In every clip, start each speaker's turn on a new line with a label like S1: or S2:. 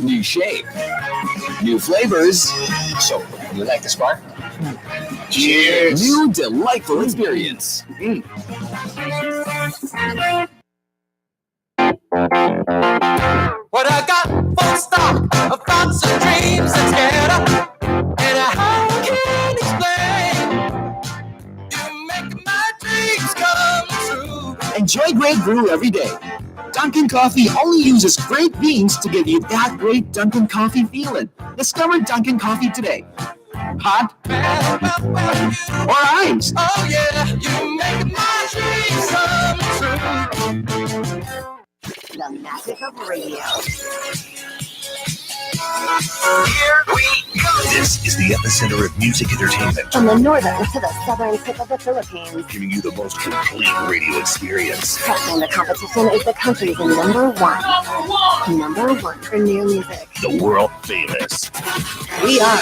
S1: New shape. New flavors. So, you like the spark?
S2: Cheers!
S1: New delightful experience.
S3: What I got full stock of thoughts and dreams and scared of, and I can't explain. You make my dreams come true.
S1: Enjoy great brew every day. Dunkin' Coffee only uses great beans to give you that great Dunkin' Coffee feeling. Discover Dunkin' Coffee today. Hot or iced.
S3: Oh yeah, you make my dreams come true.
S4: The magic of radio.
S5: Here we go. This is the epicenter of music entertainment.
S4: From the northern to the southern tip of the Philippines.
S5: Giving you the most complete radio experience.
S4: Trusting the competition is the country's number one. Number one for new music.
S5: The world famous.
S4: We are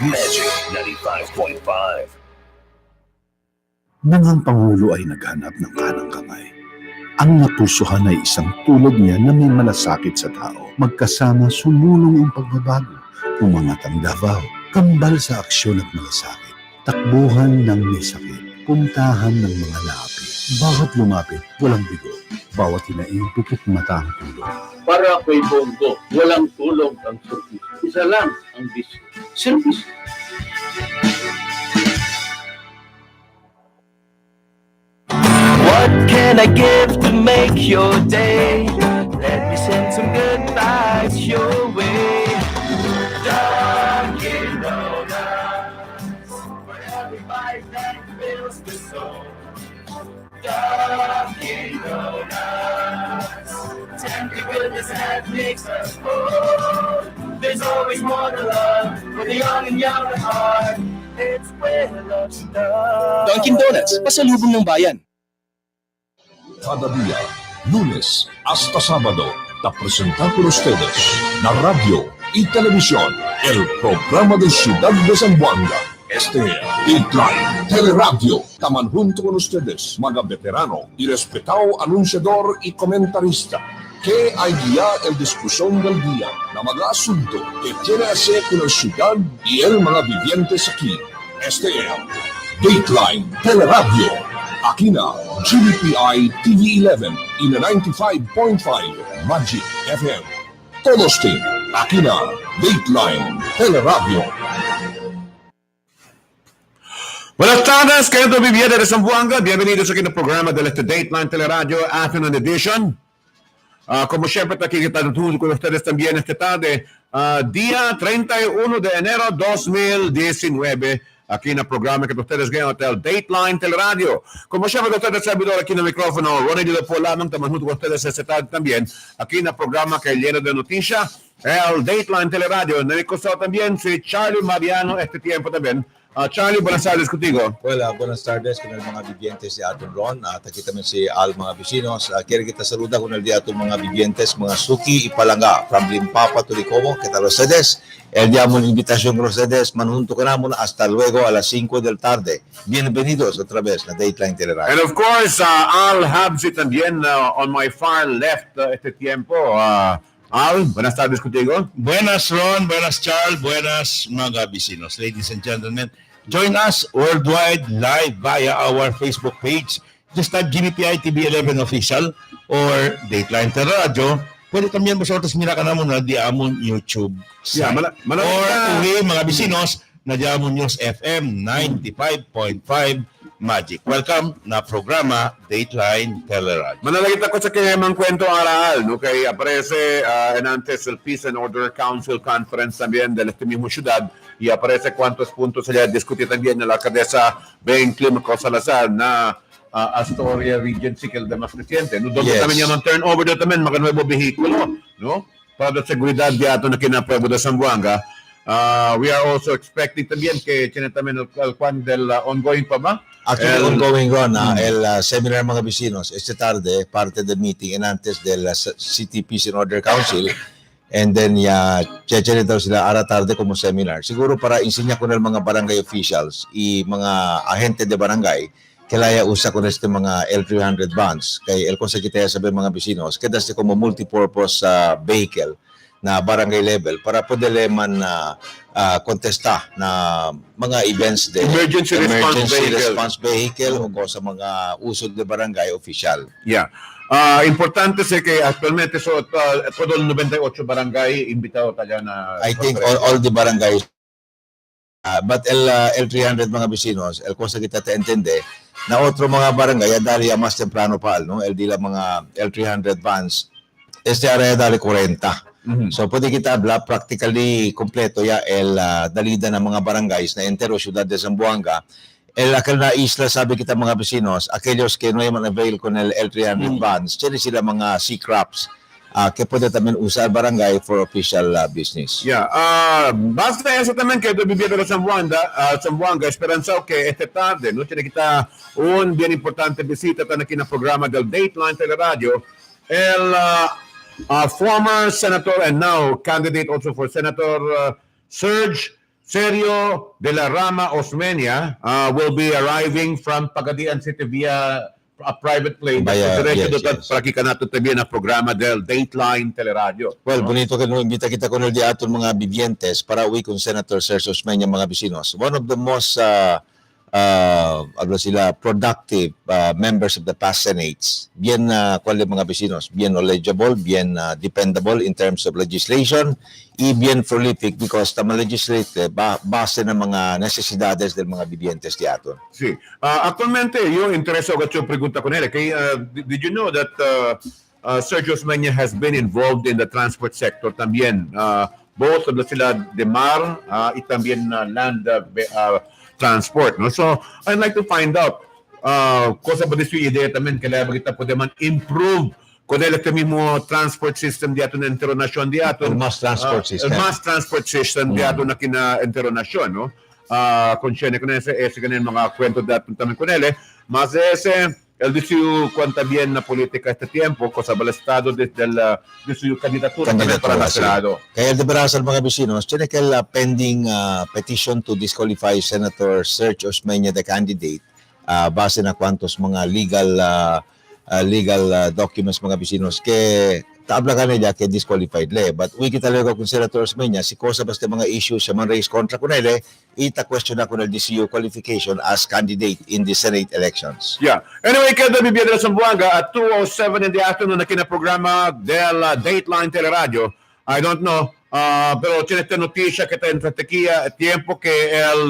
S5: Magic 95.5.
S6: Nang ang Pangulo ay naghanap ng kanang kamay, ang napusuhan ay isang tulad niya na may malasakit sa tao. Magkasama sumulong ang pagbabago, umangat ang Davao, kambal sa aksyon at malasakit, takbuhan ng may sakit, puntahan ng mga lapi. Bawat lumapit, walang bigo. Bawat hinaing tutok mata ang tulong.
S2: Para kay Bongo, walang tulong ang service. Isa lang ang bisyo. Service.
S3: What can I give to make your day? Let me send some good vibes your way. Dunkin' Donuts, for every bite that fills the soul. Dunkin' Donuts, tender goodness that makes us whole. There's always more to love for the young and young at heart. It's where love starts.
S1: Dunkin' Donuts, pasalubong ng bayan.
S7: Cada día, lunes hasta sábado, te presentamos por ustedes la radio y televisión, el programa de Ciudad de Zamboanga. Este es Dateline Teleradyo. Taman junto con ustedes, mga veterano y respetado anunciador y comentarista, que hay guía el discusión del día, na mga asunto que tiene que hacer con la ciudad y el mga vivientes aquí. Este es Dateline Teleradyo. Aquí na GBPI TV11 y na 95.5 Magic FM. Todos team, aquí na Dateline Teleradyo.
S8: Buenas tardes, queridos vivientes de Zamboanga. Bienvenidos aquí en el programa de este Dateline Teleradio Afternoon Edition. Como siempre, aquí estamos con ustedes también esta tarde, día 31 de enero 2019. Aquí en el programa que ustedes ganan el Dateline Teleradio. Como siempre, ustedes servidor aquí en el micrófono, Ronnie de Polamang, estamos junto con ustedes esta tarde también, aquí en el programa que llena de noticias, el Dateline Teleradio. En el costado también, si Charlie Mariano, este tiempo también. Charlie, buenas tardes contigo.
S9: Well, buenas tardes con el mga vivientes si Aton Ron. Aquí también si Al mga vecinos. Quiero kita saluda con el día aton mga vivientes, mga suki y palanga. From Limpapa to Licomo, que tal ustedes? El día mo invitación con ustedes. Manjunto ka namon hasta luego a las 5 del tarde. Bienvenidos otra vez na Dateline Teleradyo.
S8: And of course, Al Habsi también on my far left este tiempo. Al, buenas tardes contigo.
S10: Buenas Ron, buenas Charles, buenas mga vecinos. Ladies and gentlemen, join us worldwide live via our Facebook page. Just type GBPI TV11 Official or Dateline Teleradyo. Pwede también vosotros mira ka namon na di amon YouTube site.
S8: Yeah,
S10: or uwi mga vecinos na di amon News FM 95.5 Magic. Welcome na programa Dateline Teleradyo.
S8: Manalagita ko sa kanyang kwento aral, no? Kay aparece antes el Peace and Order Council Conference también de esta misma ciudad y aparece cuántos puntos se le discute también en la alcaldesa Ben Climaco Salazar na Astoria Regency que el demás reciente. No, doon también yung turnover doon también mga nuevo vehikulo, no? Para sa seguridad diato na kinapueblo de Zamboanga. We are also expecting también que tiene también el kwan del ongoing pa ba?
S9: Actually, ongoing Ron, el seminar mga vecinos, esta tarde, parte del meeting and antes del City Peace and Order Council, and then cheche daw sila ara tarde como seminar. Siguro para insinya ko ng mga barangay officials y mga ahente de barangay, kilaya usa ko neste mga L300 vans kay el konsa kita sabi mga bisinos kada sa como multipurpose vehicle na barangay level para podele man kontesta na mga events de
S8: Emergency
S9: response vehicle o ko sa mga usod de barangay official.
S8: Yeah. Importante sé que actualmente todo el 98 barangay invitado tayo na.
S9: I think all the barangays but L300 mga bisinos el konsa kita te entende na otro mga barangay dali mas temprano pa no el dila mga L300 vans este area dali 40. So pwede kita habla practically kompleto ya el dalida ng mga barangays na entero ciudad de Zamboanga. El aquel na isla sabi kita mga vecinos, aquellos que no hayan avail con el L300 vans, tiene sila mga sea crabs que puede también usar barangay for official business.
S8: Yeah. Basta eso también que viviendo de Zamboanga, esperanzao que esta tarde, no tiene kita un bien importante visita tan aquí en el programa del Dateline Teleradyo, el former senator and now candidate also for Senator Serge Serio de la Rama Osmeña will be arriving from Pagadian City via a private plane. Para que kanato también ang programa del Dateline Teleradyo.
S9: Well, bonito que no imbita kita con el día aton mga bibientes para uwi con Senator Serge Osmeña mga bisinos. One of the most productive members of the past Senates. Bien cual mga bisinos, bien knowledgeable, bien dependable in terms of legislation, y bien prolific because tama legislate base ng mga necesidades del mga bibientes di aton.
S8: Sí. Actualmente, yo intereso ko yung pregunta ko nila. Did you know that Sergio Osmeña has been involved in the transport sector también? Both of sila de mar y también land transport. No? So, I'd like to find out cosa ba dito yung idea también kailangan kita po naman improve kung ito mismo transport system diato na internasyon diato.
S9: Mass transport system.
S8: Mass transport system diato na kina internasyon. No? Kung siya na ese ganyan mga kwento dato también con ele. Mas ese, el dicio cuanta bien na politika este tiempo, cosa bal estado desde yung kandidatura para na Senado.
S9: Kaya de Barasal mga bisinos, tiene que la pending petition to disqualify Senator Serge Osmeña the candidate base na kwantos mga legal documents mga bisinos ke tabla ka nila ke disqualified le. But we kita lego kung Senator Osmeña si cosa basta mga issues siya man raise kontra ko nila ita question na ko na DCU qualification as candidate in the Senate elections.
S8: Yeah. Anyway, kada bibiyada sa Zamboanga at 2:07 in the afternoon na kinaprograma del Dateline Teleradyo. I don't know, pero tinete notisya kita en Tequia tiempo que el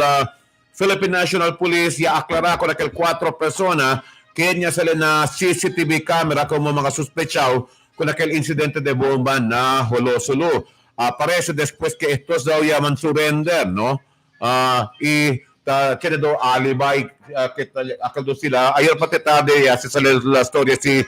S8: Philippine National Police ya aklara ko na kel 4 persona kanya sila na CCTV camera como mga suspechaw con aquel incidente de bomba na Holosolo. Parece después que estos daw yaman surrender, no? Tiene daw alibay, akal daw sila. Ayer pati tarde, sa la story si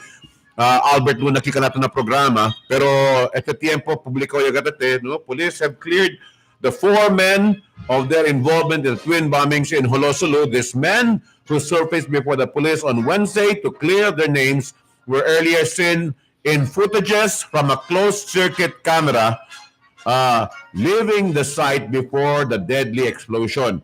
S8: Albert Luna kikanato na programa. Pero este tiempo, publiko yung gatate, no? Police have cleared the 4 men of their involvement in the twin bombings in Holosolo. These men who surfaced before the police on Wednesday to clear their names were earlier seen in footages from a closed-circuit camera leaving the site before the deadly explosion.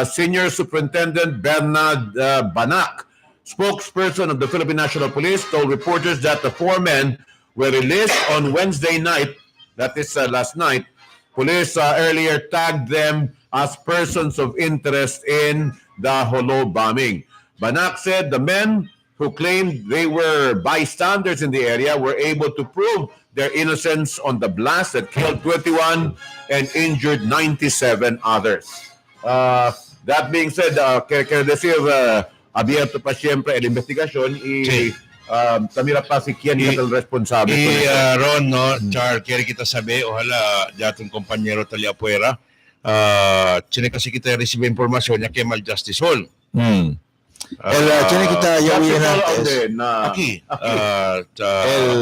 S8: Senior Superintendent Bernard Banak, spokesperson of the Philippine National Police, told reporters that the 4 men were released on Wednesday night, that is last night. Police earlier tagged them as persons of interest in the Holo bombing. Banak said the men who claimed they were bystanders in the area were able to prove their innocence on the blast that killed 21 and injured 97 others. That being said, kaya decir, abierto pa siyempre ang investigasyon tamira pa si Kian yung responsable.
S10: Ron, no, Char, kaya kita sabi, ojalá datong kompanyero tali afuera, chine kasi kita recibe informasyon niya kay Maljustice Hall.
S9: Tiene kita yawin natin.
S10: Aquí, I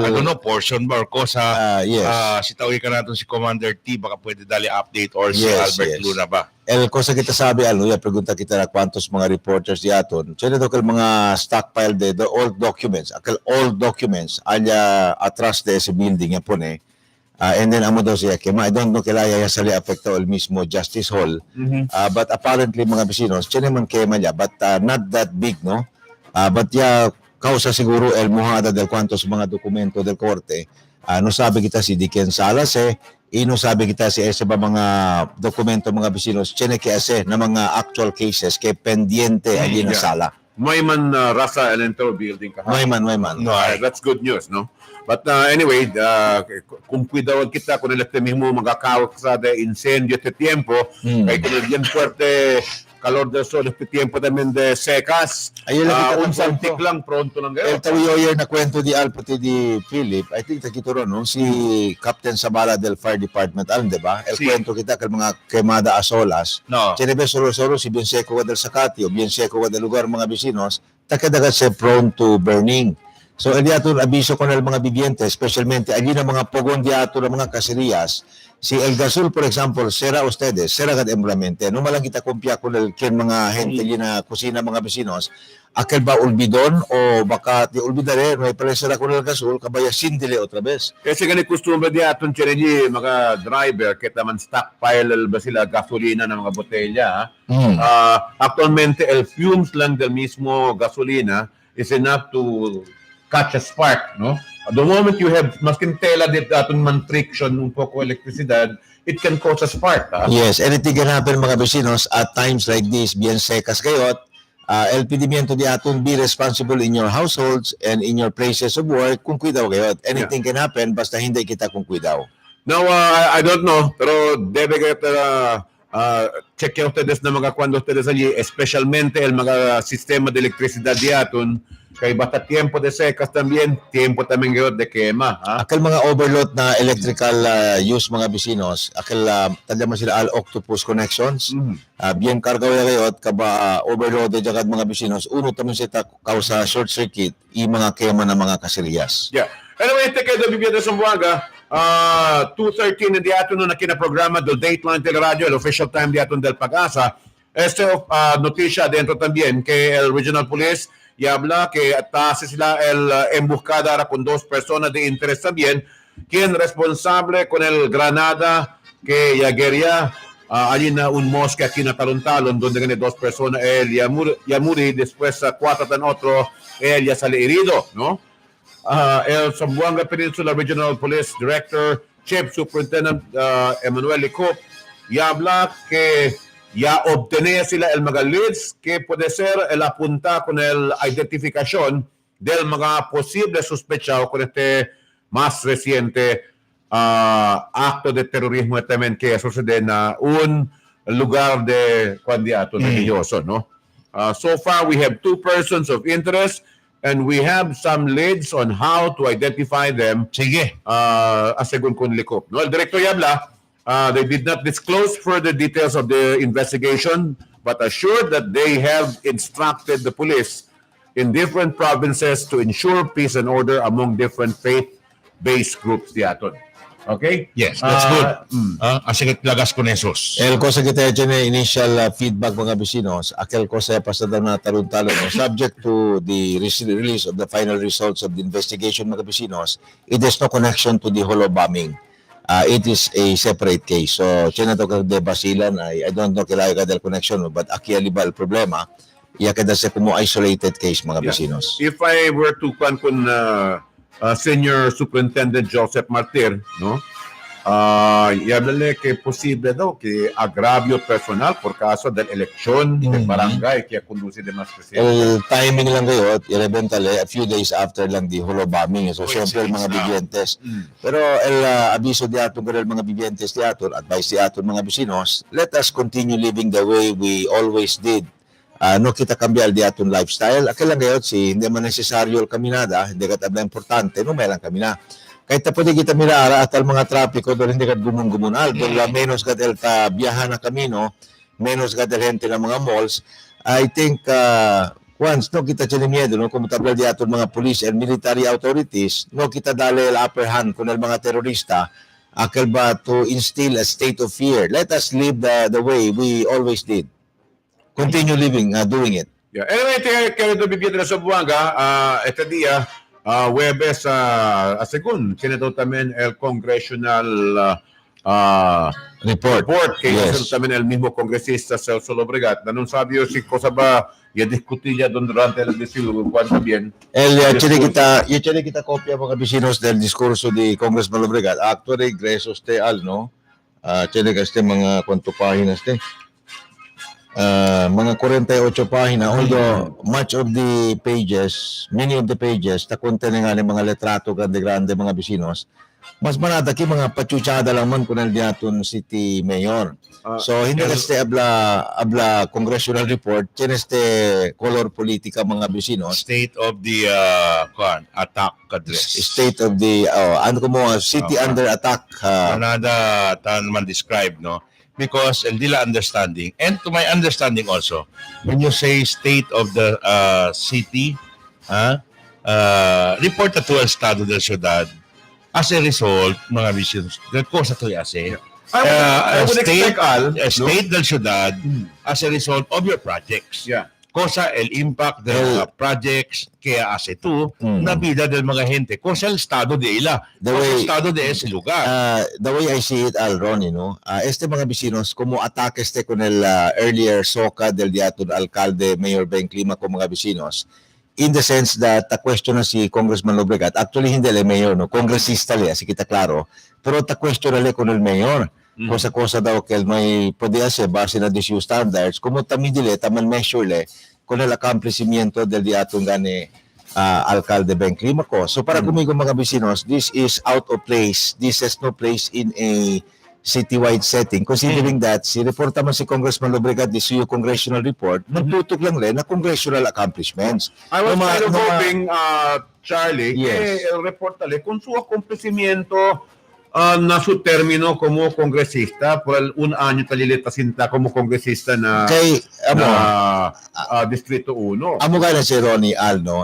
S10: don't know, portion ba or cosa,
S9: yes.
S10: sitawin ka natin si Commander T, baka pwede dali update or si Albert Luna ba?
S9: Cosa kita sabi, pregunta kita na kwantos mga reporters diaton. Tiene to mga stockpile the old documents, old documents, anya atras de sa building yan po And then amo daw siya kema. I don't know kilaya ya sali apekto el mismo Justice Hall. But apparently mga bisinos, tiyan naman kema niya, but not that big, no? But ya kausa siguro el mojada del cuantos mga dokumento del korte. No sabi kita si Diken Salas ino sabi kita si ese ba mga dokumento mga bisinos, tiyan kaya na mga actual cases kay pendiente allí na sala.
S8: May man rasa electoral building ka.
S9: May man.
S8: No, that's good news, no? But anyway, kung cuidado kita kung electe mismo magkakawak de incendio este tiempo, kay kung bien fuerte calor del sol este tiempo también de secas, un santik lang pronto lang
S9: El tawiyoyer na kwento di Alpati di Philip, I think takituro no si Captain Sabala del Fire Department, alam diba? El kwento kita kay mga quemada a solas.
S10: No.
S9: Chinebe solo si bien seco del Sakati o bien seco del lugar mga bisinos, takadagat se prone to burning. So el diato abiso con el mga vivientes, especialmente allí na mga pogon diato na mga caserías. Si El Gasul, por ejemplo, será ustedes, será emblemente. No malang kita kumpya con el ken mga gente na kusina mga vecinos, aquel ba olvidon o baka ti olvidare, no hay será con el Gasul, kabaya sindile otra vez.
S8: Kasi ganit costumbre di aton chenegi mga driver kita man stockpile ba sila gasolina ng mga botelya. Actualmente el fumes lang del mismo gasolina is enough to catch a spark, no? The moment you have maskin tela dit aton man friction un poco electricidad, it can cause a spark.
S9: Yes, anything can happen mga vecinos at times like this, bien secas kayot. El pedimiento di aton be responsible in your households and in your places of work kung cuidado kayot. Anything can happen basta hindi kita kung cuidado.
S8: Now, I don't know, pero debe kayo check ustedes na mga cuando ustedes allí, especialmente el mga sistema de electricidad di aton, kay basta tiempo de secas también, tiempo también de quema.
S9: Akal mga overload na electrical use mga bisinos, akal tanda mo sila al octopus connections. Bien carga ya gayot kaba overload jagad mga bisinos. Uno tamon sita causa short circuit i mga quema na mga kaseryas.
S8: Yeah. Anyway, este kayo bibiyado sa Buanga, 2:13 in the afternoon na kinaprograma del Dateline Teleradyo, el official time di aton del Pag-asa. Este noticia dentro también que el Regional Police y habla que atase sila el emboscada con dos personas de interés también, quien responsable con el granada que yaguería allí na un mosque aquí na Talon-Talon, donde gane dos personas, él ya muri, después cuatro tan otro, él ya sale herido, ¿no? El Zamboanga Peninsula Regional Police Director, Chief Superintendent Emmanuel Licop, y habla que ya obtenía sila el mga leads que puede ser el apunta con el identificación del mga posible sospechado con este más reciente acto de terrorismo también que sucede en un lugar de candidato religioso, ¿no? So far, we have 2 persons of interest and we have some leads on how to identify them.
S10: Sige.
S8: Asegun con Licop, ¿no? El director ya habla. They did not disclose further details of the investigation, but assured that they have instructed the police in different provinces to ensure peace and order among different faith-based groups. Okay?
S10: Yes, that's good. Asigit lagas con esos.
S9: El cosa que tayo dyan initial feedback mga vecinos, akal cosa pasada na Talon-Talon, subject to the release of the final results of the investigation mga vecinos, it has no connection to the holo bombing. It is a separate case. So, tiyan na to de Basilan, I don't know kailangan ka del connection, but aki aliba el problema, iya kada sa kumo isolated case mga vecinos.
S8: If I were to con Senior Superintendent Joseph Martir, no? Yablale que posible daw que agravio personal por caso del eleksyon ng barangay kaya conduce de mas presidente.
S9: El timing lang kayo, irrebentale, a few days after lang di holo bombing. So, siyempre, mga vivientes. Pero, el abiso di ato ng mga vivientes di ato, advice di ato mga vecinos, let us continue living the way we always did. No kita cambiar di aton lifestyle. Akil lang kayo, hindi man nesesaryo el kaminada, hindi ka tabla importante, no may lang kamina. Kahit na pwede kita mirara at al mga trapiko doon hindi ka gumun-gumunal. Doon la menos ka del biyahan na kamino, menos ka del gente ng mga malls. I think once no kita miedo, no, kung tabla di aton mga police and military authorities, no kita dali el upper hand kung el mga terorista, akil ba to instill a state of fear. Let us live the way we always did. Continue living, doing it.
S8: Yeah. Anyway, querido viviente de Zamboanga, este día, Huwebes, según sineto también el congressional report que hizo también el mismo congresista Celso Lobregat, na non sabio si cosa ba ya discutilla durante el discurso también.
S9: Tiene kita kopya mga bisinos del diskurso di Congressman Lobregat. Actually, gresos te no? Tiene ka mga kwanto pahinas te. Mga 48 pahina, although many of the pages, ta contain nga mga letrato grande-grande mga bisinos, mas manadaki mga pachuchada lang man kunal diaton city mayor. So hindi kasi abla congressional report, este color politika mga bisinos.
S10: State of the attack address.
S9: State of the city under attack.
S10: Another tan man describe, no? Because hindi la understanding, and to my understanding also, when you say state of the city, report to el estado de ciudad, as a result, mga visions, the cosa to yase, state del ciudad, as a result of your projects.
S8: Yeah.
S10: Cosa el impact del projects que hace tú na vida del mga gente. Cosa el estado de ila. El estado de ese lugar.
S9: The way I see it, Ronnie, no? Este mga bisinos, como ataque con el earlier soca del diaton alcalde, Mayor Ben Clima, como mga bisinos, in the sense that ta question na si Congressman Lobregat, actually hindi le mayor, no? Kongresista le, así kita klaro, pero ta question na le con el mayor. Cosa daw que may pwede hacer base na DCU standards, como tamidile, taman measure le, con el accomplishment del diatong gani alcalde Ben Clima ko. So para kumigo mga bisinos, this is out of place. This has no place in a citywide setting. Considering that, si reporta man si Congressman Lobregat, this yung congressional report, magtutok lang rin na congressional accomplishments.
S8: I was kind of hoping, Charlie, que el report tale, con su acontecimiento na su término como congresista por un año talilita sinta como congresista na Distrito 1.
S9: Amo gana si Ronnie Alno,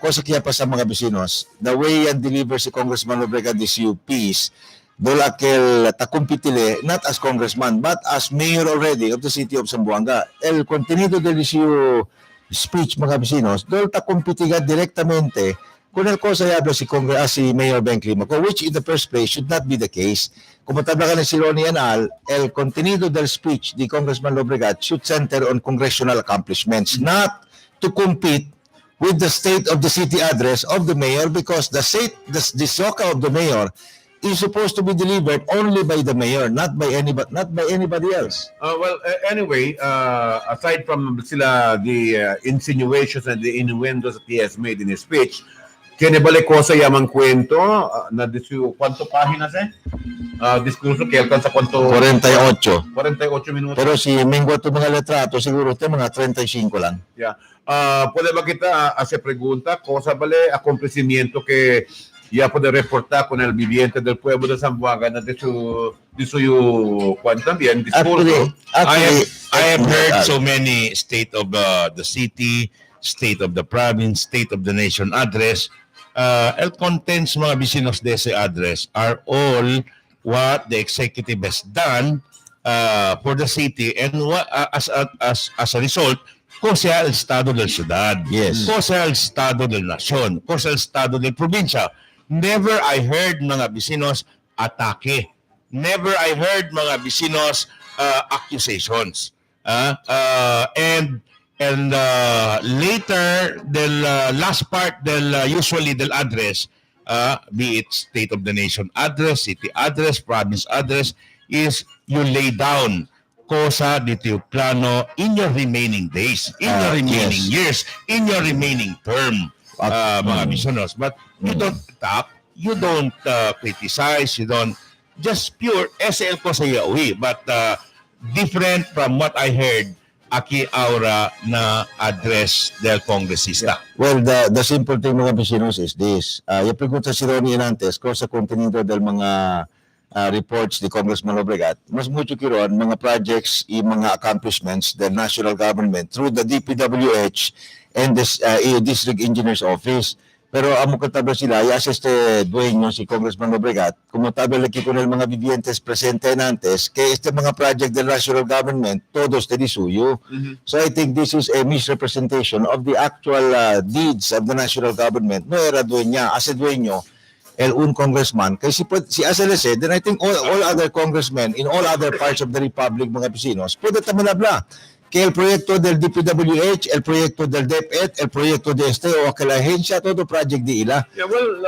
S9: cosa kaya pa sa mga bisinos, the way yan deliver si Congressman Lobregat this UPs, dola kel takumpitile, not as congressman, but as mayor already of the city of Zamboanga. El contenido del speech mga bisinos, dola takumpitiga directamente kung el cosa yablo si Mayor Ben Clima, which in the first place should not be the case. Kung matabla ka na si Ronnie Anal, el contenido del speech di Congressman Lobregat should center on congressional accomplishments, not to compete with the state of the city address of the mayor, because the soca of the mayor is supposed to be delivered only by the mayor, not by anybody else.
S8: Anyway, aside from the insinuations and the innuendos that he has made in his speech, tiene bale cosa yamang kwento na cuánto páginas discurso que alcanza cuánto
S9: 48
S8: minutos.
S9: Pero si mingwa to mga letrato siguro te mga 35 lang.
S8: Yeah. Puede ba kita hacer pregunta cosa bale acontecimiento que ya puede reportar con el viviente del pueblo de Zamboanga na de su también discurso.
S10: I have heard so many state of the city, state of the province, state of the nation address. El contents mga bisinos de ese address are all what the executive has done for the city, and what, as a result, cosa el estado del ciudad, cosa el estado del nación, cosa el estado del probinsya. Never I heard mga bisinos atake. Never I heard mga bisinos accusations. And later, del last part usually del address, be it state of the nation address, city address, province address, is you lay down cosa dito yung plano in your remaining days, in your remaining years, in your remaining term, mga bisonos. But you don't attack, you don't criticize, you don't, just pure SL ko sa yawi, but different from what I heard aki aura na address del congresista.
S9: Well, the simple thing mga bisinos is this. Yung pregunta si Ronnie Anantes ko sa kontenido del mga reports ni Congressman Lobregat, mas mucho kiron mga projects y mga accomplishments del national government through the DPWH and this District Engineer's Office. Pero amo kataba sila, i-assiste dueño si Congressman Obregat, como tabel aquí con el mga vivientes presente antes, que este mga project del national government, todos de suyo. So I think this is a misrepresentation of the actual deeds of the national government. No era dueña, as dueño, un congressman. Kasi si SLS, then I think all other congressmen in all other parts of the republic, mga vecinos, pwede tamalabla. Que el proyecto del DPWH, el proyecto del DepEd, el proyecto de o aquella agencia, todo project de ila.
S8: Yeah, well,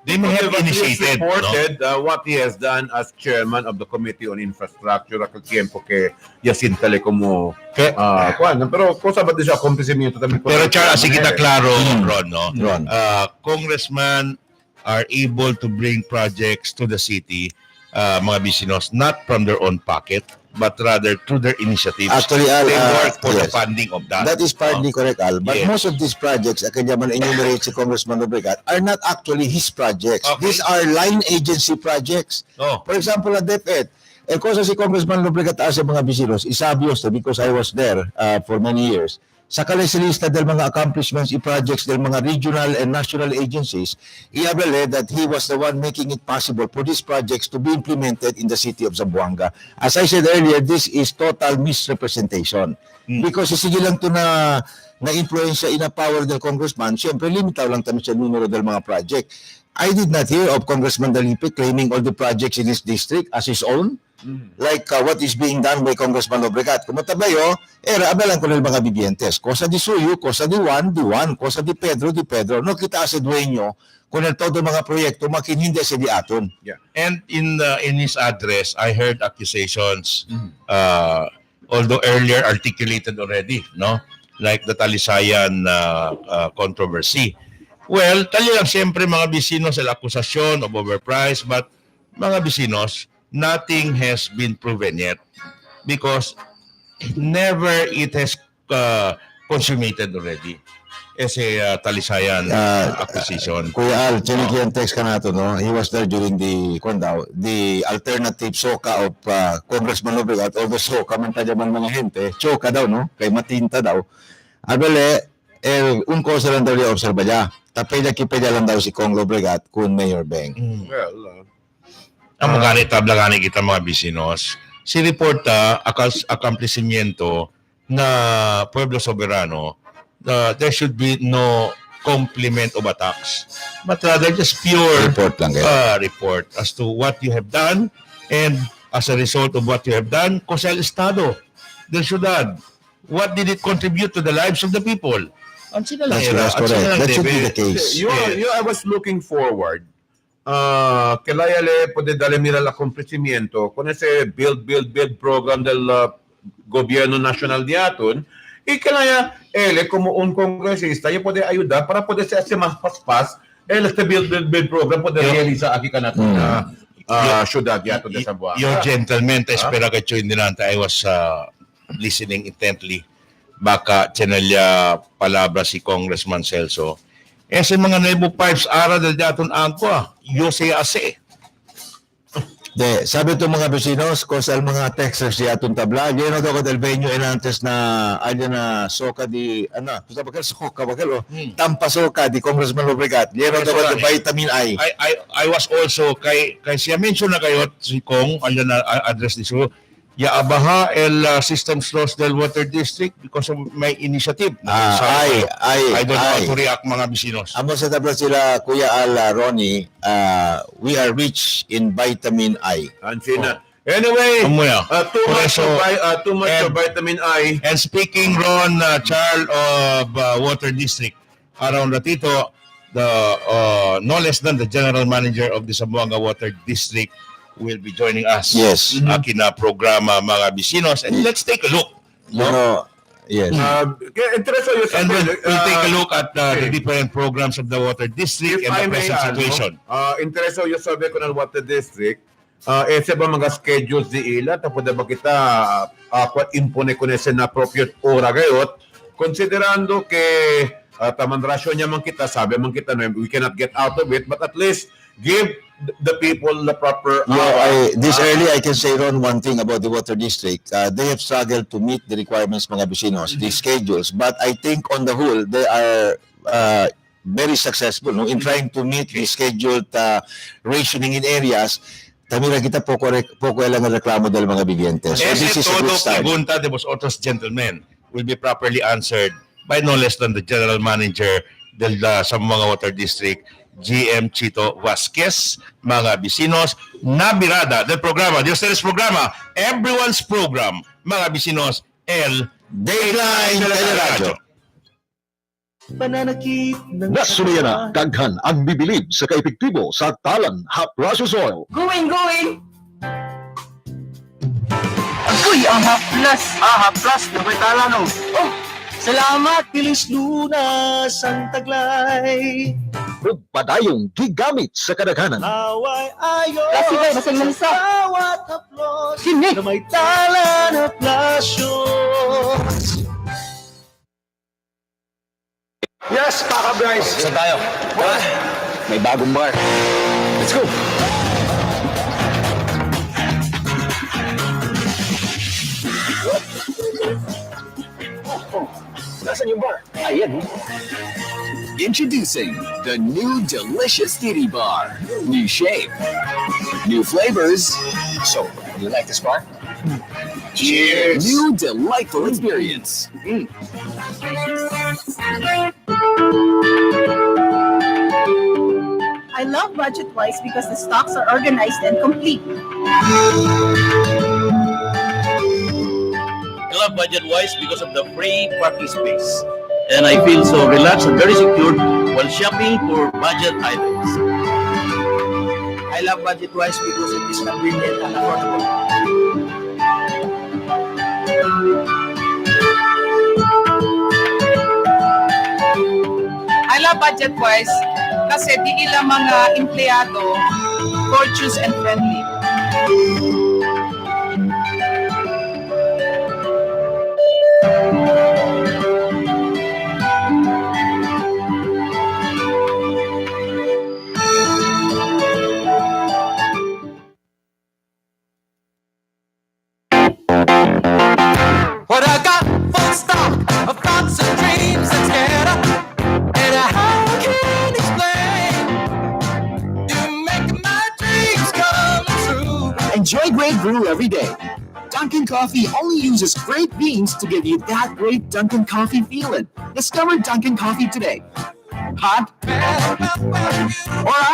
S10: They may have initiated,
S8: reported what he has done as chairman of the Committee on Infrastructure at el tiempo que Yacintale como pero cosa ba din siya acontecimiento también.
S10: Pero Charles, así kita klaro, Ron, no?
S9: Ron.
S10: Congressmen are able to bring projects to the city, mga bisinos, not from their own pocket, but rather through their initiatives.
S9: Actually, Al,
S10: they work for the
S9: yes.
S10: funding of that.
S9: That is partly correct, Al. But
S10: Yes.
S9: most of these projects, kanya man enumerate si Congressman Obregat, are not actually his projects.
S10: Okay.
S9: These are line agency projects.
S10: Oh.
S9: For example, ang DepEd. Cosa si Congressman Obregat sa mga bisinos, isabios because I was there for many years. Sa lista del mga accomplishments and projects del mga regional and national agencies, iabele that he was the one making it possible for these projects to be implemented in the city of Zamboanga. As I said earlier, this is total misrepresentation. Because sige lang to na influensya in a power del congressman, siyempre limitaw lang tayo sa numero del mga project. I did not hear of Congressman Dalipe claiming all the projects in his district as his own. Like what is being done by Congressman Obregat. Como tabayo, abelan ko ng mga bibientes. Cosa di suyo, cosa di Juan, cosa di Pedro, No kita sa dueño kung el todo mga proyekto makinhindi sa di aton.
S8: Yeah.
S10: And in his address, I heard accusations, although earlier articulated already, no? Like the Talisayan controversy. Well, tali lang siyempre mga bisinos sa akusasyon of overpriced, but mga bisinos, nothing has been proven yet because never it has consummated already as a Talisayan acquisition.
S9: Kuya Al, chinikyan text ka na to, no? He was there during the alternative soka of Congressman Obregat. Although soka man tayo man mga gente, choka daw, no? Kay matinta daw. Abele, un cosa lang daw liya observa niya. Tapay-kipay lang daw si Cong Obregat kun Mayor Beng.
S8: Well,
S10: Ang mga tabla kita mga bisinos, si reporta accomplishmento na Pueblo Soberano, there should be no complement of attacks, but rather just pure
S9: Report lang kayo.
S10: report as to what you have done, and as a result of what you have done, cosa el Estado del ciudad, what did it contribute to the lives of the people? Ang sila lang
S9: That's correct. That should be the case.
S8: I was looking forward que le puede darle mira el acontecimiento con ese build program del gobierno nacional de Aton y que él como un congresista ya puede ayudar para poder hacer más paspas este build program puede realizar aquí con la ciudad de Aton de Zamboanga.
S10: Your gentleman, espera que choy dinante, I was listening intently. Baka chenalya palabra si Congressman Celso. Ese mga Nebo Pipes ara del daton angko, yo se ase.
S9: Sabi ito mga vecinos, kung sa mga Texas di atong tabla, lleno daw ko del venue en antes na alya na soka di, gusto ba soka ba tampa soka di Congressman Obregat, lleno daw ko del vitamin I.
S10: I was also, kay siya mention na kayo, si Kong, alya na address ni Su, ya abaha el systems loss del water district because of my initiative. I don't know how to react mga bisinos.
S9: Amo sa tabla sila, Kuya Al, Ronnie, we are rich in vitamin I.
S8: Anyway, too much of vitamin I.
S10: And speaking, Ron, Charles of Water District, around Ratito, no less than the general manager of the Zamboanga Water District will be joining us.
S9: Yes.
S10: Akina programa mga bisinos, and let's take a look.
S9: Yes.
S10: And we'll take a look at the different programs of the Water District and the present situation.
S8: Intereso yung sabi ko ng Water District, ese ba mga schedules di ila, tapos ba kita impone ko na na appropriate ora gayot, considerando que tamandrasyon niya man kita, sabi man kita, we cannot get out of it, but at least give the people the proper
S9: this early I can say, Ron, one thing about the Water District. They have struggled to meet the requirements mga vecinos, the schedules, but I think on the whole they are very successful no in trying to meet the scheduled rationing in areas. Tamira kita poco lang ang reklamo del mga bigyentes. So this is a good
S10: Todo
S9: start.
S10: pregunta de vosotros, gentlemen, will be properly answered by no less than the General Manager del Zamboanga Water District, GM Chito Vasquez. Mga bisinos, nabirada del programa, de ustedes programa, everyone's program, mga bisinos, el
S9: Dateline Teleradyo.
S3: Pananakit ng
S6: Nasumaya na, daghan ang bibilib sa kaepektibo sa talan hot process oil.
S3: Going! Uy, aha plus na may talanong. Oh, salamat, bilis lunas ang taglay.
S6: Ug padayong gigamit sa kadaghanan.
S3: Away ayos.
S4: Kasi ba, basang lansa.
S3: Bawat haplos
S4: Sini.
S3: na may tala na plasyos.
S1: Yes, Paka Bryce.
S9: Saan tayo?
S1: May bagong bar. Let's go. Nasaan yung bar? Ayan. Introducing the new delicious Titty Bar. New shape, new flavors. So, you like this bar? Cheers! New delightful experience.
S11: I love Budget Wise because the stocks are organized and complete.
S2: I love Budget Wise because of the free parking space. And I feel so relaxed and very secure while shopping for budget items.
S3: I love Budget Wise because it is convenient and affordable.
S11: I love Budget Wise kasi di ilang mga empleyado courteous and friendly.
S3: What I got full stock of thoughts and dreams that's scared of, and how can explain? You make my dreams come true.
S1: Enjoy great brew every day. Dunkin' Coffee only uses great beans to give you that great Dunkin' Coffee feeling. Discover Dunkin' Coffee today. Hot or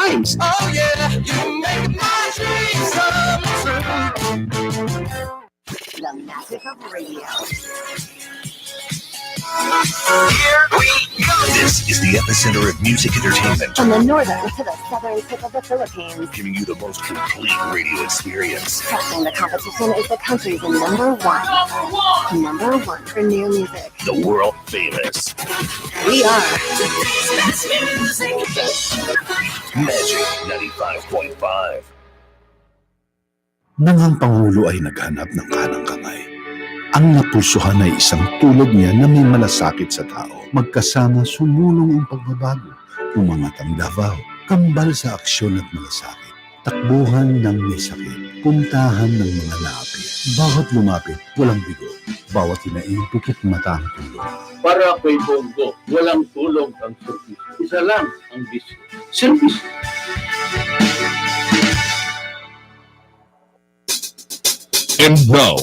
S1: iced.
S3: Oh yeah, you make my dreams come true.
S4: The magic of radio.
S5: Here we go. This is the epicenter of music entertainment,
S4: From the northern to the southern tip of the Philippines,
S5: giving you the most complete radio experience.
S4: cracking the competition is the country's number one. Number one for new music.
S5: The world famous
S4: We are
S5: Magic 95.5.
S6: Nang ang Pangulo ay naghanap ng kanang kamay, ang napulsuhan ay isang tulad niya na may malasakit sa tao. Magkasama sumulong ang pagbabago, umangat ang Davao, kambal sa aksyon at malasakit. Takbuhan ng may sakit, puntahan ng mga lapit. Bawat lumapit, walang bigo. Bawat hinaing, pikit mata ang tulong.
S2: Para kay Bongo, walang tulong ang service. Isa lang ang bisyo. Service.
S7: And now,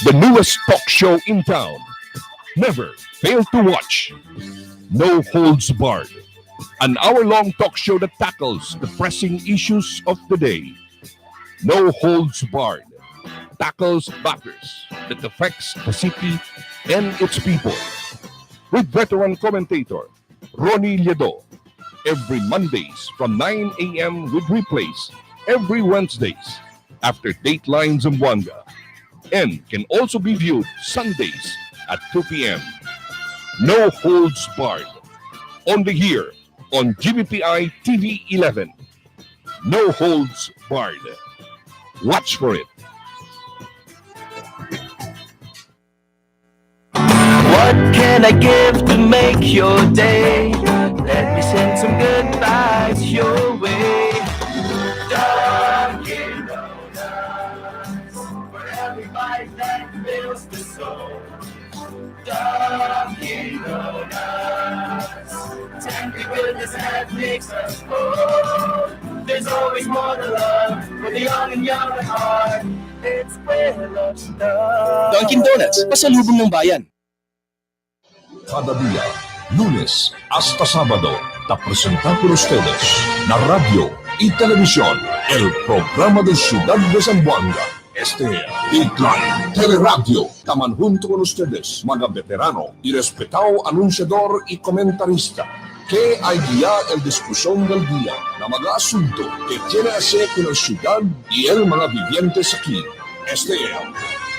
S7: the newest talk show in town. Never fail to watch. No Holds Barred. An hour-long talk show that tackles the pressing issues of the day. No Holds Barred. Tackles matters that affects the city and its people. With veteran commentator Ronnie Liedo. Every Mondays from 9 a.m. with replays every Wednesdays after Dateline Zamboanga, and can also be viewed Sundays at 2 p.m. No Holds Barred. Only here on GBPI TV 11. No Holds Barred. Watch for it.
S3: What can I give to make your day? Let me send some good vibes your way. Dunkin' Donuts, for every bite that fills the soul. Dunkin' Donuts, tender goodness goodness that makes us whole. There's always more to love for the young and young at heart. It's where love starts.
S1: Dunkin' Donuts, pasalubong ng bayan.
S7: Cada día, lunes hasta sábado, te presenta por ustedes la radio y televisión, el programa de Ciudad de Zamboanga. Este es Dateline Teleradyo. Taman junto con ustedes, mga veterano y respetado anunciador y comentarista, que hay guía el discusión del día, na mga asunto que tiene que hacer con la ciudad y el mga vivientes aquí. Este es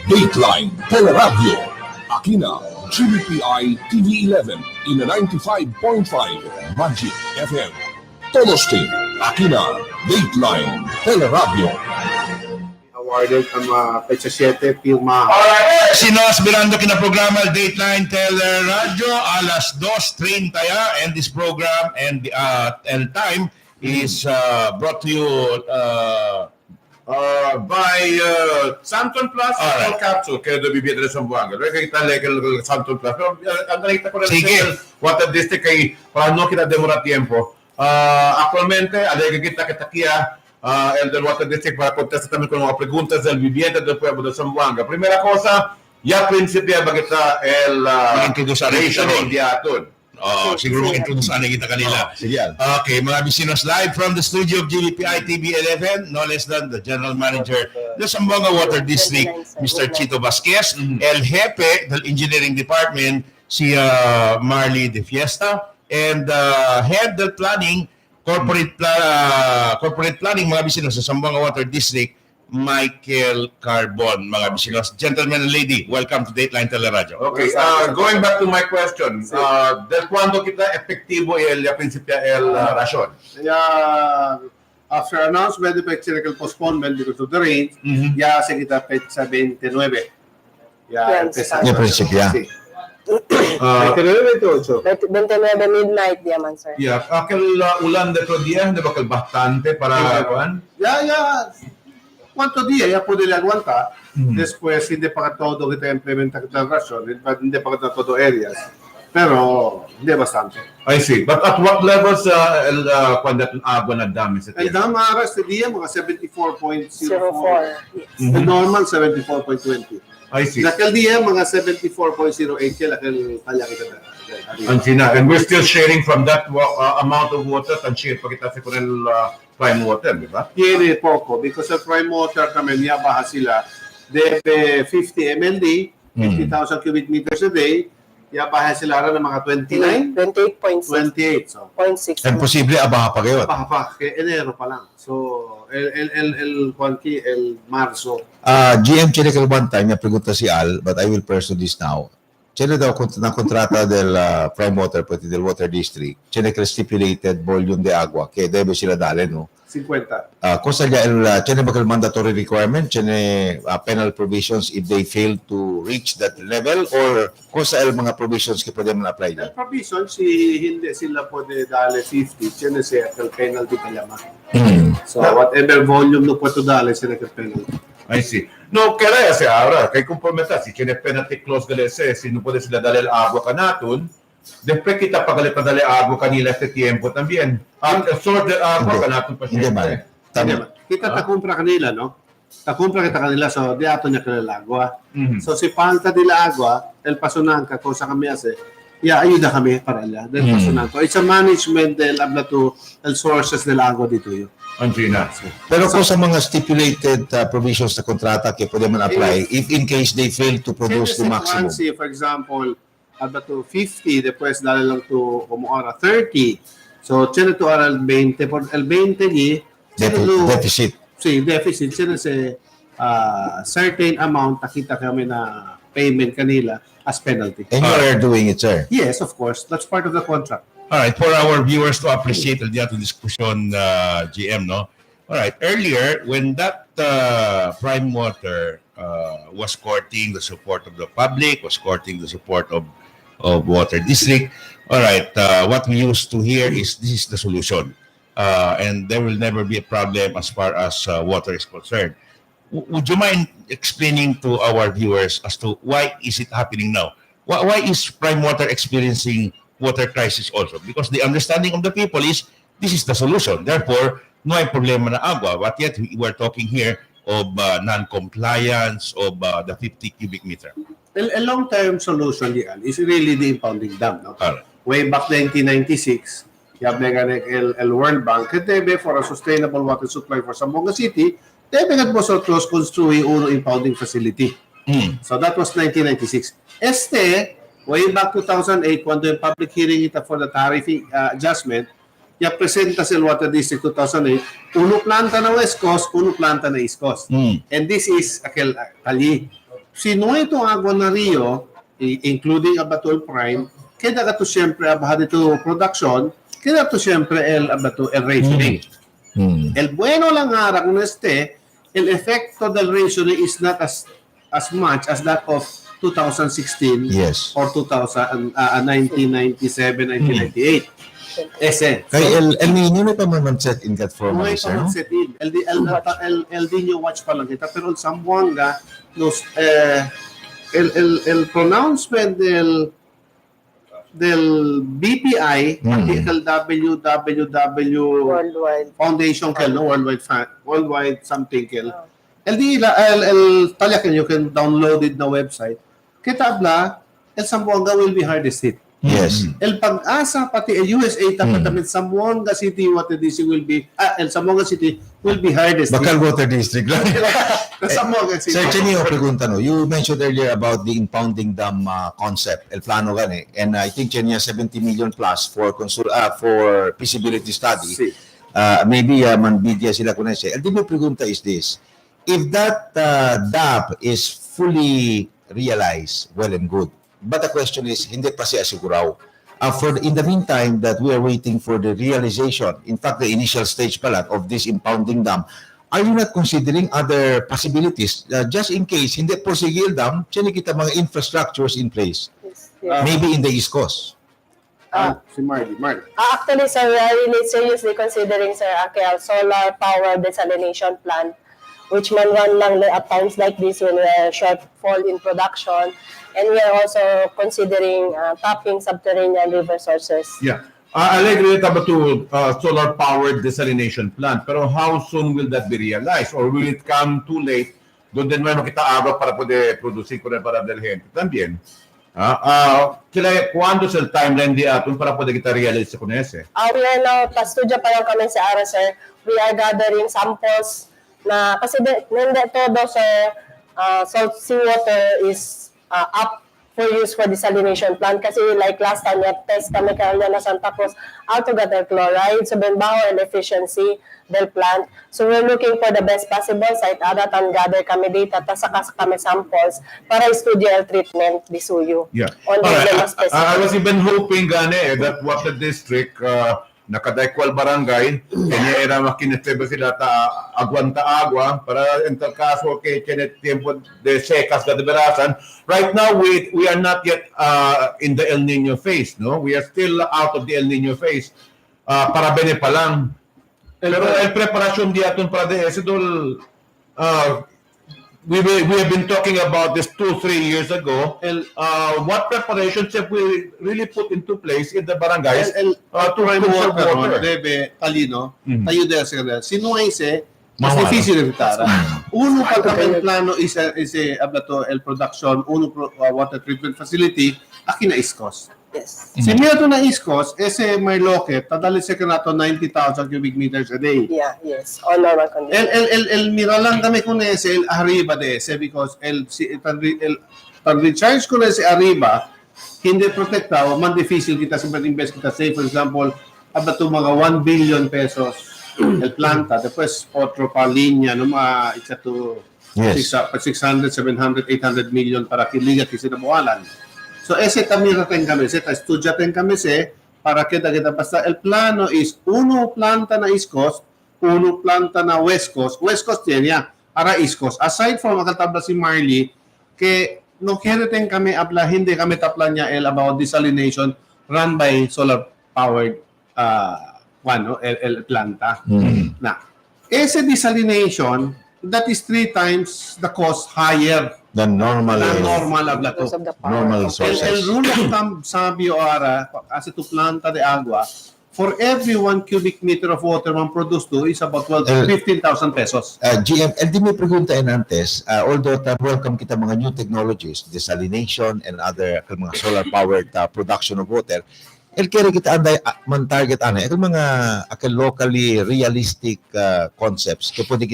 S7: Dateline Teleradyo. Aquí na GBPI TV11 in 95.5 Magic FM. Todos team, aquí na Dateline Teleradyo.
S12: Awarded ang Pecha 7 Pirma.
S10: Sinos mirando kinaprograma Dateline Teleradyo alas 2:30 and this program and time is brought to you
S8: by Santon Plus
S10: Alright.
S8: Capsule kaya bibigyan sa Zamboanga. Kaya kita legal Santon Plus. Pero ang nakita ko na
S10: Sige.
S8: Water District kay para no kita demora tiempo. Actualmente, alega kita kitakia el del Water District para contestar también con las preguntas del viviente del pueblo de Zamboanga. Primera cosa, ya principia bagita el
S10: Introduction
S8: de Aton.
S10: Siguro mag-introduce na kita kanila.
S9: Sige yan.
S10: Okay, mga bisinos, live from the studio of GBPI TV11, no less than the General Manager ng Zamboanga Water District, Mr. Chito Vasquez, El Jefe del Engineering Department, si Marley De Fiesta, and Head del Planning, Corporate Planning, mga bisinos sa Zamboanga Water District, Michael Carbon, mga bisinos. Gentlemen and lady, welcome to Dateline Teleradyo.
S8: Okay, going back to my question, del cuando kita efektibo el principia el rasyon?
S12: After announcement of electrical postponement because of the rain, ya se kita Pecha 29. Ya empezar.
S9: Ya principia.
S12: Sí. 29, 28.
S4: 29 midnight, diaman, sir.
S8: Yeah, aquel ulan de otro día, de bakal bastante para kuan.
S12: Ya. ¿Cuántos días ya puede aguantar? Después, hindi pa todo kita implementa kita rasyon, hindi pa kita todo areas. Pero, hindi bastante.
S8: I see. But at what levels kuan dat agua na dami sa
S12: El
S8: tiyan?
S12: dama aras sa dia, mga 74.04.
S4: 04.
S12: The normal, 74.20.
S8: I see.
S12: Nakal dia, mga 74.08. Kaya kaya kita na.
S8: Ang sina, and we're still sharing from that amount of water, and share pa kita sa kunel prime water, di ba?
S12: Tiene poco, because sa prime water kami niya baha sila, debe 50 MLD, 50,000 cubic meters a day, yabaha sila rin ng mga 29?
S4: 28.6.
S12: 28, so.
S4: 0.6.
S9: Imposible, abaha pa kayo.
S12: Baha pa, kaya enero pa lang. So, el marzo.
S9: GM Chenical one time, niya pregunta si Al, but I will pursue this now. C'è daw na kontrata del Prime Water, pati del Water District, c'è stipulated volume de agua che deve sila dare, no?
S12: 50.
S9: Cosa c'è ba mandatory requirement? C'è penal provisions if they fail to reach that level? Or cosa mga provisions che pwede man apply na?
S12: Provision, hindi sila pwede dale 50, c'è siya penalty kaya ma. So, whatever volume no pwede dale, c'è penalty.
S8: I see. No, kaya siya ahora, kay kumprometa, si tiene penalty clause galese, si no puede sila dale el agua kanaton, después kita pagalit pa dale agua kanila este tiempo también. Sort the agua kanaton pa
S9: Hindi ba?
S12: Kita takumpra kanila, no? Takumpra kita kanila, so di ato niya kanila agua. So si falta dila agua, el pasunanca, cosa kami hace, ayuda kami para ella, del pasunanca. It's a management del habla to el sources del agua dito yun.
S8: Antina.
S9: Pero kung sa mga stipulated provisions sa kontrata que pwede man apply, if in case they fail to produce the maximum.
S12: For example, habla to 50, después dale lang to como ahora 30. So, tiene to ahora el 20, por el 20 y
S9: deficit.
S12: Sí, deficit. Tiene se certain amount, nakita kami na payment kanila as penalty.
S9: And you are doing it, sir?
S12: Yes, of course. That's part of the contract.
S10: All right, for our viewers to appreciate el día to discussion, GM, no? All right, earlier, when that Prime Water was courting the support of the public, was courting the support of Water District, all right, what we used to hear is this is the solution. And there will never be a problem as far as water is concerned. Would you mind explaining to our viewers as to why is it happening now? Why is Prime Water experiencing water crisis also, because the understanding of the people is this is the solution. Therefore, no hay problema na agua. But yet, we're talking here of non-compliance of the 50 cubic meter.
S12: A long-term solution yan is really the impounding dam. No?
S10: Correct.
S12: Way back 1996, el World Bank que debe for a sustainable water supply for Zamboanga City, debe nga vosotros construir uno impounding facility. So that was 1996. Way back 2008, cuando yung public hearing ita for the tariff adjustment, ya presenta sa Water District 2008, uno planta na West Coast, uno planta na East Coast. And this is aquel kali. Sino itong agua na Rio, including Abatol Prime, kaya ka to siyempre abahad ito production, kaya to siyempre el rationing. El bueno lang nga kung el efecto del rationing is not as much as that of 2016 or 1997, 1998.
S9: Kaya El Nino na pa man set in that form, sir?
S12: No? Set in. El Nino watch pa lang kita. Pero sa Zamboanga, el pronouncement del BPI, article www Foundation Worldwide something el talakan you can download it na website. Kita abla, el Zamboanga will be hardest hit.
S9: Yes.
S12: El Pag-asa pati el USA tapat Zamboanga City Water District will be el Zamboanga City will be hardest hit.
S9: Bakal Water District lang.
S12: Zamboanga City.
S9: Sir Chenio, pregunta no. You mentioned earlier about the impounding dam concept, el plano gani, and I think Chenia 70 million plus for feasibility study. Maybe manbidya sila kuno siya. El di mo pregunta is this: if that dam is fully realized, well and good. But the question is, hindi pa siya asiguraw. In the meantime, that we are waiting for the realization, in fact, the initial stage pala of this impounding dam, are you not considering other possibilities? Just in case, hindi porsigil dam, siya kita mga infrastructures in place. Maybe in the East Coast.
S12: Si Marley.
S13: Actually, sir, we are really seriously considering, sir, a solar power desalination plant, which man run lang at times like this when we are shortfall in production. And we are also considering tapping subterranean river sources.
S8: Yeah. I agree about to solar-powered desalination plant. Pero how soon will that be realized? Or will it come too late? Doon din may makita agua para poder producir ko para del gente. También. Cuando es el timeline di aton para poder kita realize con ese?
S13: We are now, pa-studio pa lang kami sa ARA, sir. We are gathering samples na, kasi hindi todo, sir, salt seawater is up for use for desalination plant kasi like last time test kami na Santa Cruz altogether chloride so benbaho and efficiency del plant. So we're looking for the best possible site adatan gather kami data saka kami samples para study el treatment di suyo.
S8: Yeah.
S13: On
S8: I was even hoping that what the district nakadaikwal barangay kanya era makinetebe sila aguanta agua para en tal caso que tiene tiempo de secas de berasan. Right now we are not yet in the El Nino phase, no? We are still out of the El Nino phase. Para bene pa lang. Pero el preparasyon di aton para de ese dol we have been talking about this 2-3 years ago. What preparations have we really put into place in the barangays to conserve water?
S12: Debe, talino, tayo dahil sa sinuwaise, mas difícil de evitar. Uno pagka plano is el production, water treatment facility, aquí na East Coast.
S13: Yes.
S12: Si Mirato na East Coast, ese may locket, tadali sa kanato 90,000 cubic meters a day.
S13: Yeah, yes. All normal conditions.
S12: El mira lang kami kung ese, el arriba de ese, because el recharge ko na ese arriba, hindi protektado, man difícil kita sa invest kita. Say, for example, abato mga 1 billion pesos el planta, después otro pa linya, no mga exacto 600, 700, 800 million para kiligat kasi nabuhalan. So ese también ten kami, estudiaten kami para que basta el plano is uno planta na East Coast, uno planta na West Coast. West Coast yan, para East Coast. Aside from makatabla si Marley, que no quiere ten kami abla, hindi kami tapla niya about desalination run by solar powered el planta. Na ese desalination, that is 3 times the cost higher
S9: than normal
S12: habla to.
S13: Because of the power.
S9: normal
S12: El
S9: sources.
S12: rule of thumb, sabi o ara, kasi to planta de agua, for every 1 cubic meter of water man produce to is about 15,000 pesos.
S9: GM, di may preguntain antes, although welcome kita mga new technologies, desalination and other mga solar-powered production of water, kaya kita anday man target ana ito mga locally realistic concepts kaya pwede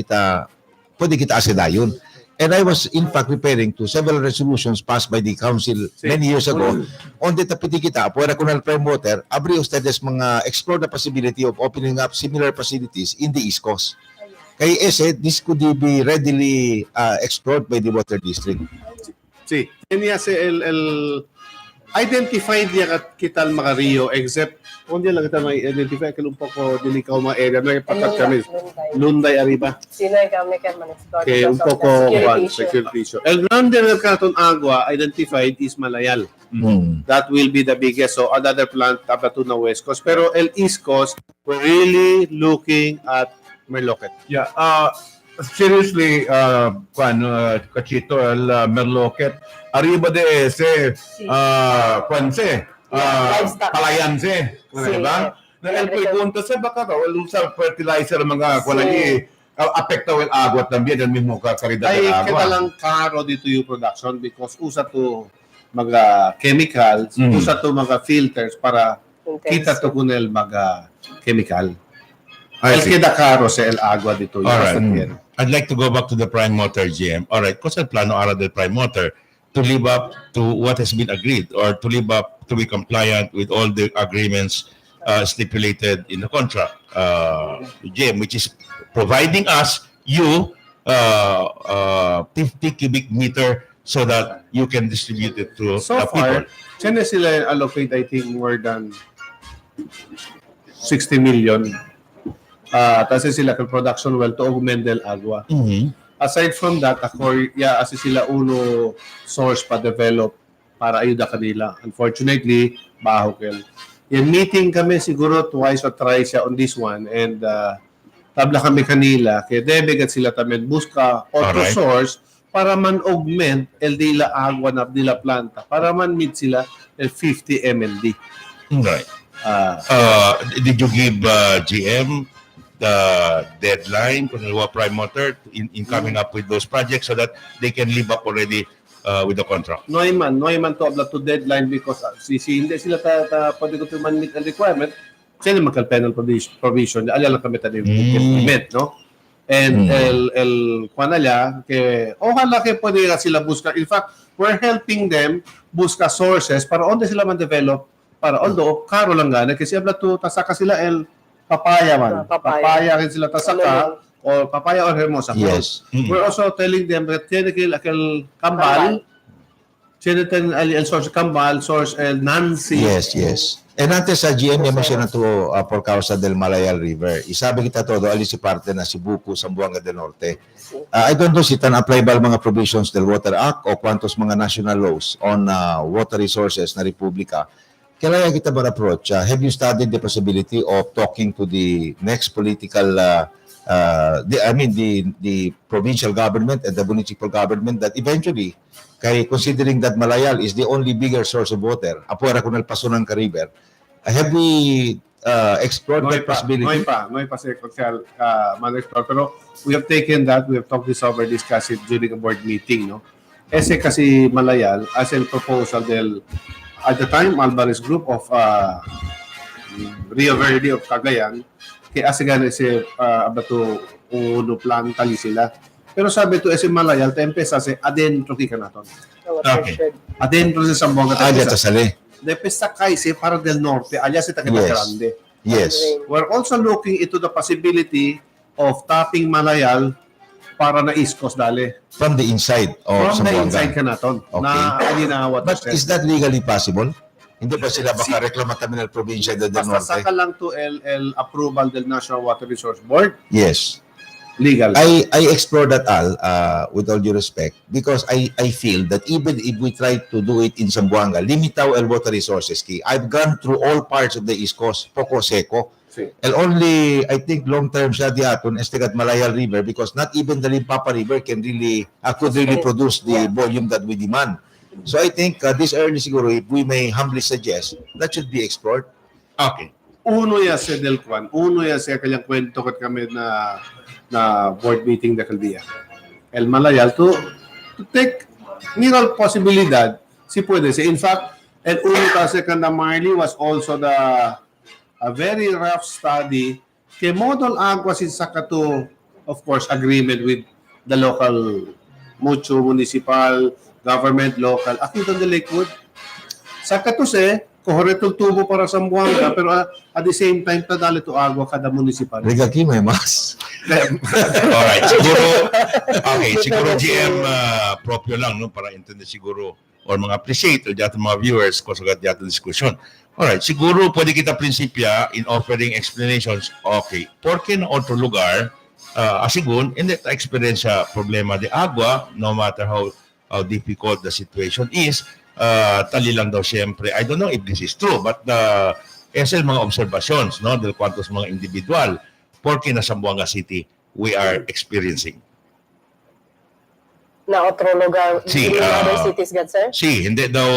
S9: kita asidayon. And I was in fact referring to several resolutions passed by the council many years ago on the tapiti kita puwera kunal prime water abri ustedes mga explore the possibility of opening up similar facilities in the East Coast. Kaya this could be readily explored by the water district.
S12: Sí, niya si el identified niya kita mga Rio except kung di lang kita may identify kung un poco delicado mga area may patat kami Lunday arriba
S13: Sinay kami kan man-explore
S12: que un
S13: because of
S12: poco
S13: the
S12: security issue. El grande del Canton Agua identified is Malayal. That will be the biggest. So another plant up to the West Coast. Pero el East Coast, we're really looking at Merloquet.
S8: Yeah, seriously, Kachito, el Merloquet, arriba de ese, Kwanse, Palayanse, diba? Na el pregunta sa baka sa fertilizer mga kwalagi, apekta el agua también el mismo calidad
S12: Ay,
S8: del agua.
S12: kita lang karo dito yung production because usa to mga chemicals, usa to mga filters para kita to kunel mga chemical. Ay, kita karo sa el agua dito.
S10: Alright. I'd like to go back to the Prime Motor, GM. Alright, kung sa plano ara del Prime Motor to live up to what has been agreed or to live up to be compliant with all the agreements stipulated in the contract, GM, which is providing us you 50 cubic meter so that you can distribute it to
S12: So
S10: the
S12: far,
S10: people.
S12: saan sila allocate, I think, more than 60 million. Tapos sila kay production well to augment del agua. Aside from that, asi sila uno source pa develop para ayuda kanila. Unfortunately, baho kel. Yung meeting kami siguro twice or thrice on this one and tabla kami kanila kaya debegat sila tamen buska otro source para man augment el dila agua na dila planta para man meet sila el 50 MLD.
S10: Right. Did you give GM the deadline kung ano Prime Motor in coming up with those projects so that they can live up already with the contract?
S12: Noiman to abla to deadline because hindi sila pwede ko man meet the requirement sila magkal-penal provision alala lang kami tayo implement, no? And el kwanala ke ojalá que pwede sila buska. In fact, we're helping them buska sources para onde sila man develop para although karo lang gana kasi abla to tasaka sila el papaya man. Papaya rin sila tasaka or papaya or hermosa.
S9: Yes.
S12: We're also telling them that tiene que aquel kambal tiene el source kambal, source el Nancy.
S9: Yes. And antes sa GM, may mention to por causa del Malayal River. Isabi kita todo, ali si parte na Cebuco, Zamboanga del Norte. I don't know si tan apply ba mga provisions del Water Act o quantos mga national laws on water resources na Republika. Kailangan kita ba approach? Have you studied the possibility of talking to the next political, the provincial government and the municipal government that eventually, considering that Malayal is the only bigger source of water, apuera con el paso ng River, have we explored that possibility?
S12: No hay pa sequential man-explore. Pero we have taken that, we have talked this over, discussed it during a board meeting, no? Kasi Malayal, as a proposal del at the time, Alvarez Group of Rio Verde of Cagayan, kaya asigan ese abato uno plan tali sila. Pero sabi to ese Malayal, tempesa se adentro kika naton.
S10: Okay.
S12: Adentro sa Zamboanga.
S9: Allá ta sali.
S12: Depesa kaisi para del norte, allá sa Taguig Grande.
S9: Yes.
S12: We're also looking into the possibility of tapping Malayal para na East Coast dali.
S9: From the inside or
S12: From the
S9: Zamboanga.
S12: inside ka naton.
S9: Okay.
S12: Na alinawa.
S9: But is that legally possible? Hindi ba sila baka reklama kami ng probinsya del
S12: Basta
S9: Norte?
S12: saka lang to el approval del National Water Resource Board.
S9: Yes.
S12: Legal.
S9: I explore that all with all due respect because I feel that even if we try to do it in Zamboanga, limitaw el water resources ki. I've gone through all parts of the East Coast, poco seco. And only, I think, long-term siya di aton, estigat Malayal River, because not even the Limpapa River could really produce the volume that we demand. So I think this early siguro, if we may humbly suggest, that should be explored.
S10: Okay.
S12: Uno ya si Del Juan, uno ya si kanyang kwento kat kami na board meeting na kaldiya. El Malayal to take miral posibilidad si pwede si. In fact, el uno kasi kanda Marley was also a very rough study kay model agwa si Sakato, of course, agreement with the local municipal government, local. Akita ng Lakewood. Sakato se, kohoretol tubo para sa Zamboanga, pero at the same time, tadali to agwa kada municipal.
S9: Rigaki, may mas.
S10: Alright, siguro GM proprio lang, no, para intindi siguro, or mga appreciate, o diyato mga viewers, kung sagat diyato diskusyon. Alright, siguro pwede kita prinsipya in offering explanations, okay, porke na otro lugar, asigun, hindi ta experience sa problema de agua, no matter how difficult the situation is, tali lang daw siyempre. I don't know if this is true, but SL mga observations, no, del kwantos mga individual, porque na Zamboanga City, we are experiencing.
S13: Na otro lugar, in other cities, God, sir?
S10: Hindi daw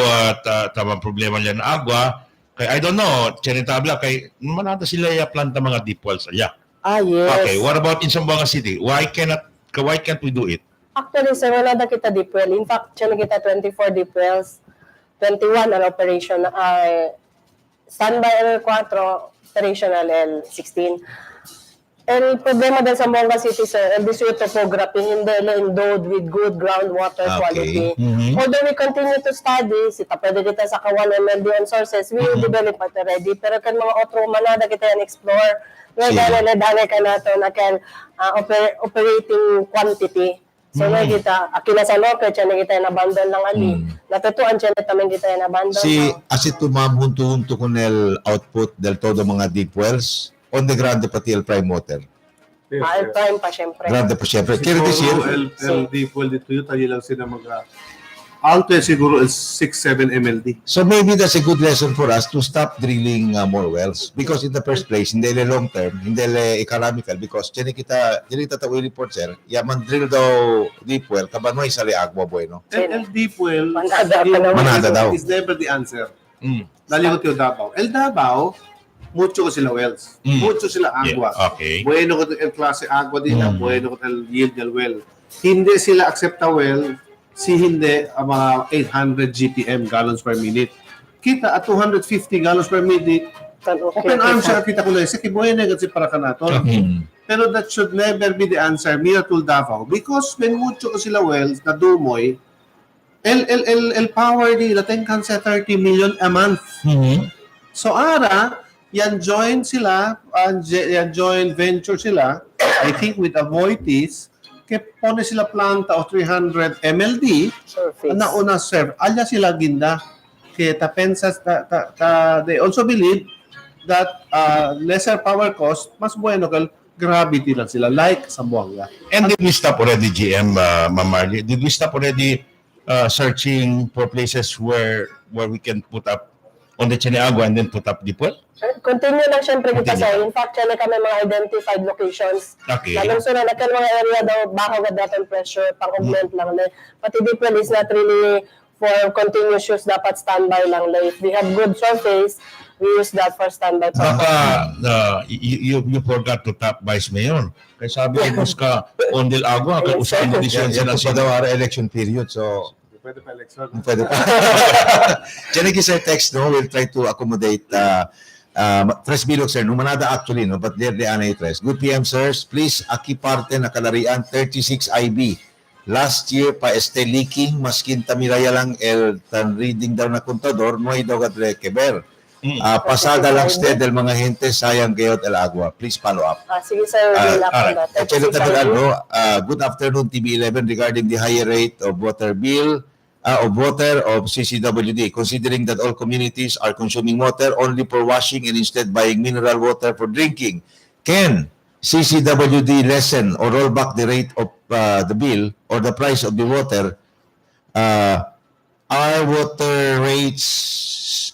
S10: tamang problema niya na agwa. Kay, I don't know, chinitabla, kay manata sila planta mga deep wells alya.
S13: Yes.
S10: Okay, what about in Zamboanga City? Why can't we do it?
S13: Actually, sir, wala na kita deep well. In fact, siya kita 24 deep wells, 21 ang operation, standby L4, operational L16. El problema din sa Zamboanga City, sir, el disu topography, hindi endowed with good groundwater quality. Although we continue to study, pwede kita sa kawan MLD on sources, we will develop it already. Pero kan mga otro manada kita yan explore, dali ka na ito na kan operating quantity. So na kita, akila sa local, siya na kita yung nabandol ng ali. Natutuan siya na tamin kita yung nabandol.
S9: Asit tumamhunto-hunto con el output del todo mga deep wells, on the grande pati el prime water.
S13: El prime pa, syempre.
S9: Grande pa, syempre. Quiere decir,
S12: el deep well dito yun, tayo lang sila alto siguro is 6-7 MLD.
S9: So maybe that's a good lesson for us to stop drilling more wells, because in the first place, hindi le long term, hindi le economical, because dyan kita tawi report, sir, yaman drill daw deep well, kabanoy sa agwa bueno.
S12: El deep well
S9: Manada daw.
S12: is never the answer. Naligot yung Davao. El Davao, mucho ko sila wells. Mucho sila agwa.
S10: Yeah, okay.
S12: Bueno ko el klase agwa nila, bueno ko el yield del well. Hindi sila accepta well, hindi mga 800 GPM, gallons per minute. Kita at 250 gallons per minute, open arms siya kita ko lang. Sige, buhay kasi para ka nato. Pero that should never be the answer, Miracle Davao. Because when mucho ko sila wells na dumoy, el power nila, 10 sa 30 million a month. So yan join sila, yan join venture sila, I think with Avoitis, kaya pone sila planta o 300 MLD na una serve. Alya sila ginda. Kaya tapensas, they also believe that lesser power cost, mas bueno kal gravity lang sila, like Zamboanga.
S10: And did we stop already, GM, Ma'am Marley? Did we stop already searching for places where we can put up on the Chiniagua and then put up deep well?
S13: Continue lang siyempre kita sa. In fact, siya na kami mga identified locations.
S10: Okay.
S13: Lalong sunod, na mga area daw, baka with that pressure, pang-augment lang. Pati deep well is not really for continuous use, dapat standby lang. If we have good surface, we use that for standby.
S10: Baka you forgot to tap Vice Mayor. Kaya sabi ko, ka on del agua, kaya usahin mo disyon siya na
S9: siya. Yan election period, so
S12: pwede pa election.
S9: Pwede pa. Janiki sir text, no, we'll try to accommodate Tres Bilog, sir, no manada actually, no, but they're the anay tres. Good PM, sirs. Please, aki parte na kalarian 36 IB. Last year, pa este leaking, maskin tamiraya lang tan reading daw na kontador, no ay daw gadre keber. Pasada lang ste del mga gente, sayang gayot el agua. Please follow up.
S13: Sige, sir.
S9: Good afternoon, TB11, regarding the higher rate of water bill, of CCWD, considering that all communities are consuming water only for washing and instead buying mineral water for drinking. Can CCWD lessen or roll back the rate of the bill or the price of the water? Our water rates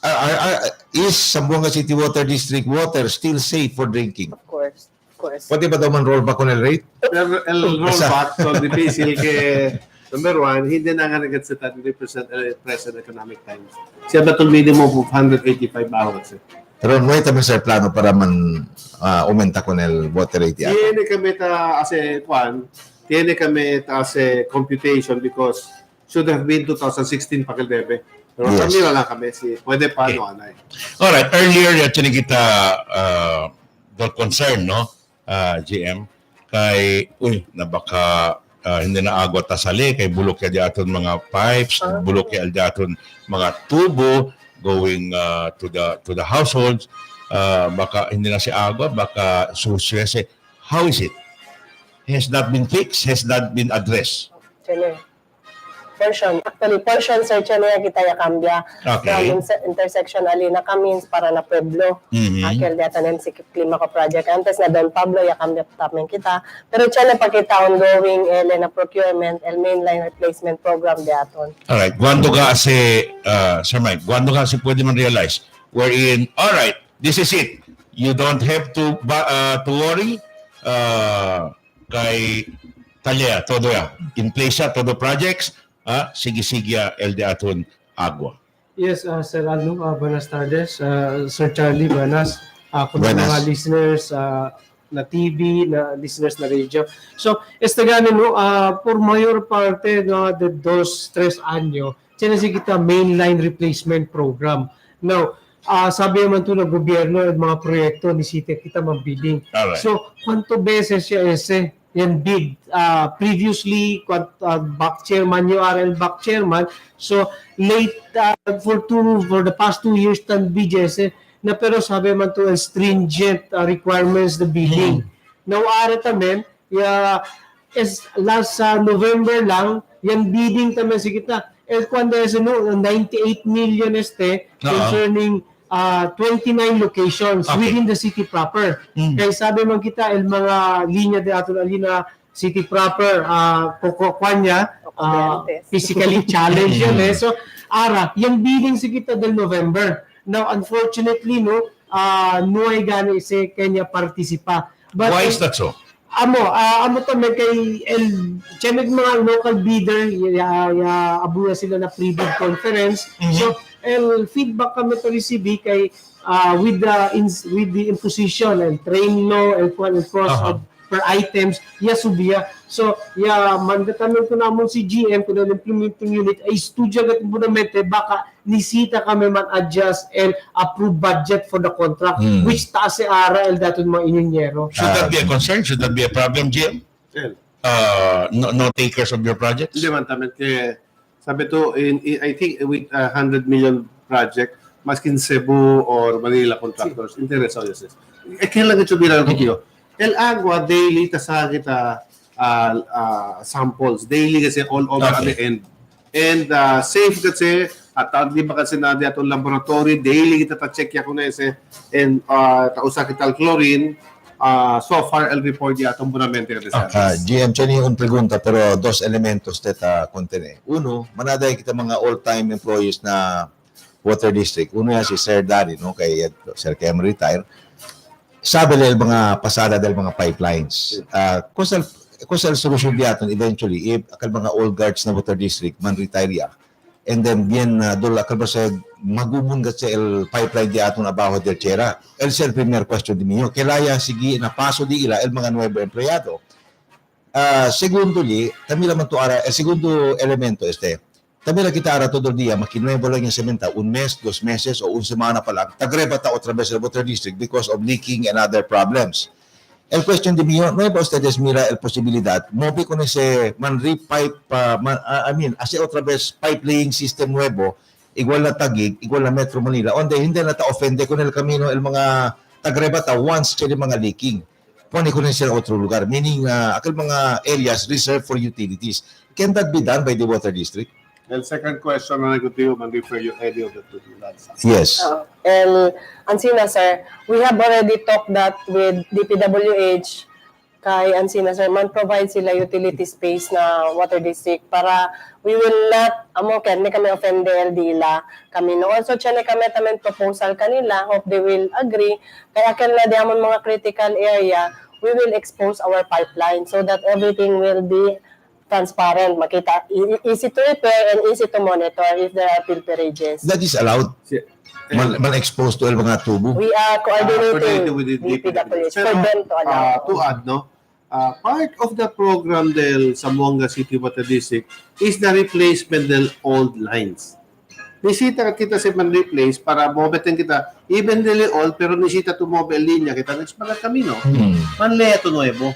S9: is Zamboanga City Water District water still safe for drinking?
S13: Of course.
S9: Pwede ba daw man rollback on el rate?
S12: El rollback, so difícil que, number one, hindi na nga nag-set at present economic times. Siya ba itong minimum of 185 hours?
S9: Pero no hay también ser plano para man aumenta con el water rate yata.
S12: Tiene kami as computation because should have been 2016 pa debe. Pero
S10: Yes.
S12: kami lang kami pwede pa anay.
S10: Alright, earlier yatin kita the concern, no, GM, kay, na baka hindi na agwa tasali, kay bulok ya aton mga pipes, bulok ya aton mga tubo going to the households, baka hindi na si agwa, baka sustrese. How is it? Has that been fixed? Has that been addressed?
S13: Portion. Actually, portion sir, chene kita ya cambia.
S10: Okay.
S13: From intersection alina kami para na pueblo. Akil data nem si klima ko project. Antes na Don Pablo ya cambia tamen kita. Pero chene pakita ongoing na procurement el mainline replacement program de aton.
S10: Alright, guando ka si Sir Mike, guando ka si pwede man realize wherein, alright, this is it. You don't have to worry kay talya, todo ya. In place ya, todo projects, sige-sige el de aton agua.
S14: Yes, Sir Aldo, buenas tardes. Sir Charlie, buenas. Kung mga listeners na TV, na listeners na radio. So, gano'n, no, por mayor parte de 2-3 anyo, sinasi kita mainline replacement program. Now, sabi naman ito ng gobyerno at mga proyekto ni City kita mabidding. So, kwanto beses siya yan bid. Previously, back chairman, URL back chairman. So, late for the past 2 years tan BJS na pero sabi man to stringent requirements the bidding. Now, ara tamen, last November lang, yan bidding tamen si kita. Cuando es 98 million concerning 29 locations within the city proper. Kaya sabi man kita, mga linya de ato alina city proper, kukukwanya, physically challenged yun. So, yung bidding si kita del November. Now, unfortunately, no ay gani si Kenya participa. But,
S10: why is that so?
S14: Amo to may kay chemek mga local bidder abuya sila na pre-bid conference. So feedback kami to receive kay with the imposition and train law and cost per items subiya. So mandatamen ko namon si GM ko na implementing unit ay studio gat implemente baka nisita kami man-adjust and approve budget for the contract which taas ara el daton mga inyero.
S10: Should that be a concern? Should that be a problem, GM? No takers of your projects?
S12: Hindi man tamen kaya sabi to I think with 100 million project maskin Cebu or Manila contractors interesado yun. Kailangan ito bilang ko. El Agua daily tasa kita samples daily kasi all over at the end. And safe kasi at di ba kasi na di atong laboratory daily kita ta-check ya kuno ese and tausa kita chlorine so far el report di atong bonamente kasi.
S9: GM chani un pregunta pero dos elementos teta contiene. Uno, manaday kita mga all-time employees na water district. Uno ya si Sir Daddy no kay Sir Kem retire. Sabi nila mga pasada del mga pipelines. Kusal solusyon diaton eventually if akal mga old guards na water district man retire ya. And then bien dol akal ba sa magumun gat sa el pipeline diaton abajo del chera. El ser premier question di minyo. Kelaya sige na paso di ila el mga nuevo empleyado. Segundo li, tamila man to ara el segundo elemento tamila kita ara todo dia makinuevo lang yung sementa un mes, 2 meses o un semana pa lang. Tagrebata otra vez el water district because of leaking and other problems. El question de mío, no ba ustedes mira el posibilidad, mobi con ese man repipe, hace otra vez pipe laying system nuevo, igual na Taguig, igual na Metro Manila, onde hindi na ta-offende con el camino, el mga tagrebata once sila mga leaking. Pone ko na sila otro lugar, meaning akal mga areas reserved for utilities. Can that be done by the water district?
S12: The second question na nagutiyo man refer you any of the two lands.
S9: Yes.
S13: And Ansina sir, we have already talked that with DPWH kay Ancina sir, man-provide sila utility space na water district para we will not, ni kami offend the LDLA kami no. Also, tiyan kami tamen proposal kanila, hope they will agree. Kaya kanila di amon mga critical area, we will expose our pipeline so that everything will be transparent, makita, easy to repair and easy to monitor if there are pilferages.
S9: That is allowed. Man-expose to mga tubo.
S13: We are coordinating
S12: with the
S13: DPWH for them to allow.
S12: To add, no, part of the program del Zamboanga City Water District is the replacement del old lines. Nisita kita sa man-replace para mobetin kita, even really old, pero nisita to mobile linya kita, next pala kami, no? Manlea to nuevo.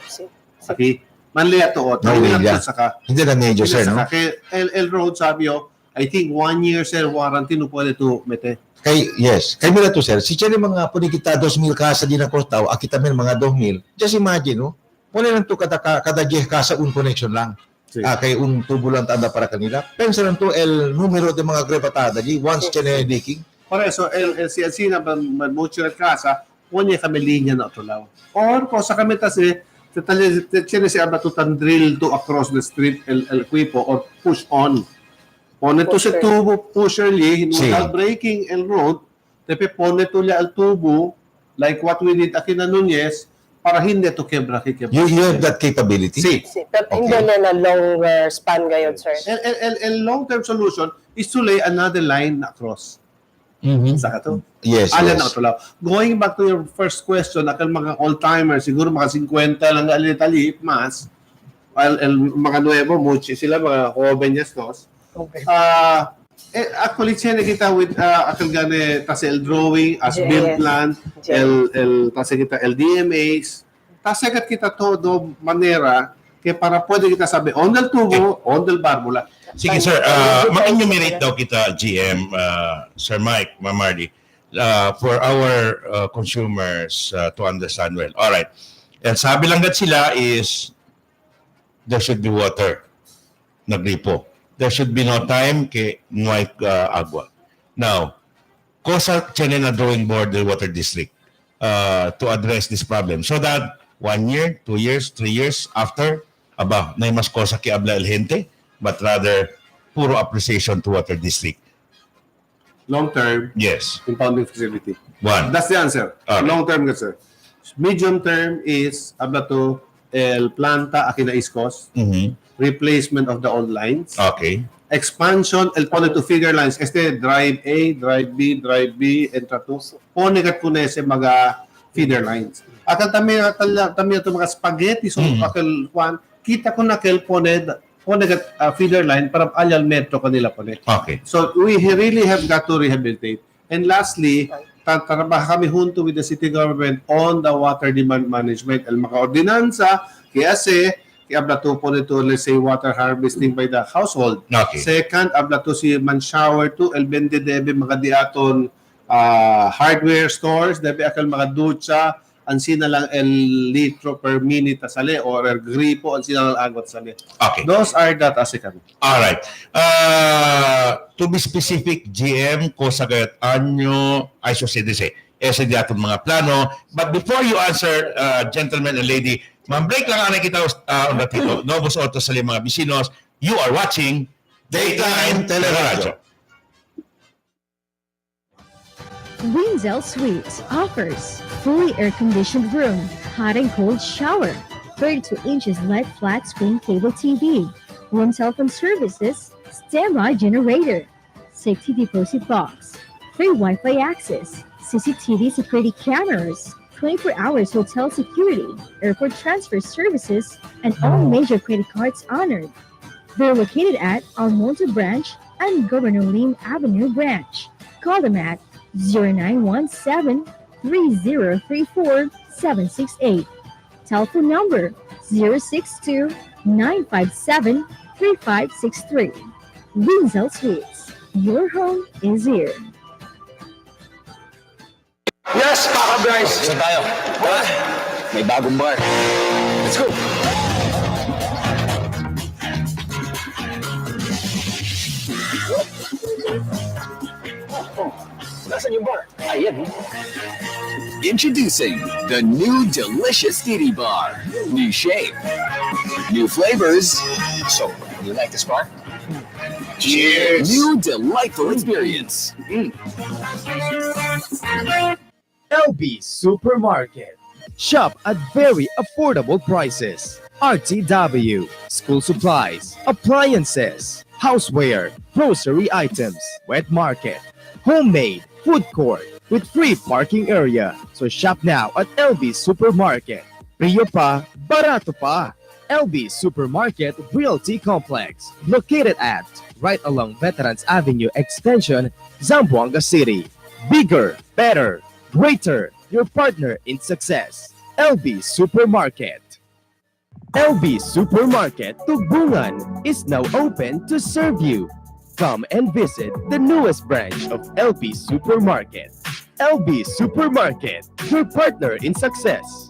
S12: Okay? Manlea to otro.
S9: Hindi na medyo, sir, no?
S12: Kaya el road, sabi yo, I think 1 year, sir, warranty no pwede to mete.
S9: Kay mila to, sir, si Chene mga puni kita 2,000 kasa din ako tao, akita men mga 2,000. Just imagine, no? Pune lang to kada 10 kasa un connection lang. Kay un tubo lang tanda para kanila. Pensa lang to el numero de mga grepatada di once Chene leaking.
S12: Por eso, el CLC na mutual kasa, punya kami linya na otolaw. Or, kosa kami tasi, tiene se habla tutan drill to across the street el equipo or push on. Pone to sa tubo pusherly, without breaking el road, tepe pone to liya el tubo, like what we did Aquina Nunez, para hindi to kebra.
S9: You have that capability?
S12: Sí.
S13: Pero hindi na longer span gayon, sir.
S12: El long-term solution is to lay another line across. Saka to?
S9: Yes.
S12: Na otolaw. Going back to your first question, akal mga old-timers, siguro mga 50 lang alitali, mas, mga nuevo, muchi sila, mga joven estos.
S13: Okay.
S12: Actually, siya nakita with akal gane tase el drawing, as build plan, tase kita LDMAs, tase kita todo manera kaya para pwede kita sabi, on del tubo, on del barbula.
S10: Sige, sir. Ma-enumerate daw kita, GM, Sir Mike, Mamardi, for our consumers to understand well. All right. And sabi lang gat sila is there should be water. Nagripo. There should be no time kay nuay agua. Now, kosa tiyan na drawing board the water district to address this problem so that 1 year, 2 years, 3 years after, na mas kosa kay abla el gente, but rather puro appreciation to water district.
S12: Long term,
S10: yes.
S12: Impounding facility.
S10: One.
S12: That's the answer.
S10: Okay.
S12: Long term, sir. Medium term is abato el planta Aquina East Coast, replacement of the old lines.
S10: Okay.
S12: Expansion, el pone to feeder lines. Drive A, Drive B, entra to. Pone kat kunese mga feeder lines. Akal tami ito mga spaghetti, so akal kwan, kita ko na kel pone feeder line para alyal metro kanila pone.
S10: Okay.
S12: So we really have got to rehabilitate. And lastly, tatrabaha kami junto with the city government on the water demand management. El mga ordinansa, kaya ablato po nito, let's say, water harvesting by the household.
S10: Okay.
S12: Second, ablato si man-shower to, el bende debe mga diaton hardware stores, debe akal mga ducha, ansina lang el litro per minute asale or el gripo ansina lang agot sale.
S10: Okay.
S12: Those are that kami.
S10: All right. To be specific, GM, kosa gayat anyo, ay susidise, ese di atong mga plano. But before you answer, gentlemen and lady, break lang anay kita on ratito. Novos Ortos sa mga bisinos, you are watching Dateline Teleradyo.
S15: Windsell Suites offers fully air-conditioned room, hot and cold shower, 32 inches LED flat screen cable TV, room telephone services, standby generator, safety deposit box, free Wi-Fi access, CCTV security cameras, 24 hours hotel security, airport transfer services, and all major credit cards honored. They're located at Almonte Branch and Governor Lim Avenue Branch. Call them at 0917-3034-768. Telephone number 062-957-3563. Windsell Suites. Your home is here.
S1: Yes, Paka Bryce! Saan tayo? May bagong bar. Let's go! Nasaan yung bar? Ayan. Introducing the new delicious Titty Bar. New shape, new flavors. So, you like this bar? Cheers! New delightful experience.
S16: LB Supermarket. Shop at very affordable prices. RTW, school supplies, appliances, houseware, grocery items, wet market, homemade, food court, with free parking area. So shop now at LB Supermarket. Rio pa, barato pa. LB Supermarket Realty Complex, located at right along Veterans Avenue Extension, Zamboanga City. Bigger, better, greater, your partner in success. LB Supermarket. LB Supermarket Tugbugan is now open to serve you. Come and visit the newest branch of LB Supermarket. LB Supermarket, your partner in success.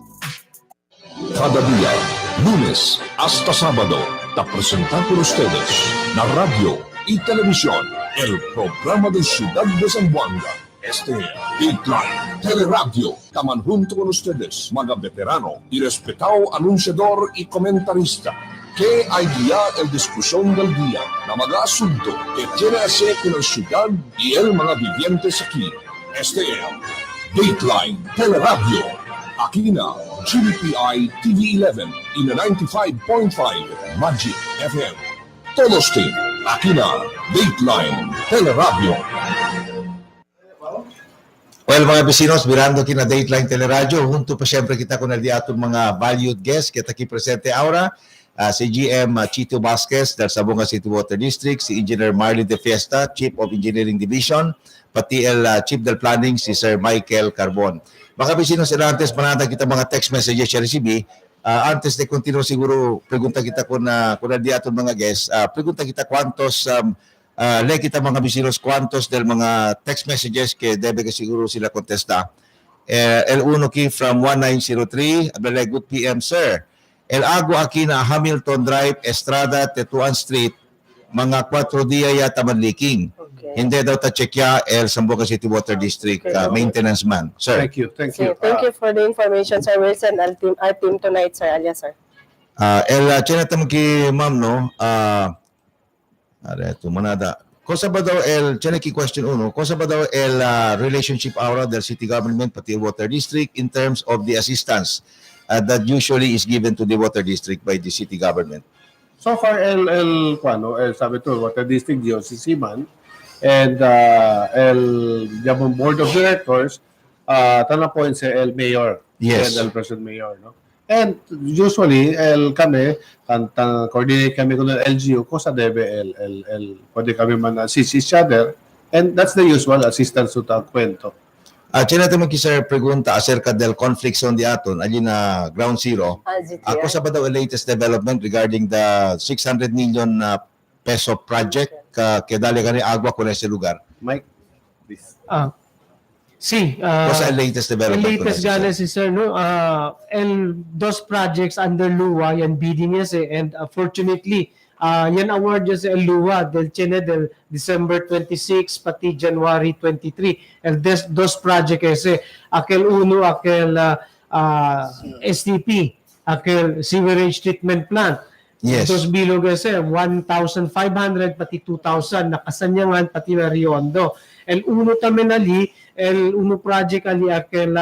S7: Cada día, lunes hasta sábado, te presentamos por ustedes la radio y televisión, el programa de Ciudad de Zamboanga. Este Dateline Teleradyo, taman junto con ustedes, mga veterano y respetado anunciador y comentarista, que hay guiar el discusión del día, na mga asunto que tiene a hacer con la ciudad y el mga vivientes aquí. Este Dateline Teleradyo, aquí na GBPI TV11 y na 95.5 Magic FM. Todos team, aquí na Dateline Teleradyo.
S9: Well, mga bisinos, mirando kina Dateline Teleradyo, junto pa siyempre kita ko na di atong mga valued guests, kita ki presente aura, si GM Chito Vasquez del Zamboanga City Water District, si Engineer Marley De Fiesta, Chief of Engineering Division, pati el Chief del Planning, si Sir Michael Carbon. Mga bisinos, antes manata kita mga text messages siya resibi, antes de continuo siguro, pregunta kita ko na di atong mga guests, pregunta kita cuantos le kita mga bisinos cuantos del mga text messages que debe que siguro sila contesta. El uno ki from 1903, abelay, good PM sir. El ago aquí na Hamilton Drive, Estrada, Tetuan Street, mga 4 dia yata man leaking. Okay. Hindi daw ta-checkya el Zamboanga City Water District maintenance man. Sir.
S12: Thank you.
S13: Thank you for the information, sir. We'll send our team tonight, sir. Alias, sir.
S9: Chinatam ki ma'am, no? Areto, manada. Cosa ba daw chinaki question uno, cosa ba daw relationship aura del city government pati water district in terms of the assistance that usually is given to the water district by the city government?
S12: So far, sabi to, water district, GOCC man, and Jabon Board of Directors, tanapoint sa el Mayor,
S9: yes,
S12: and el President Mayor, no? And usually, kami, coordinate kami con el LGU, cosa debe pwede kami man assist each other, and that's the usual assistance to the kwento.
S9: China naman sir pregunta acerca del conflict zone di aton, alin na ground zero. Ako sa ba daw latest development regarding the 600 million peso project que dali kani agua con ese lugar?
S12: Mike, please.
S14: Sí.
S9: What's the latest development?
S14: The latest gana si sir, no? Those projects under LUWA, yan bidding yes eh. And fortunately, yan award yes el LUWA del Chene del December 26 pati January 23. And those projects yes eh. Aquel uno, aquel STP, aquel sewerage treatment plant.
S9: Yes.
S14: Those bilog yes eh. 1,500 pati 2,000 nakasanyangan pati na Riondo. El uno taminali, el uno project ali aquel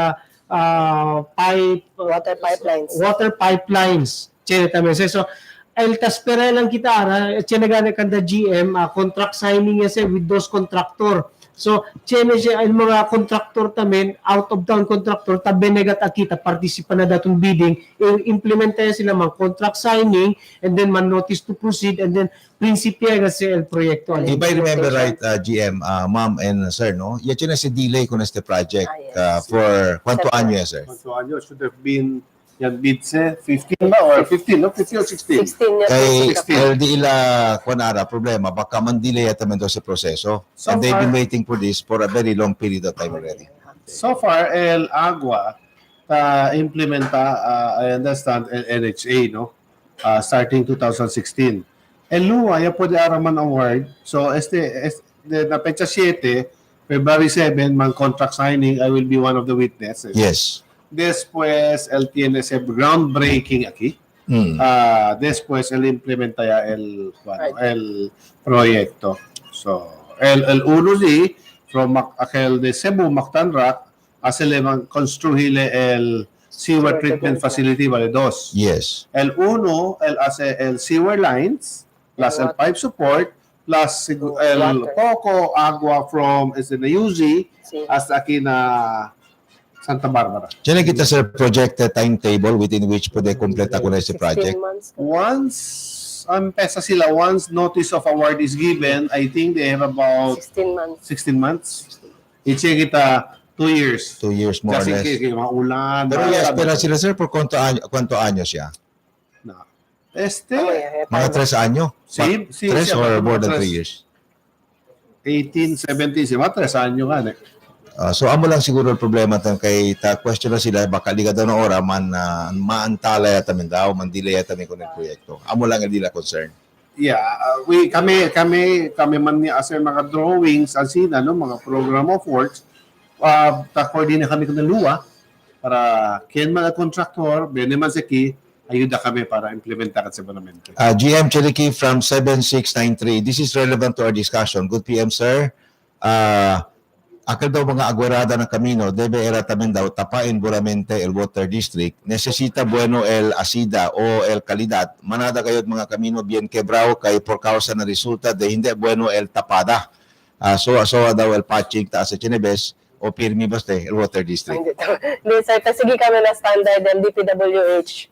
S14: water pipelines. Chene tamen so el taspera lang kita ara chene gane kanda GM contract signing yes with those contractor. So chene siya el mga contractor tamen out of town contractor tabe negat akita participa na datong bidding implementa sila man contract signing and then man notice to proceed and then prinsipya kasi el proyekto.
S9: If I remember right, GM, ma'am and sir, no? Yan na si delay ko na este project for kwanto anyo sir?
S12: Kwanto anyo should have been yan bids 15 ba or 15 no? 15 or 16?
S13: 16
S9: kay LD ila kwanara problema baka man delay at naman sa proseso. So and they've been waiting for this for a very long period of time already.
S12: So far, El Agua implementa, I understand, el NHA, no? Starting 2016. El LUWA, ya pwede araman award. So, na pecha 7, February 7, mang contract signing, I will be one of the witnesses.
S9: Yes.
S12: Después, el TNSF groundbreaking aquí. Después, el implementa el proyecto. So, el uno sí, from aquel de Cebu, Mactanrac, hace le construirle el sewer treatment facility, vale, 2.
S9: Yes.
S12: El uno, él hace el sewer lines, plus el pipe support, plus el poco agua from the UZ hasta aquí na Santa Barbara.
S9: Tiene kita sir projected timetable within which pwede completa ko na si project?
S12: Once notice of award is given, I think they have about 16 months. I-check kita 2 years.
S9: 2 years more or less.
S12: Kasi maulan.
S9: Pero espera sila sir por cuánto años siya? Mga 3 anyo?
S12: Sí,
S9: 3 or more than 3 years?
S12: 18, 17, mga 3 anyo nga.
S9: So amo lang siguro el problema tan kay ta question na sila baka liga daw na ora man maantala yata min daw man delay yata min kun el proyekto. Amo lang el dila concern.
S12: Yeah, kami man ni as mga drawings asina no mga program of works ta-coordinate kami kun luwa para ken mga contractor bene man seki ayuda kami para implementar sa bonamente.
S9: GM Cherokee from 7693. This is relevant to our discussion. Good PM sir. Akal daw mga agwarada ng kamino, debe era tamen daw tapain buramente el water district. Necesita bueno el asida o el kalidad. Manada kayot mga kamino bien quebrao kay por causa na resulta de hindi bueno el tapada. So daw el patching taas sa Chinebes o pirmi baste el water district.
S13: Hindi sir, sige kami na standard ng DPWH.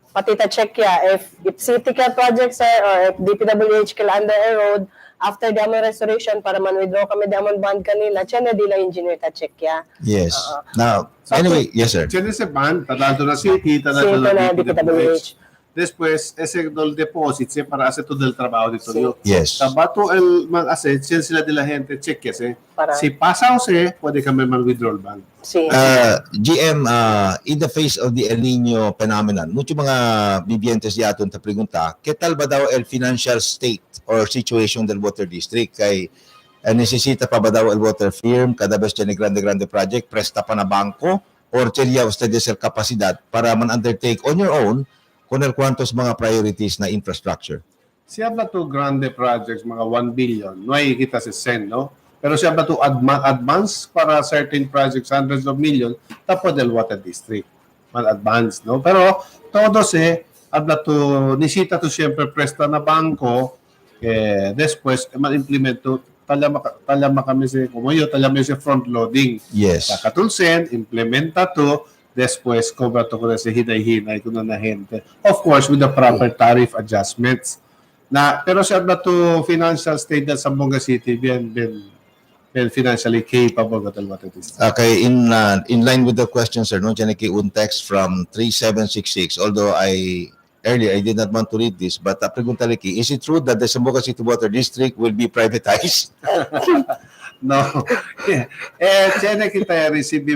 S13: Pati ta-check ya if city ka project sir or if DPWH kila under a road, after the among restoration para man withdraw kami the among bond kanila chana dila engineer ta check ya.
S9: Yes. Now anyway, yes sir.
S12: Chana sa bond tanado na city tanado na DPWH. Después ese del deposit se para hacer todo el trabajo de todo.
S9: Yes.
S12: Tabato el man asset sila de la gente check kasi si pasa o se pwede kami man withdrawal bond.
S9: GM, in the face of the El Nino phenomenon, mucho mga vivientes yaton ta pregunta, ¿qué tal ba daw el financial state or situation del water district? Kay necesita pa ba daw el water firm kada vez ni grande project, presta pa na banko or tiya ustedes el kapasidad para man undertake on your own kung cuantos mga priorities na infrastructure?
S12: Siya ba to grande projects mga 1 billion? No ay kita sa sen, no? Pero siya ba to advance para certain projects, hundreds of millions, tapos del water district. Mal-advance, no? Pero todos habla to, nisita to siyempre presta na banko, después, mal-implement to, talama kami si, como yo, talama si front loading.
S9: Yes.
S12: Kakatulsen, implementa to, después, cobra to ko na si hinay-hinay ko na gente. Of course, with the proper tariff adjustments. Pero siya ba to financial state ng Zamboanga City, bien financially capable of the water district.
S9: Okay, in line with the question, sir, no, dyan un text from 3766. Although earlier I did not want to read this, but pregunta liki, is it true that the Zamboanga City Water District will be privatized?
S12: No. Dyan kita receive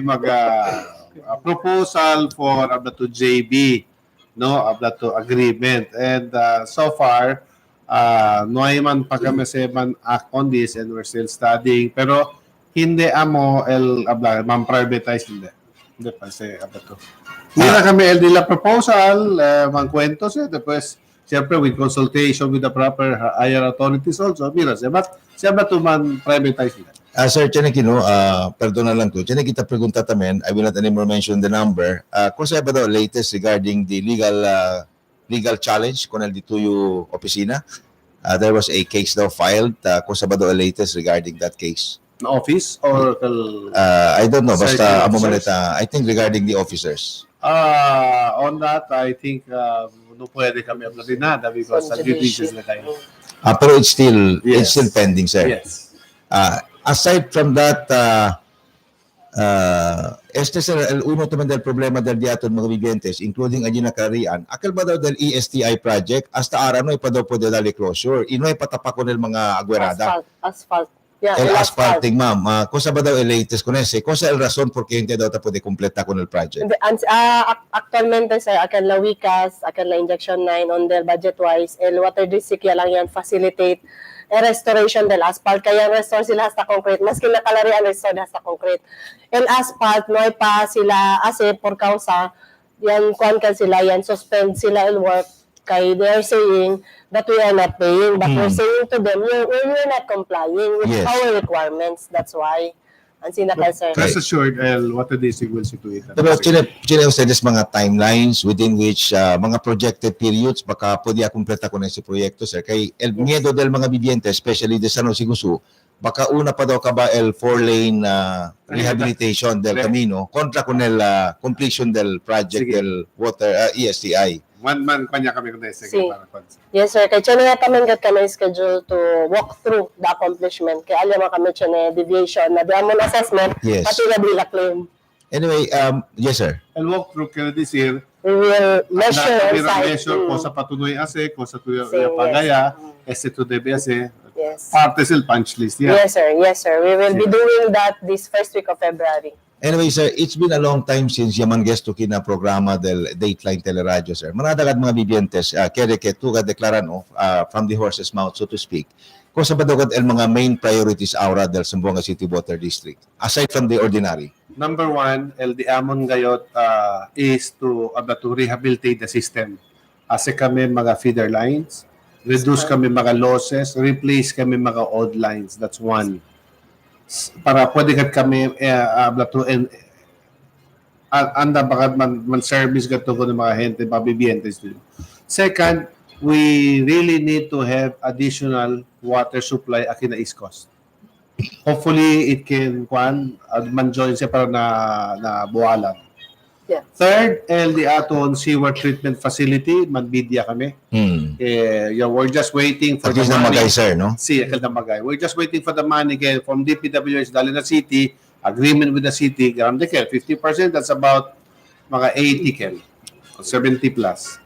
S12: proposal for to JB, no, to agreement, and so far no ay man pa kami sa act on this and we're still studying, pero hindi amo man privatize hindi pa sa to. Mira kami dila proposal man kwento siya, tapos siyempre with consultation with the proper higher authorities also, mira siya ba to man privatize nila.
S9: Sir Chenekino, perdón na lang to. Chenekita pregunta tamen, I will not anymore mention the number. Kung saan ba daw latest regarding the legal challenge kung nandito yung opisina? There was a case daw filed. Kung saan ba daw latest regarding that case?
S12: The office or
S9: I don't know. Basta amo malita. I think regarding the officers.
S12: On that, I think no pwede kami ablasin nada because sa judicial na tayo.
S9: Pero it's still pending, sir.
S12: Yes.
S9: Aside from that, este sir, el uno también del problema del diaton mga vivientes, including ang ginakarian, akal ba daw del ESTI project, hasta ara no ipa daw po dali closure, inoy patapako ng mga agwerada.
S13: Asphalt. Yeah,
S9: el
S13: el
S9: asparting, ma'am. Cosa ba daw el latest con ese? Cosa el razón por qué hindi daw ta pwede completa con el project?
S13: Actualmente, sir, akan la wikas, akan la injection 9 on the budget-wise, el water district lang yan facilitate restoration del asphalt. Kaya restore sila hasta concrete. Mas kinakalarian restore hasta concrete. El asphalt, no ay pa sila, ase por causa, yan, kuhan kan sila, yan, suspend sila el work. Kay they are saying that we are not paying, but we're saying to them, we're not complying with
S9: Yes.
S13: our requirements. That's why. Ang sinakal, sir.
S12: Rest assured, el water district will see to it.
S9: Pero chine ustedes mga timelines within which mga projected periods baka pwede completa con ese proyecto, sir. Kay el miedo del mga viviente, especially de San Jose Gusu, baka una pa daw ka ba el 4-lane rehabilitation del camino contra con el completion del project del water ESTI.
S12: One man kanya kami kung ese.
S13: Yes, sir. Kaya chine na kami schedule to walk through the accomplishment. Kaya alam mo kami chine deviation na diamond assessment,
S9: Yes.
S13: pati na bila claim.
S9: Anyway, yes, sir.
S12: El walkthrough kaya this year,
S13: we will measure and
S12: measure kung sa patunoy ase, kung sa tuyo pagaya, ese to debe ase.
S13: Yes.
S12: Parte el punch list. Yeah.
S13: Yes, sir. Yes, sir. We will be doing that this first week of February.
S9: Anyway, sir, it's been a long time since yaman guesto kina programa del Dateline Teleradyo, sir. Manadagad mga bibientes, kere ke tuga deklaran from the horse's mouth, so to speak. Kung sa badagad el mga main priorities aura del Zamboanga City Water District, aside from the ordinary.
S12: Number one, el diamond gayot is to rehabilitate the system. Ase kami mga feeder lines, reduce kami mga losses, replace kami mga odd lines. That's one. Para pwede kat kami anda baka man service gato ko ng mga gente, mga bibientes. Second, we really need to have additional water supply akin na East Coast. Hopefully, it can man join siya para na buwalan.
S13: Yeah.
S12: Third, LD aton sewer treatment facility, manbidya kami. We're just waiting for
S9: the money. Magay, sir, no?
S12: We're just waiting for the money from DPWH, Dalina City, agreement with the city, grande kel, 50%, that's about mga 80 kel, 70 plus.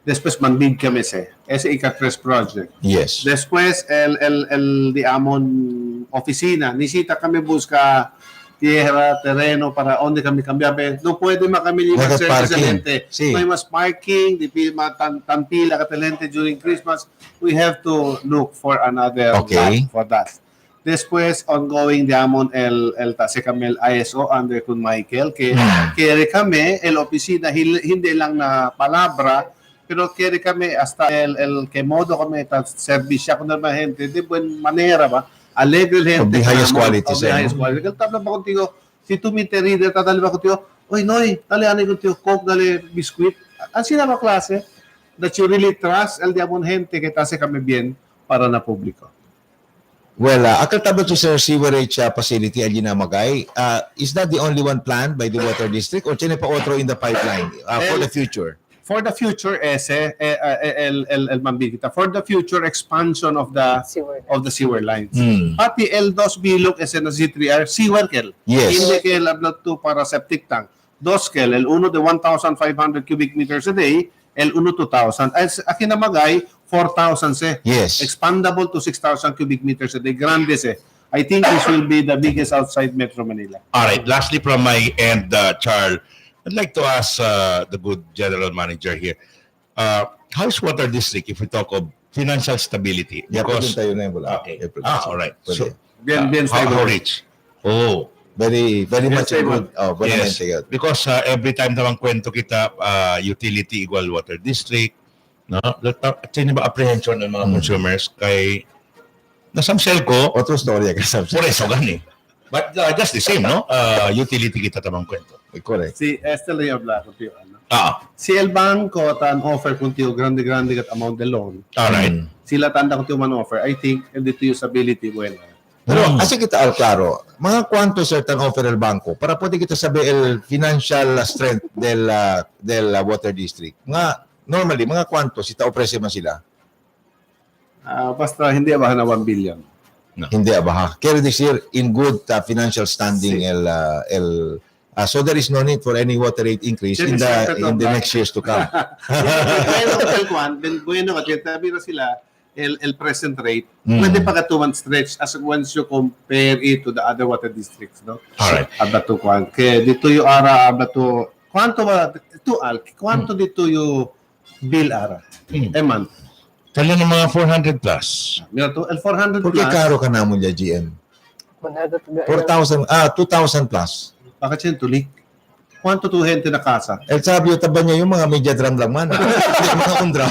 S12: Después manbid kami ese ika-3 project.
S9: Yes.
S12: Después, el Amon oficina, nisita kami busca tierra, terreno, para onde kami cambiabe. No pwede makami lipat sa talente.
S9: Sí.
S12: May mas parking, di tan pila ka talente during Christmas. We have to look for another lot for that. Después, ongoing diamond el tase kami el ISO under kun Michael. Kaya kami, el opisina, hindi lang na palabra, pero kaya kami hasta el que modo kami servisya ko na mga gente, de buen manera ba? Alegre gente.
S9: Of the highest quality,
S12: sir. Of the highest quality. Tabla ba contigo, si tu mi terida, tatali ba contigo, oy, noy, dali anay contigo, coke, dali biscuit. Ang sila ba klase? That you really trust, el diamond gente, que tase kami bien para na publiko.
S9: Well, akal tabla to sir sewerage facility alin na magay. Is that the only one planned by the water district or tiene pa otro in the pipeline for the future?
S12: For the future, el Mambikita. For the future expansion of the sewer lines. Pati el 2 bilog na C3R, sewer kel.
S9: Yes.
S12: Hindi kel ablot to para septic tank. 2 kel, el 1 de 1,500 cubic meters a day, el 1 2,000. Akin na magay, 4,000
S9: Yes.
S12: Expandable to 6,000 cubic meters a day. Grande I think this will be the biggest outside Metro Manila.
S10: All right. Lastly, from my end, Charles, I'd like to ask the good general manager here, how's water district if we talk of financial stability? Because okay. All right. So,
S12: bien
S10: how rich? Oh,
S9: very much
S10: stable.
S9: Good.
S10: Yes. Because every time naman kwento kita, utility equal water district, no? Sino ba apprehension ng mga consumers kay nasam ko?
S9: Otro storya ka sa.
S10: Por eso gani. But just the same, no? Utility kita tamang kwento.
S9: Correct.
S12: Si Estelle habla contigo, ano? Si el banco tan offer contigo grande kat amount de loan.
S10: All right.
S12: Sila tanda contigo man offer. I think dito usability bueno.
S9: Pero kasi kita claro, mga kwanto certain offer el banco para pwede kita sabi el financial strength del water district. Mga normally mga kwanto sita ofrece man sila.
S12: Basta hindi abahan na 1 billion.
S9: No. Hindi abaha. Kaya this year in good financial standing so there is no need for any water rate increase in the next years to come.
S12: Bueno, kasi tabi na sila, el present rate, pwede pagatuman stretch as once you compare it to the other water districts, no?
S10: Alright.
S12: Abato kwan. Kaya dito yung ara abato kwanto ba ito kwanto dito yung bill ara a month.
S10: Kala ng mga 400 plus.
S12: Mira to el 400
S9: Porque
S12: plus.
S9: caro ka na mo niya, GM. 2,000 plus.
S12: Bakit siya tulik? Kwanto to gente na casa?
S9: El sabio taba niya yung mga media drum lang man. Hindi mga undram.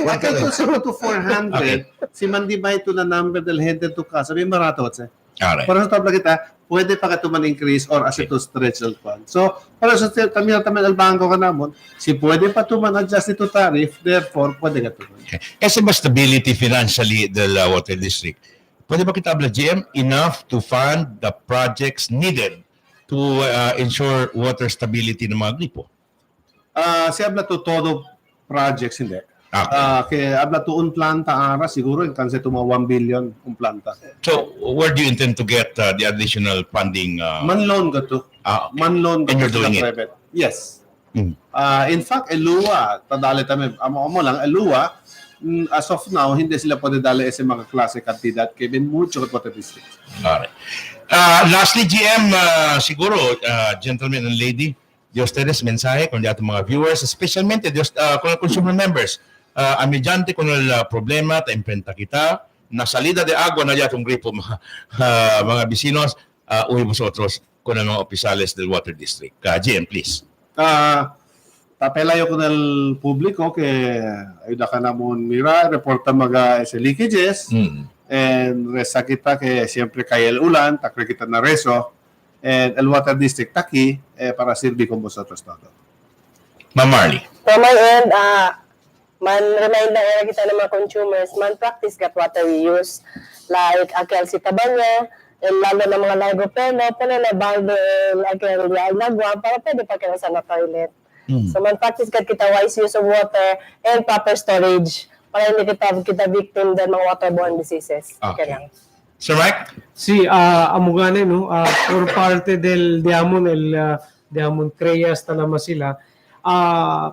S12: Bakit to solo to 400, si mandibay to na number del gente to casa, may marato at
S10: Alright.
S12: para sa tabla kita, pwede pa ka to man-increase or as ito stretch el kwan. So, para sa kami el bangko ka namon, si pwede pa to man-adjust ito tariff, therefore, pwede ka to.
S10: Kasi ba stability financially del water district? Pwede ba kita, GM, enough to fund the projects needed to ensure water stability ng mga gripo?
S12: Si habla to todo projects, hindi. Kaya habla to un planta ara, siguro yung kanse to mga 1 billion un planta.
S10: So, where do you intend to get the additional funding?
S12: Man loan ka to. Man loan ka
S10: And you're
S12: to
S10: doing it?
S12: private. Yes. In fact, Elua, tadali tayo, amo lang, Elua, as of now, hindi sila pwede dali sa mga klase kantidad kaya bin mucho at water district.
S10: Alright. Lastly, GM, siguro, gentlemen and lady, de ustedes mensaje con ating mga viewers, especialmente con consumer members. Amidyante con el problema, ta imprenta kita, na salida de agua na yatong gripo mga bisinos, uwi vosotros con ang mga opisales del water district. GM, please.
S12: Tapelayo ko del publiko que ayuda ka namon mira, reporta mga leakages, and resa kita que siempre cae el ulan, takre kita na reso, and el water district taki para sirvi con vosotros todo.
S10: Ma'am Marley.
S13: From my end, man-remind na kita ng mga consumers, man-practice gat water reuse. Like, akel si tabanya, lalo ng mga largo peno, na baldo, akel yung nagwa, para pwede pa kayo sa na-toilet. So, man-practice gat kita wise use of water and proper storage para hindi kita victim ng mga waterborne diseases. Okay lang.
S10: Sir Mike?
S14: Sí, amugane, no? Por parte del Diamond Creyas talama sila,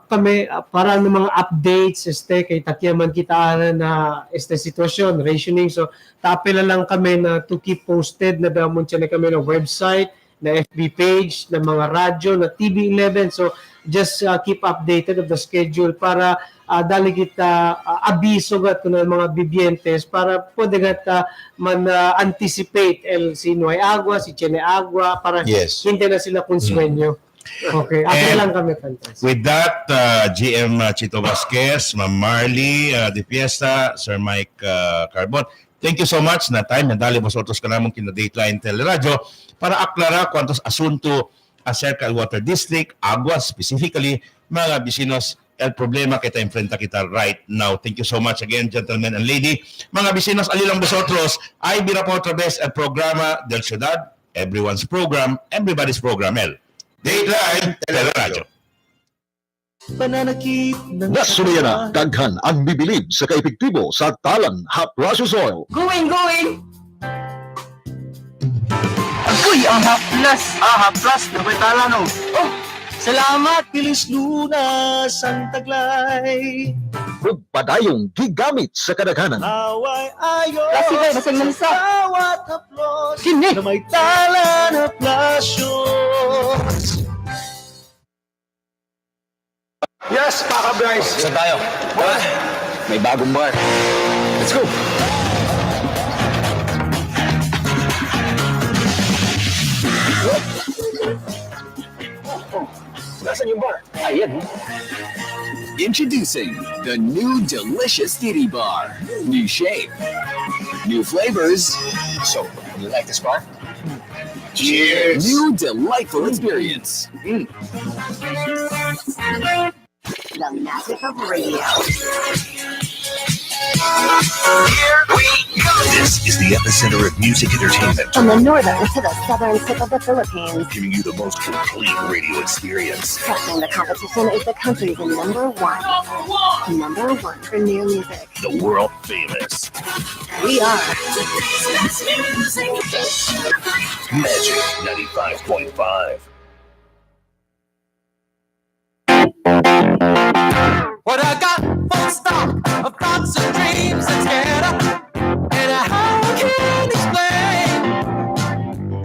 S14: kami para ng mga updates kay takyaman kita na sitwasyon rationing, so taapela lang kami na to keep posted na damon siya na kami ng website, na FB page, na mga radyo, na TV11, so just keep updated of the schedule para dali kita abiso gat ng mga bibientes para pwede gat man-anticipate el sino ay agua, si tiene agua para hindi na sila konsumenyo. Okay, ako lang kami fantastic.
S10: With that, GM Chito Vasquez, Ma'am Marley de Fiesta, Sir Mike Carbon, thank you so much na time na dali vosotros ka namon kina Dateline Teleradyo para aklara cuantos asunto acerca del Water District, agua specifically, mga bisinos, el problema que enfrenta kita right now. Thank you so much again, gentlemen and lady. Mga bisinos, alilang vosotros, ay bira po otra vez el programa del ciudad, everyone's program, everybody's program, Dateline Teleradyo.
S3: Pananakit ng
S17: Nasuriya na, daghan ang bibilib sa kaepektibo sa talan hap-rasus oil.
S3: Going! Agoy, ang haplas! Haplas na betala no. Oh, salamat, Pilis Lunas, ang taglay.
S17: Ug padayong gigamit sa kadaghanan.
S3: Away ayos.
S13: Lasibay, basag manisa.
S3: Bawat haplos.
S13: Kini.
S3: Na may tala na plasyos.
S17: Yes, Paka-Bryce! Saan tayo? May bagong bar. Let's go!
S1: Nasaan yung bar? Ayan. Introducing the new delicious Titty Bar. New shape, new flavors. So, you like this bar? Cheers! New delightful experience.
S4: The magic of radio.
S5: Here we go. This is the epicenter of music entertainment.
S4: From the northern to the southern tip of the Philippines.
S5: Giving you the most complete radio experience.
S4: Trusting the competition is the country's number one. Number one for new music.
S5: The world famous
S4: We are
S5: Magic 95.5.
S3: What I got, full stop. of thoughts and dreams that scatter. And how I can explain,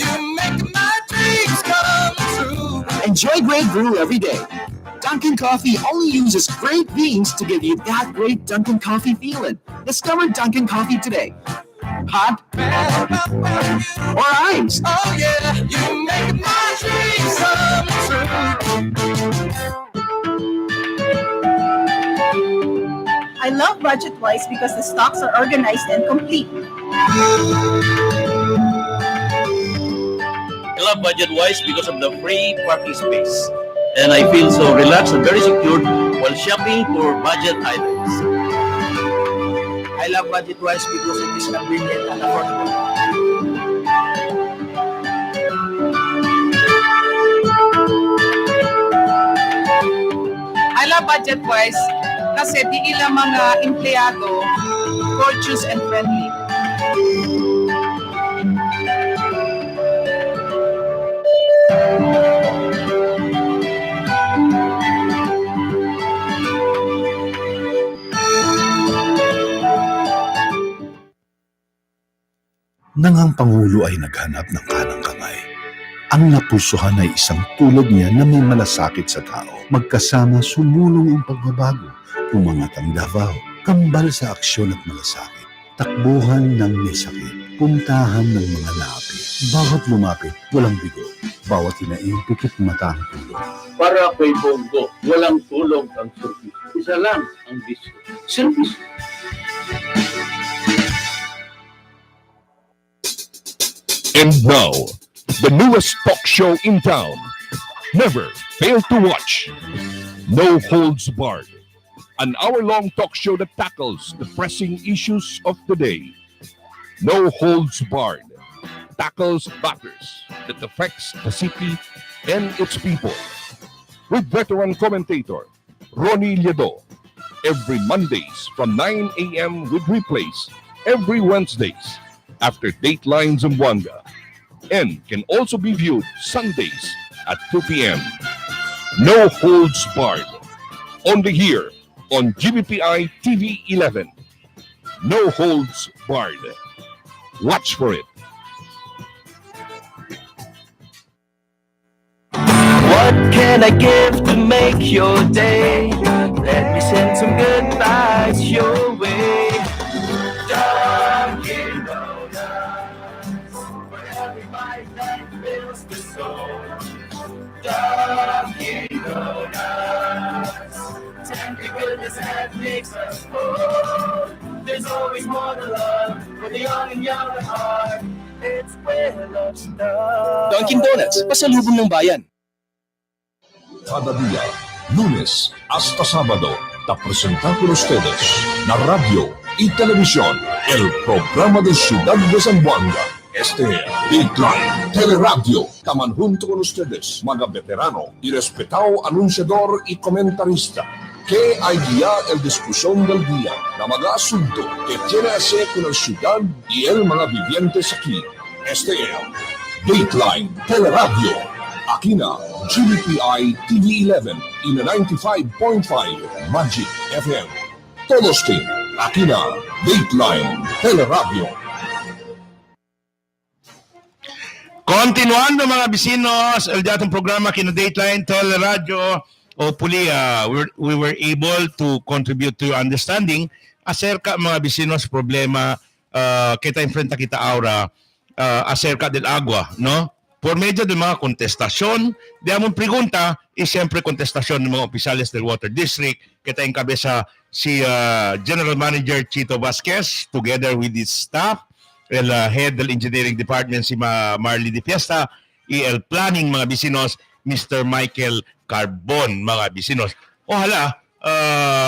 S3: you make my dreams come true.
S1: Enjoy great brew every day. Dunkin' Coffee only uses great beans to give you that great Dunkin' Coffee feeling. Discover Dunkin' Coffee today. Hot or iced.
S3: Oh yeah, you make my dreams come true.
S18: I love Budget Wise because the stocks are organized and complete.
S2: I love Budget Wise because of the free parking space. And I feel so relaxed and very secure while shopping for budget items.
S17: I love Budget Wise because it is convenient and affordable.
S11: I love Budget Wise kasi di ilang mga empleyado courteous and friendly.
S6: Nang ang Pangulo ay naghanap ng kanang kamay, ang napulsuhan ay isang tulad niya na may malasakit sa tao. Magkasama sumulong ang pagbabago, umangat ang Davao, kambal sa aksyon at malasakit. Takbuhan ng may sakit, puntahan ng mga napi. Bawat lumapit, walang bigo. Bawat hinaing, pikit mata ang tulong.
S2: Para kay Bongo, walang tulong ang service. Isa lang ang bisyo. Service.
S7: And now, the newest talk show in town. Never fail to watch. No Holds Barred. An hour-long talk show that tackles the pressing issues of the day. No Holds Barred tackles matters that affects the city and its people. With veteran commentator Ronnie Liedo. Every Mondays from 9 a.m. with replays every Wednesdays after Dateline Zamboanga, and can also be viewed Sundays at 2 p.m. No Holds Barred. Only here on GBPI TV 11. No Holds Barred. Watch for it.
S3: What can I give to make your day? Let me send some good vibes your way. Dunkin' Donuts, for every bite that fills the soul. Dunkin' Donuts, tender goodness that makes us whole. There's always more to love for the young and young at heart. It's where love starts.
S17: Dunkin' Donuts, pasalubong ng bayan.
S7: Cada día, lunes hasta sábado, te presentamos con ustedes la radio y televisión, el programa de Ciudad de Zamboanga. Este es Dateline Teleradyo. Taman junto con ustedes, mga veterano y respetado anunciador y comentarista, que hay guía el discusión del día, na mga asunto que tiene que hacer con la ciudad y el mga vivientes aquí. Este es Dateline Teleradyo. Aquí na GBPI TV 11 y na 95.5 Magic FM. Todos team, aquí na Dateline Teleradyo.
S10: Continuando mga bisinos, el datong programa kina Dateline Teleradyo, hopefully we were able to contribute to your understanding acerca mga bisinos problema kita enfrenta kita ahora acerca del agua, no? Por medio de mga kontestasyon, de among pregunta, y siyempre kontestasyon ng mga opisyales del Water District, kita encabeza si General Manager Chito Vasquez, together with his staff, el Head del Engineering Department, si Marley de Fiesta, y el Planning, mga bisinos, Mr. Michael Carbon, mga bisinos. Ojalá,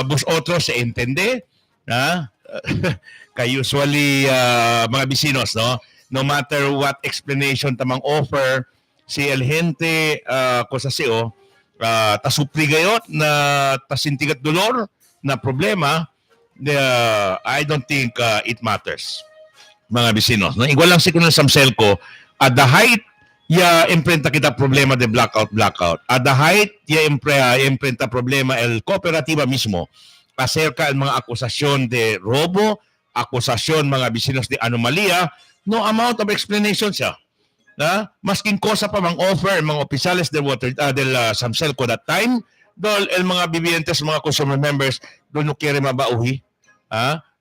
S10: vosotros se entende, kay usually, mga bisinos, no? No matter what explanation tamang offer si el gente cosa seo tasupli gayot na tasintigat dolor na problema I don't think it matters mga bisinos no igual lang si kuno samselko at the height ya imprenta kita problema de blackout at the height ya imprenta problema el cooperativa mismo acerca ang mga akusasyon de robo, akusasyon mga bisinos de anomalía, no amount of explanation siya. Masking cosa pa mang offer mga opisales del Samselco that time, el mga vivientes, mga consumer members, no quiere mabauhi.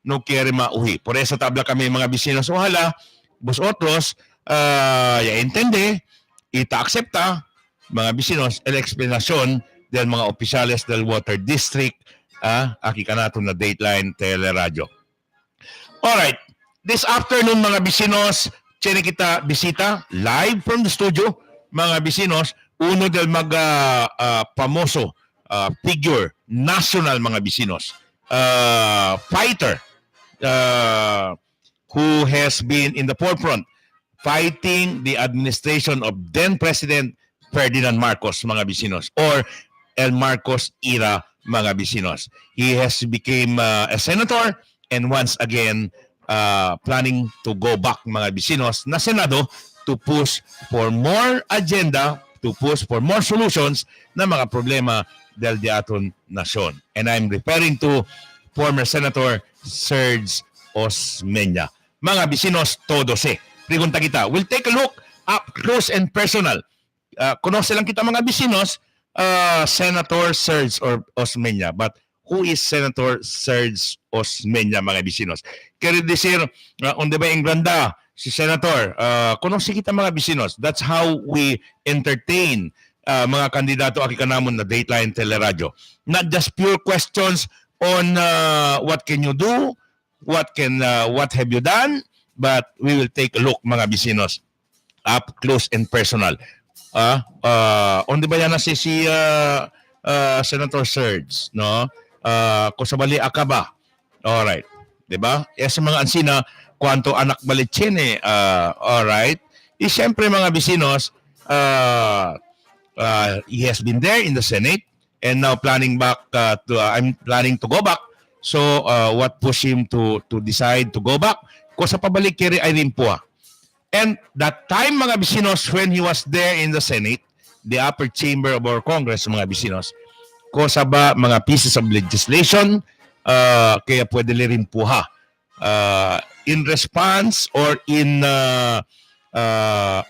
S10: No quiere mauhi. Por eso tabla kami mga bisinos, ojalá vosotros ya entende y ta acepta mga bisinos el explanation del mga opisales del Water District aquí kanato na Dateline Teleradyo. Alright, this afternoon mga bisinos, tiene kita bisita live from the studio, mga bisinos, uno del mga famoso figure, national mga bisinos, fighter who has been in the forefront fighting the administration of then President Ferdinand Marcos, mga bisinos, or El Marcos era, mga bisinos. He has become a senator and once again planning to go back, mga bisinos, na Senado to push for more agenda, to push for more solutions na mga problema del aton nasyon. And I'm referring to former Senator Serge Osmeña. Mga bisinos, todos Pregunta kita, we'll take a look up close and personal. Konoce lang kita mga bisinos, Senator Serge Osmeña. But who is Senator Serge Osmeña, mga bisinos? Quiere decir, onde ba yung granda si Senator? Konoce kita mga bisinos. That's how we entertain mga kandidato aki kanamon na Dateline Teleradyo. Not just pure questions on what can you do, what have you done, but we will take a look, mga bisinos, up close and personal. Onde ba yan na si Senator Serge, no? Kusabali akaba. Alright. Diba? Sa mga ansina, kwanto anak balitsin alright. Siyempre mga bisinos, he has been there in the Senate and now planning back I'm planning to go back. So what pushed him to decide to go back? Kusa pabalik kiri ay rin po. And that time, mga bisinos, when he was there in the Senate, the upper chamber of our Congress, mga bisinos, kusa ba mga pieces of legislation kaya pwede rin po in response or in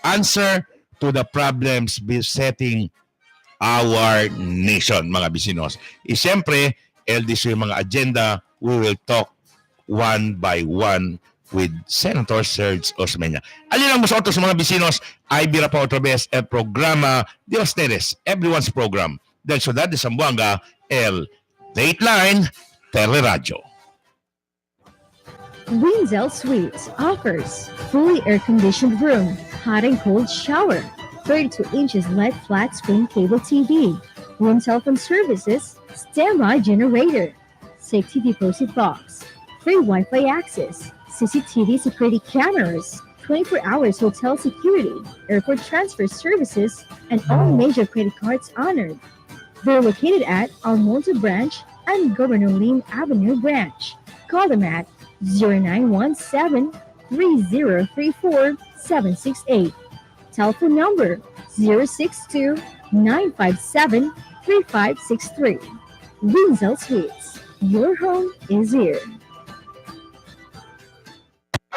S10: answer to the problems besetting our nation, mga bisinos. Siyempre, LDC yung mga agenda, we will talk one by one with Senator Serge Osmeña. Alin ang nosotros, mga bisinos, ay bira pa otra vez el programa de ustedes, everyone's program, del Ciudad de Zamboanga, el Dateline Teleradyo.
S15: Windsell Suites offers fully air-conditioned room, hot and cold shower, 32 inches LED flat screen cable TV, room telephone services, standby generator, safety deposit box, free Wi-Fi access, CCTV security cameras, 24 hours hotel security, airport transfer services, and all major credit cards honored. They're located at Almonte Branch and Governor Lim Avenue Branch. Call them at 0917-3034-768. Telephone number 062-957-3563. Windsell Suites. Your home is here.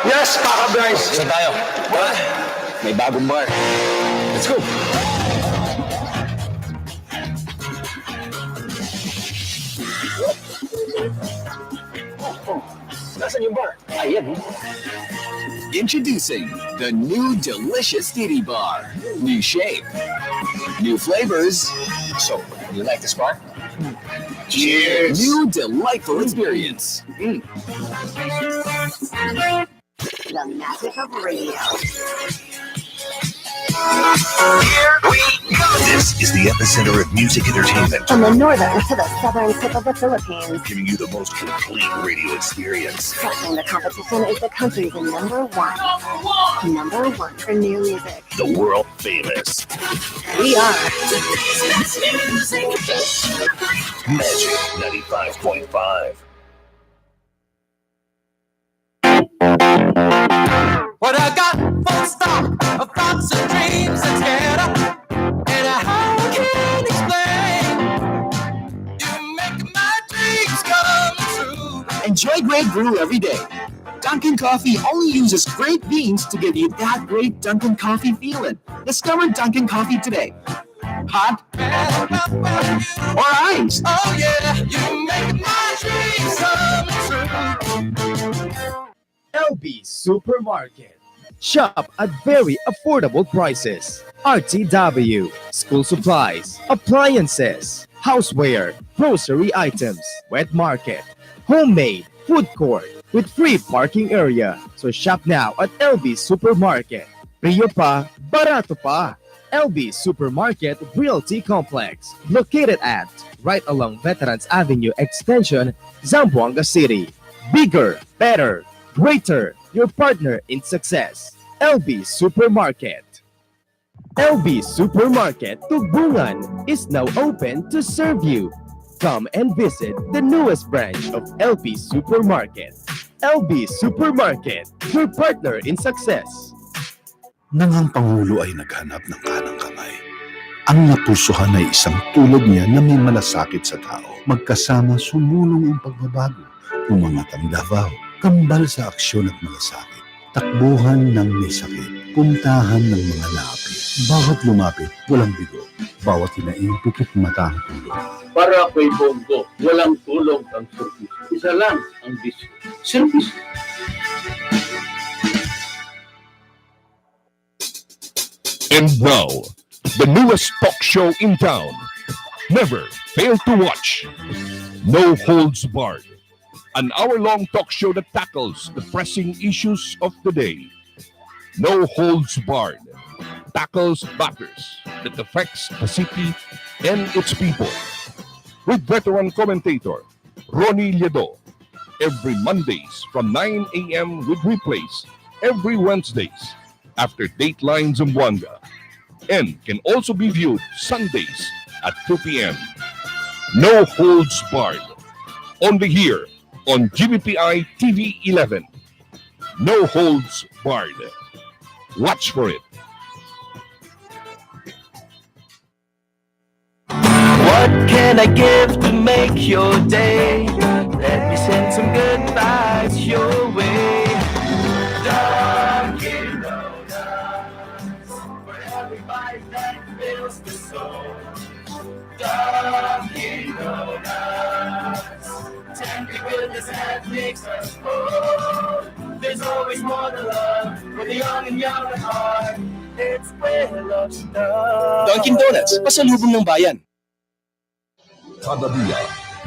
S17: Yes, Paka Bryce! Saan tayo? May bagong bar. Let's go! Nasaan yung bar? Ayan.
S1: Introducing the new delicious Titty Bar. New shape, new flavors.
S17: So, you like this bar?
S1: Cheers! New delightful experience.
S4: The magic of radio.
S5: Here we go. This is the epicenter of music entertainment.
S4: From the northern to the southern tip of the Philippines.
S5: Giving you the most complete radio experience.
S4: Crushing the competition is the country's number one. Number one for new music.
S5: The world famous.
S4: We are
S5: Magic 95.5.
S3: What I got full stock of thoughts and dreams that's scared up, and how I can't explain. You make my dreams come
S1: great brew every day. Dunkin' Coffee only uses great beans to give you that great Dunkin' Coffee feeling. Discover Dunkin' Coffee today. Hot or iced?
S3: Oh yeah, you make my dreams come true.
S16: LB Supermarket. Shop at very affordable prices. RTW, school supplies, appliances, houseware, grocery items, wet market, homemade, food court, with free parking area. So shop now at LB Supermarket. Priyo pa, barato pa. LB Supermarket Realty Complex, located at right along Veterans Avenue Extension, Zamboanga City. Bigger, better, greater, your partner in success. LB Supermarket. LB Supermarket Tugbugan is now open to serve you. Come and visit the newest branch of LB Supermarket. LB Supermarket, your partner in success.
S6: Nang ang Pangulo ay naghanap ng kanang kamay, ang napulsuhan ay isang tulad niya na may malasakit sa tao. Magkasama sumulong ang pagbabago, umangat ang Davao, kambal sa aksyon at malasakit. Takbuhan ng may sakit, puntahan ng mga lapit. Bawat lumapit, walang bigo. Bawat hinaing pikit mata ang tulong.
S2: Para kay Bongo, walang tulong ang service. Isa lang ang bisyo. Service.
S7: And now, the newest talk show in town. Never fail to watch. No Holds Barred. An hour-long talk show that tackles the pressing issues of the day. No Holds Barred tackles matters that affects the city and its people. With veteran commentator Ronnie Liedo. Every Mondays from 9 a.m. with replays every Wednesdays after Dateline Zamboanga, and can also be viewed Sundays at 2 p.m. No Holds Barred. Only here on GBPI TV 11. No Holds Barred. Watch for it.
S3: What can I give to make your day? Let me send some good vibes your way. Dunkin' Donuts, for every bite that fills the soul. Dunkin' Donuts, tender goodness that makes us whole. There's always more to love for the young and young at heart. It's where love starts.
S17: Dunkin' Donuts, pasalubong ng bayan.
S7: Cada día,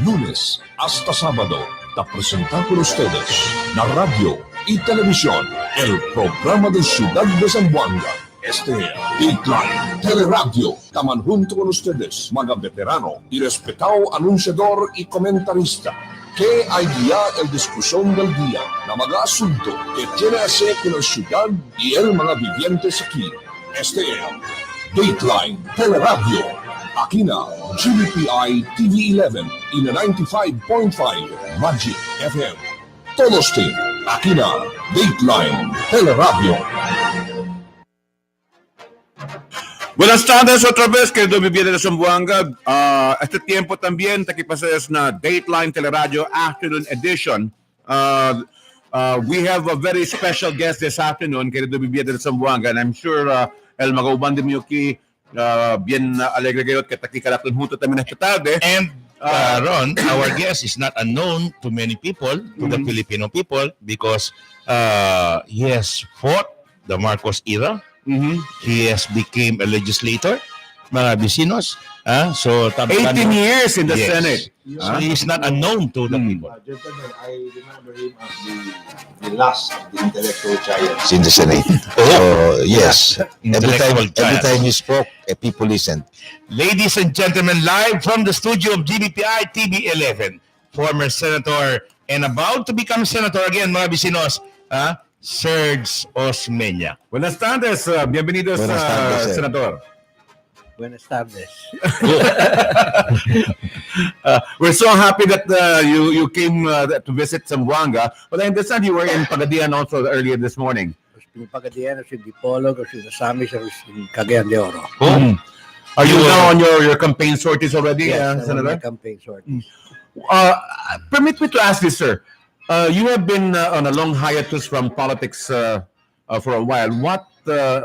S7: lunes hasta sábado, te presentamos con ustedes la radio y televisión, el programa de Ciudad de Zamboanga. Este es Dateline Teleradyo. Taman junto con ustedes, mga veterano y respetado anunciador y comentarista, que hay guía el discusión del día na mga asunto que tiene que hacer con la ciudad y el mga vivientes aquí. Este es Dateline Teleradyo. Aquí na GBPI TV 11 y na 95.5 Magic FM. Todos team, aquí na Dateline Teleradyo.
S8: Buenas tardes otra vez, querido viviente de Zamboanga. Este tiempo también te pasas na Dateline Teleradyo Afternoon Edition. We have a very special guest this afternoon, querido viviente de Zamboanga, and I'm sure el magauban de Miyuki bien alegre kayo at katakikalatun junto también esta tarde.
S10: And Ron, our guest is not unknown to many people, to the Filipino people, because he has fought the Marcos era. He has became a legislator, mga vecinos. So
S8: 18 years in the Senate.
S10: So he is not unknown to the people.
S9: Gentlemen, I remember him as the last of the intellectual giants in the Senate. Yes, every time he spoke, people listened.
S10: Ladies and gentlemen, live from the studio of GBPI TV 11, former Senator and about to become Senator again, mga vecinos, Serge Osmeña.
S8: Buenas tardes, bienvenidos, Senador.
S19: Buenas tardes.
S8: We're so happy that you came to visit Zamboanga, but I understand you were in Pagadian also earlier this morning.
S19: In Pagadian, in Dipolog, in Samis, in Cagayan de Oro.
S8: Are you now on your campaign sorties already,
S19: Yes,
S8: Senator?
S19: my campaign sorties.
S8: Permit me to ask this, sir. You have been on a long hiatus from politics for a while. What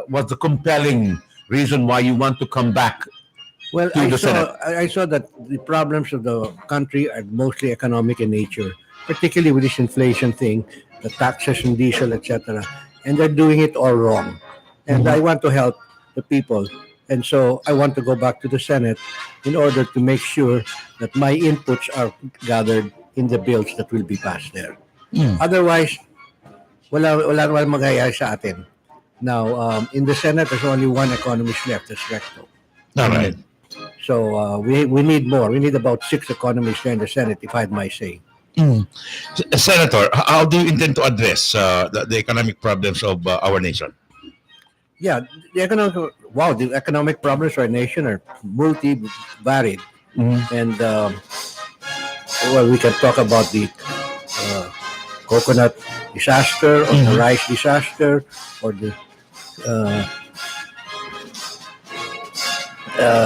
S8: was the compelling reason why you want to come back
S19: Well,
S8: to the Senate?
S19: I saw that the problems of the country are mostly economic in nature, particularly with this inflation thing, the taxes and diesel, etc. And they're doing it all wrong. And I want to help the people. And so I want to go back to the Senate in order to make sure that my inputs are gathered in the bills that will be passed there. Otherwise, walang magaya sa atin. Now, in the Senate, there's only one economist left, that's Recto.
S10: All right.
S19: So we need more. We need about 6 economists there in the Senate, if I had my say.
S10: Senator, how do you intend to address the economic problems of our nation?
S19: Yeah, the economic problems of our nation are multi-varied. And, we can talk about the coconut disaster, or the rice disaster, or the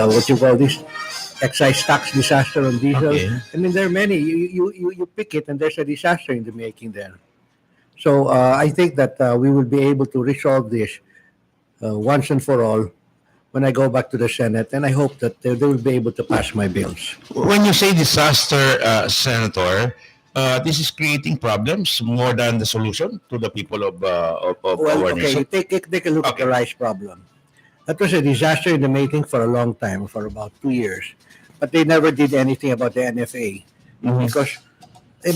S19: what you call this, excise tax disaster on diesel. I mean, there are many. You pick it, and there's a disaster in the making there. So I think that we will be able to resolve this once and for all when I go back to the Senate, and I hope that they will be able to pass my bills.
S10: When you say disaster, Senator, this is creating problems more than the solution to the people of our nation.
S19: Take a look at the rice problem. That was a disaster in the making for a long time, for about 2 years. But they never did anything about the NFA because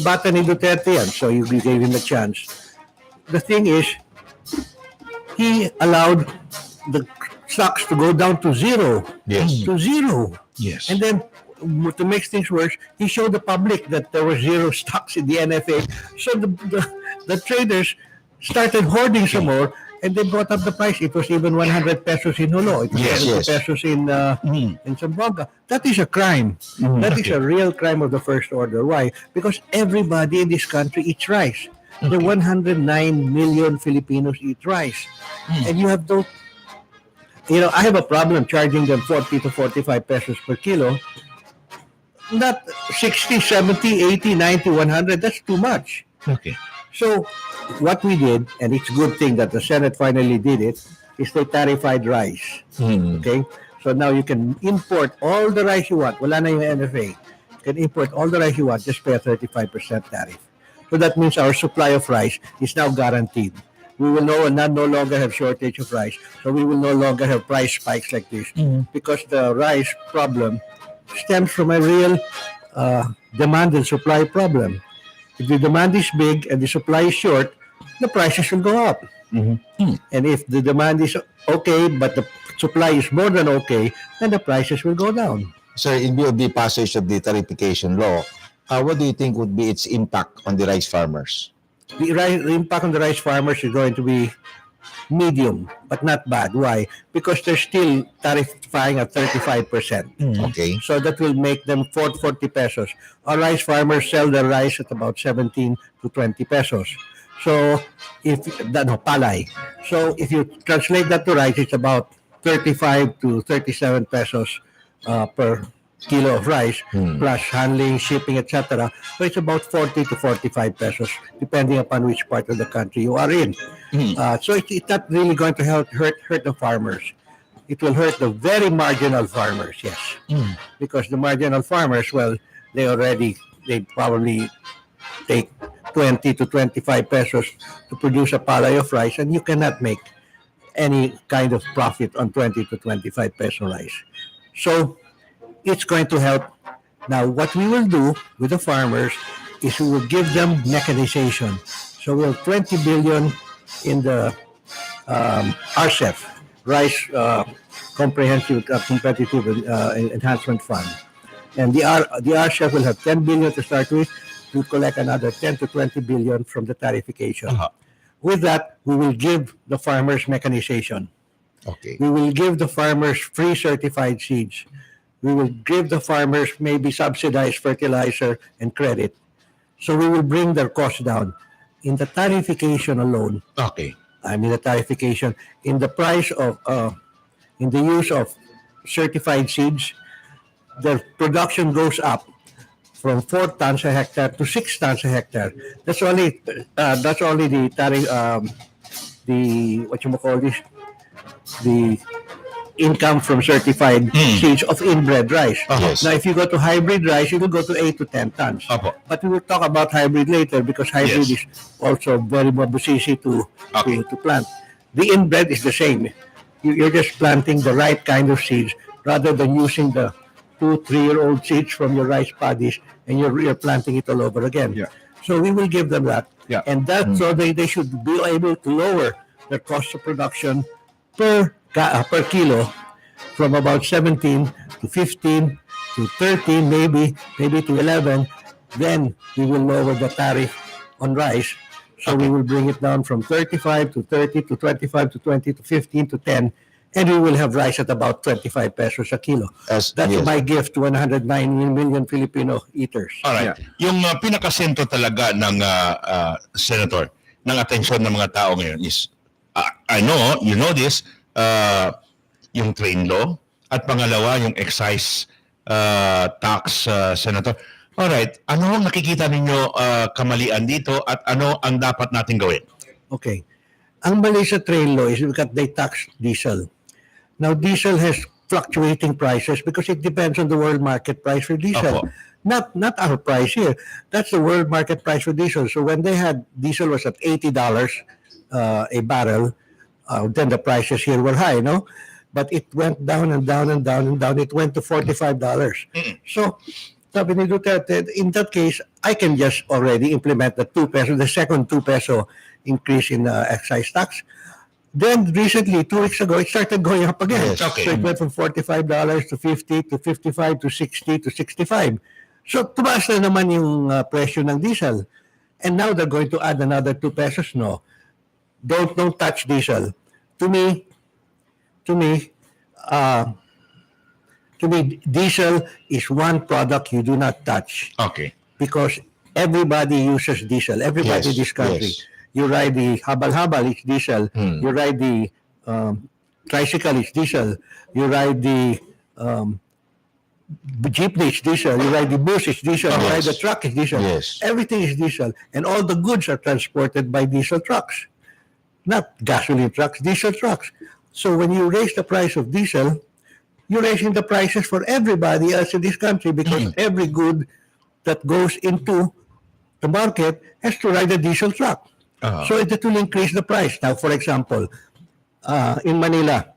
S19: bata ni Duterte yan, so you gave him a chance. The thing is, he allowed the stocks to go down to zero.
S10: Yes.
S19: To zero.
S10: Yes.
S19: And then, to make things worse, he showed the public that there were zero stocks in the NFA. So the traders started hoarding some more, and they brought up the price. It was even 100 pesos in Holo. It was 70 pesos in Zamboanga. That is a crime. That is a real crime of the first order. Why? Because everybody in this country eats rice. The 109 million Filipinos eat rice. And you have those... I have a problem charging them 40 to 45 pesos per kilo. Not 60, 70, 80, 90, 100. That's too much.
S10: Okay.
S19: So what we did, and it's a good thing that the Senate finally did it, is they tariffied rice. Okay? So now you can import all the rice you want. Wala na yung NFA. You can import all the rice you want, just pay a 35% tariff. So that means our supply of rice is now guaranteed. We will no longer have shortage of rice. So we will no longer have price spikes like this because the rice problem stems from a real demand and supply problem. If the demand is big and the supply is short, the prices will go up. And if the demand is okay, but the supply is more than okay, then the prices will go down.
S9: Sir, in view of the passage of the tariffication law, what do you think would be its impact on the rice farmers?
S19: The impact on the rice farmers is going to be medium, but not bad. Why? Because they're still tarifying at 35%.
S9: Okay.
S19: So that will make them 40 pesos. Our rice farmers sell their rice at about 17 to 20 pesos. So palay. So if you translate that to rice, it's about 35 to 37 pesos per kilo of rice, plus handling, shipping, etc. So it's about 40 to 45 pesos, depending upon which part of the country you are in. So it's not really going to hurt the farmers. It will hurt the very marginal farmers, yes. Because the marginal farmers, well, they probably take 20 to 25 pesos to produce a palay of rice, and you cannot make any kind of profit on 20 to 25 peso rice. So it's going to help. Now, what we will do with the farmers is we will give them mechanization. So we'll 20 billion in the RCEF, Rice Comprehensive Competitive Enhancement Fund. And the RCEF will have 10 billion to start with. We'll collect another 10 to 20 billion from the tariffication. With that, we will give the farmers mechanization.
S9: Okay.
S19: We will give the farmers free certified seeds. We will give the farmers maybe subsidized fertilizer and credit. So we will bring their costs down. In the tariffication alone, the tariffication, in the price of, in the use of certified seeds, the production goes up from 4 tons a hectare to 6 tons a hectare. That's only the tariff, the what you call this, the income from certified seeds of inbred rice.
S10: Yes.
S19: Now, if you go to hybrid rice, it will go to 8 to 10 tons. But we will talk about hybrid later because hybrid is also very easy to plant. The inbred is the same. You're just planting the right kind of seeds rather than using the 2-3-year-old seeds from your rice paddies and you're planting it all over again. So we will give them that. And that so they should be able to lower their cost of production per kilo from about 17 to 15 to 13, maybe to 11. Then we will lower the tariff on rice. So we will bring it down from 35 to 30 to 25 to 20 to 15 to 10. And we will have rice at about 25 pesos a kilo. That's my gift to 109 million Filipino eaters.
S10: Alright. Yung pinakasentro talaga ng Senator, ng atensyon ng mga tao ngayon is, I know, you know this, yung train law, at pangalawa, yung excise tax, Senator. Alright, ano ang nakikita ninyo kamalian dito at ano ang dapat natin gawin?
S19: Okay. Ang mali sa train law is because they tax diesel. Now, diesel has fluctuating prices because it depends on the world market price for diesel. Not our price here. That's the world market price for diesel. So when they had diesel was at $80 a barrel, then the prices here were high, no? But it went down and down and down and down. It went to $45. So, sabi ni Duterte, in that case, I can just already implement the 2 peso, the second 2 peso increase in excise tax. Then recently, 2 weeks ago, it started going up again. So it went from $45 to 50 to 55 to 60 to 65. So tumaas na naman yung presyo ng diesel. And now they're going to add another 2 pesos. No, don't touch diesel. To me, diesel is one product you do not touch.
S10: Okay.
S19: Because everybody uses diesel. Everybody in this country.
S10: Yes.
S19: You ride the habal-habal, it's diesel. You ride the tricycle, it's diesel. You ride the jeepney, it's diesel. You ride the bus, it's diesel. You ride the truck, it's diesel. Everything is diesel. And all the goods are transported by diesel trucks. Not gasoline trucks, diesel trucks. So when you raise the price of diesel, you're raising the prices for everybody else in this country because every good that goes into the market has to ride a diesel truck. So it will increase the price. Now, for example, in Manila,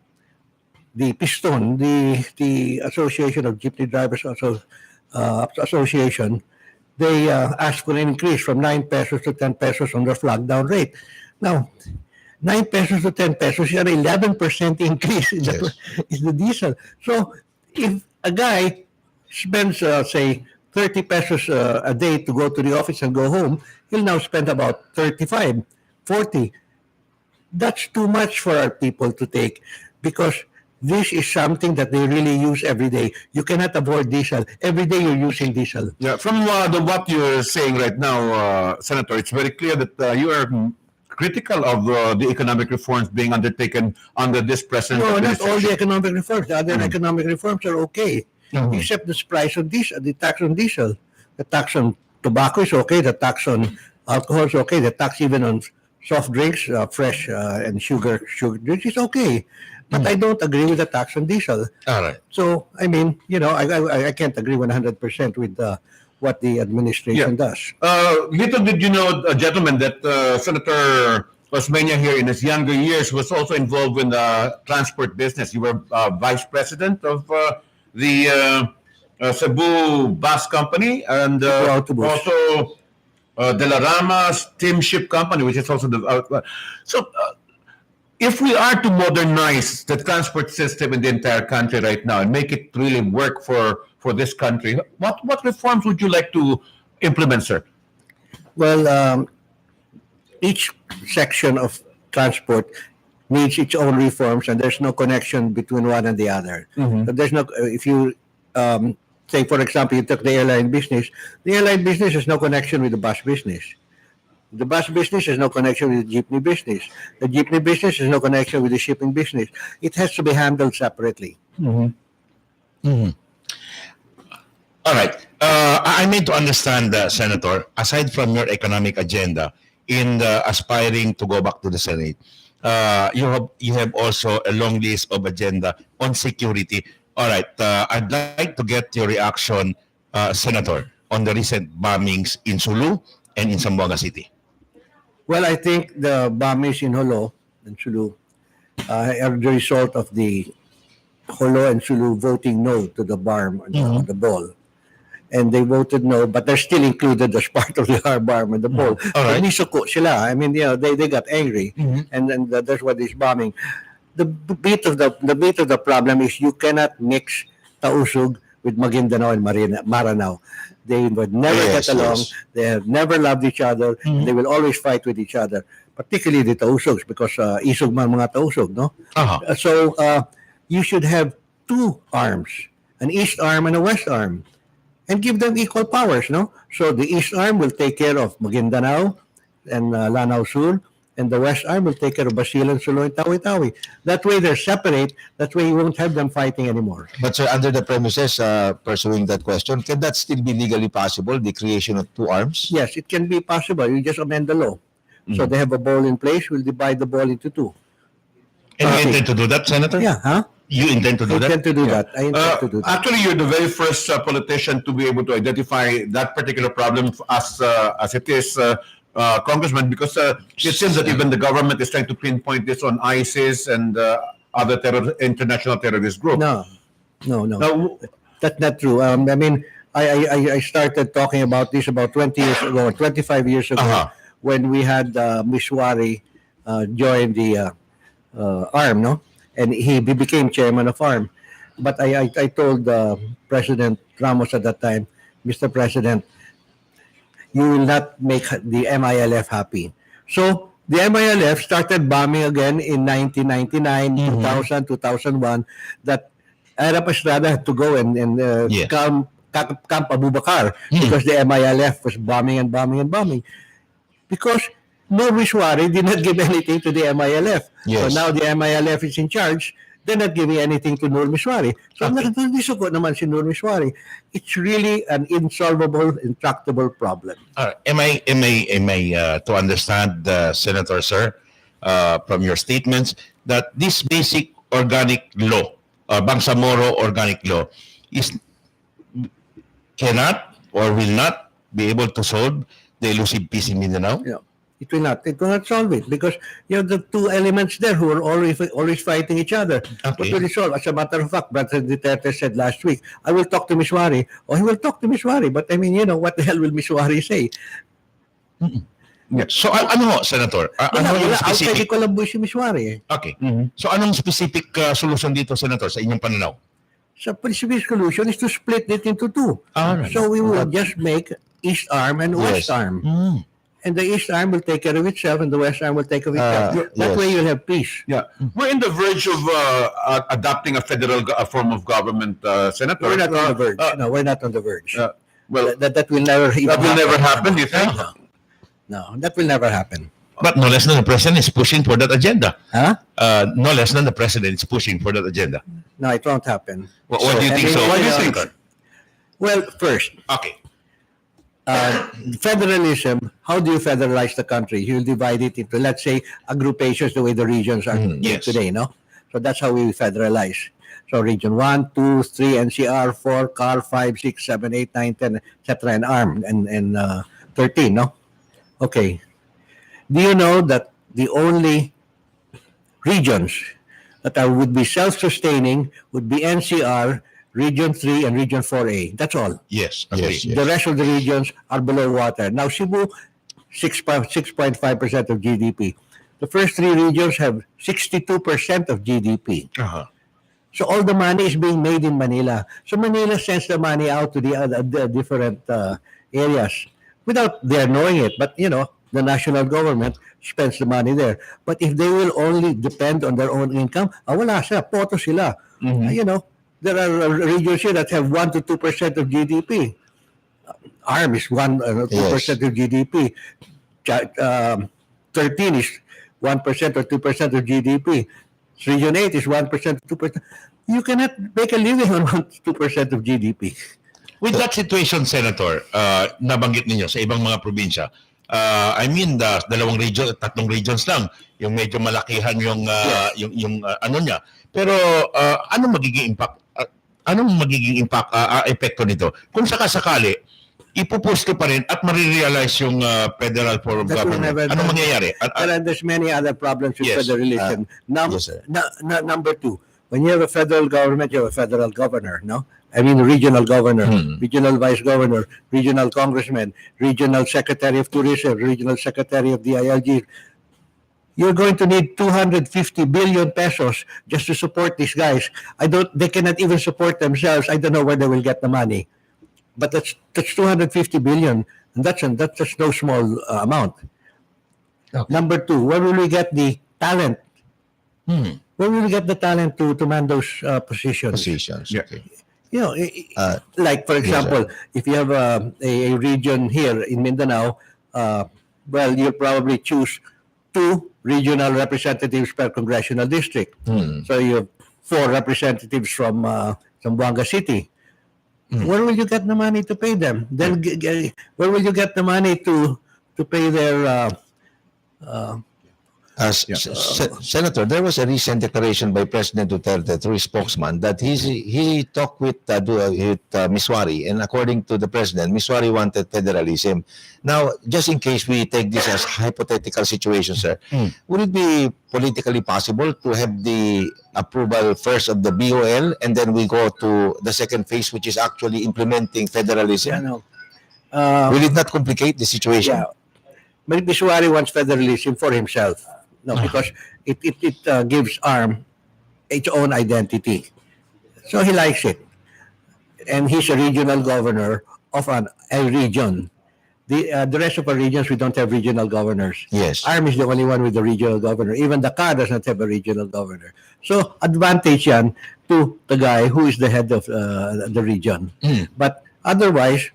S19: the Piston, the Association of Jeepney Drivers Association, they asked for an increase from 9 pesos to 10 pesos on their flag down rate. Now, 9 pesos to 10 pesos is an 11% increase in the diesel. So if a guy spends, say, 30 pesos a day to go to the office and go home, he'll now spend about 35, 40. That's too much for our people to take because this is something that they really use every day. You cannot avoid diesel. Every day you're using diesel.
S8: Yeah, from what you're saying right now, Senator, it's very clear that you are critical of the economic reforms being undertaken under this present
S19: administration. No, not all the economic reforms. The other economic reforms are okay, except the price of diesel, the tax on diesel. The tax on tobacco is okay. The tax on alcohol is okay. The tax even on soft drinks, fresh and sugar drinks is okay. But I don't agree with the tax on diesel.
S10: All right.
S19: So, I mean, you know, I can't agree 100% with what the administration does.
S8: Little did you know, gentlemen, that Senator Osmeña here in his younger years was also involved in the transport business. You were vice president of the Cebu Bus Company and also De La Rama Steamship Company, which is also the... if we are to modernize the transport system in the entire country right now and make it really work for this country, what reforms would you like to implement, sir?
S19: Well, each section of transport needs its own reforms, and there's no connection between one and the other. So there's no. If you say, for example, you took the airline business has no connection with the bus business. The bus business has no connection with the jeepney business. The jeepney business has no connection with the shipping business. It has to be handled separately.
S10: All right. I need to understand, Senator, aside from your economic agenda in aspiring to go back to the Senate, you have also a long list of agenda on security. All right, I'd like to get your reaction, Senator, on the recent bombings in Sulu and in Zamboanga City.
S19: Well, I think the bombings in Holo and Sulu are the result of the Holo and Sulu voting no to the BARM on the ball. And they voted no, but they're still included as part of the BARM and the ball.
S10: All right.
S19: Nisuko sila. I mean, they got angry, and then that's what is bombing. The beat of the problem is you cannot mix Tausug with Maguindanao and Maranao. They would never get along. They have never loved each other. And they will always fight with each other, particularly the Tausugs, because isog man mga Tausug, no? So you should have two arms, an east arm and a west arm, and give them equal powers, no? So the east arm will take care of Maguindanao and Lanao Sur, and the west arm will take care of Basilan, Sulu, and Tawi-Tawi. That way they're separate. That way you won't have them fighting anymore.
S9: But sir, under the premises, pursuing that question, can that still be legally possible, the creation of two arms?
S19: Yes, it can be possible. You just amend the law. So they have a ball in place. We'll divide the ball into two.
S10: And you intend to do that, Senator?
S19: Yeah, huh?
S10: You intend to do
S19: I
S10: that?
S19: intend to do that. I intend to do that.
S8: Actually, you're the very first politician to be able to identify that particular problem as it is, Congressman, because it seems that even the government is trying to pinpoint this on ISIS and other international terrorist groups.
S19: No. That's not true. I mean, I started talking about this about 20 years ago, 25 years ago, when we had Mishwari join the ARM, no? And he became chairman of ARM. But I told President Ramos at that time, Mr. President, you will not make the MILF happy. So the MILF started bombing again in 1999, 2000, 2001, that Arab Estrada had to go and Camp Abubakar because the MILF was bombing and bombing and bombing. Because Nur Mishwari did not give anything to the MILF. So now the MILF is in charge. They're not giving anything to Nur Mishwari. So nakasuko naman si Nur Mishwari. It's really an insolvable, intractable problem.
S10: Am I to understand, Senator, sir, from your statements, that this basic organic law, Bangsamoro organic law, cannot or will not be able to solve the elusive peace in Mindanao?
S19: Yeah. It will not solve it because you have the two elements there who are always fighting each other. What will it solve? As a matter of fact, President Duterte said last week, I will talk to Mishwari. He will talk to Mishwari. But I mean, what the hell will Mishwari say?
S10: So ano, Senator? Ano yung specific?
S19: Outside Colombo si Mishwari.
S10: Okay. So anong specific solution dito, Senator, sa inyong pananaw?
S19: So specific solution is to split it into two.
S10: Right.
S19: So we will just make East Arm and West Arm. And the East Arm will take care of itself, and the West Arm will take care of itself. That way you'll have peace.
S8: Yeah. We're in the verge of adopting a federal form of government, Senator.
S19: We're not on the verge. No, we're not on the verge.
S8: Well,
S19: that will never
S8: happen, you think?
S19: No, that will never happen.
S10: But no less than the president is pushing for that agenda. No less than the president is pushing for that agenda.
S19: No, it won't happen.
S10: What do you think?
S8: What do you think?
S19: Well, first, federalism, how do you federalize the country? You'll divide it into, let's say, agrupations the way the regions are today, no? So that's how we federalize. So region 1, 2, 3, NCR, 4, CAR, 5, 6, 7, 8, 9, 10, etc., and ARM, and 13, no? Okay. Do you know that the only regions that would be self-sustaining would be NCR, Region 3, and Region 4A. That's all.
S10: Yes.
S19: The rest of the regions are below water. Now, Cebu, 6.5% of GDP. The first three regions have 62% of GDP. So all the money is being made in Manila. So Manila sends the money out to the different areas without their knowing it. But, the national government spends the money there. But if they will only depend on their own income, wala siya, poto sila. There are regions here that have 1 to 2% of GDP. ARM is 1 or 2% of GDP. 13 is 1% or 2% of GDP. Region 8 is 1% to 2%. You cannot make a living on 1 to 2% of GDP.
S10: With that situation, Senator, nabanggit ninyo sa ibang mga probinsya, I mean, dalawang region, tatlong regions lang, yung medyo malakihan yung ano niya. Pero anong magiging impact? Epekto nito? Kung sakasakali, ipupusto pa rin at marirealize yung federal form of government. Anong mangyayari?
S19: There's many other problems with
S10: Yes.
S19: federalism. Number two, when you have a federal government, you have a federal governor, no? I mean, regional governor, regional vice governor, regional congressman, regional secretary of tourism, regional secretary of DILG. You're going to need 250 billion pesos just to support these guys. They cannot even support themselves. I don't know where they will get the money. But that's 250 billion, and that's no small amount. Okay. Number two, where will we get the talent? Where will we get the talent to man those positions?
S9: Okay.
S19: You know, like for example, if you have a region here in Mindanao, well, you'll probably choose 2 regional representatives per congressional district. So you have 4 representatives from Zamboanga City. Where will you get the money to pay them? Then where will you get the money to pay their
S9: Senator, there was a recent declaration by President Duterte through his spokesman that he talked with Miswari, and according to the president, Miswari wanted federalism. Now, just in case we take this as hypothetical situation, sir, would it be politically possible to have the approval first of the BOL and then we go to the second phase, which is actually implementing federalism? Will it not complicate the situation?
S19: Yeah. But Miswari wants federalism for himself. No, because it gives ARM its own identity. So he likes it. And he's a regional governor of a region. The rest of our regions, we don't have regional governors.
S9: Yes.
S19: ARM is the only one with a regional governor. Even the CAR does not have a regional governor. So advantage yan to the guy who is the head of the region. But otherwise,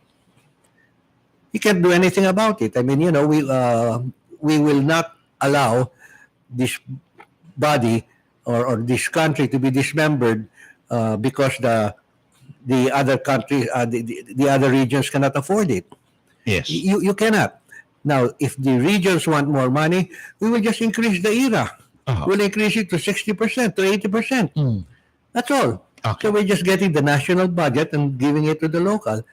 S19: he can't do anything about it. I mean, you know, we will not allow this body or this country to be dismembered because the other countries, the other regions cannot afford it.
S10: Yes.
S19: You cannot. Now, if the regions want more money, we will just increase the IRA. We'll increase it to 60%, to 80%. That's all. So we're just getting the national budget and giving it to the local.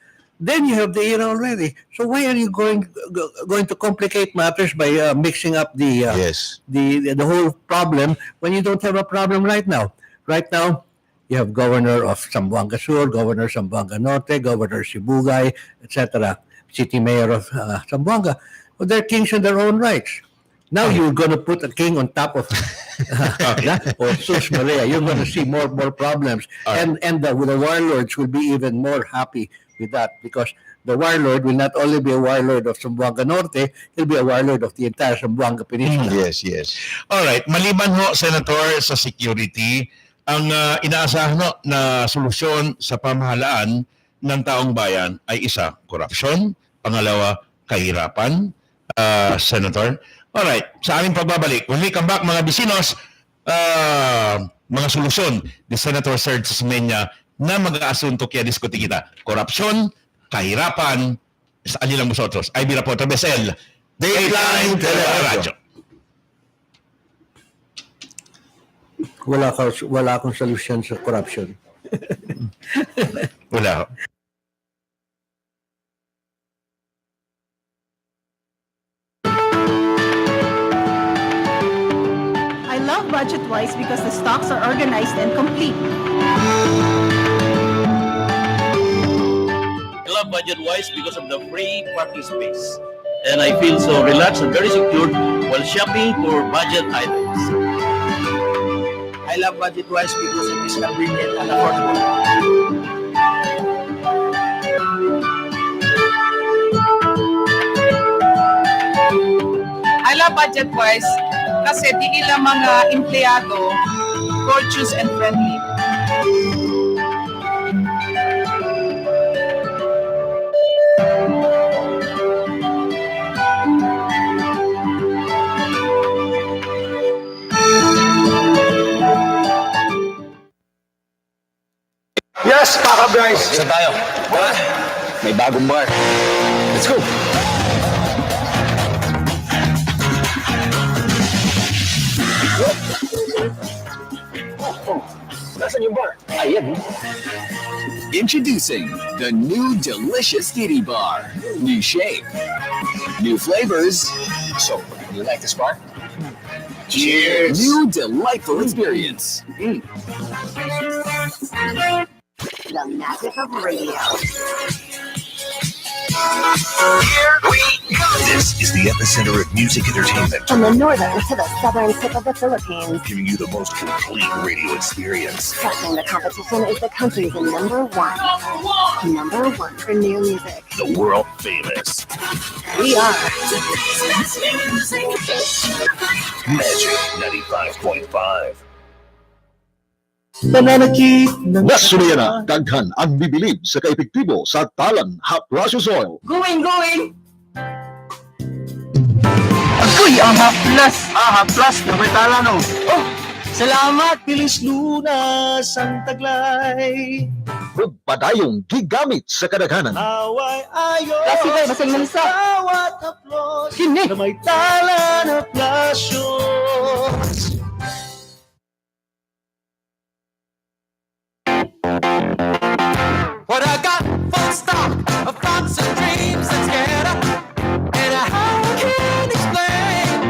S19: Then you have the IRA already. So why are you going to complicate matters by mixing up the whole problem when you don't have a problem right now? Right now, you have governor of Zamboanga Sur, governor of Zamboanga Norte, governor Sibugay, etc., city mayor of Zamboanga. Well, they're kings in their own rights. Now you're going to put a king on top of or Sus Maria. You're going to see more problems, and the warlords will be even more happy with that, because the warlord will not only be a warlord of Zamboanga Norte, he'll be a warlord of the entire Zamboanga Peninsula.
S9: Yes.
S10: All right, maliban ho, Senator, sa security, ang inaasahan na solusyon sa pamahalaan ng taong bayan ay isa, korupsyon, pangalawa, kahirapan, Senator. All right, sa aming pagbabalik, when we come back, mga bisinos, mga solusyon ni Senator Serge Sismenia na mag-aasunto kaya diskuti kita. Korupsyon, kahirapan, sa anilang nosotros. Ay bira po, Tabesel, Dateline Teleradyo.
S19: Wala akong solution sa corruption.
S10: Wala.
S18: I love Budget-Wise because the stocks are organized and complete.
S2: I love Budget-Wise because of the free parking space. And I feel so relaxed and very secure while shopping for budget items.
S17: I love Budget-Wise because it is convenient and affordable.
S11: I love Budget-Wise kasi di nila mga empleyado courteous and friendly.
S17: Yes, Paka Bryce. Saan tayo? may bagong bar. Let's go! Nasaan yung bar? Ayan.
S1: Introducing the new delicious Titty Bar. New shape, new flavors.
S17: So, you like this bar?
S1: Cheers! New delightful experience.
S4: The magic of radio.
S5: Here we go. This is the epicenter of music entertainment.
S4: From the northern to the southern tip of the Philippines,
S5: Giving you the most complete radio experience.
S4: crushing the competition is the country's number one. Number one for new music.
S5: The world famous
S4: We are
S5: Magic 95.5.
S7: Nasuliyan na, daghan ang bibilib sa kaepektibo sa talan hapras oil.
S11: Going! Agoy, AHA Plus! AHA Plus, nabatala no. Oh, salamat!
S7: Bilis lunas ang taglay. Padayong gigamit sa kadaghanan.
S11: Away ayo.
S13: Kasi kayo, basing manisa.
S11: Bawat haplos
S13: Kini.
S11: na may tala na plasyon. What I got full stock of thoughts and dreams that's scared up, and how I can explain.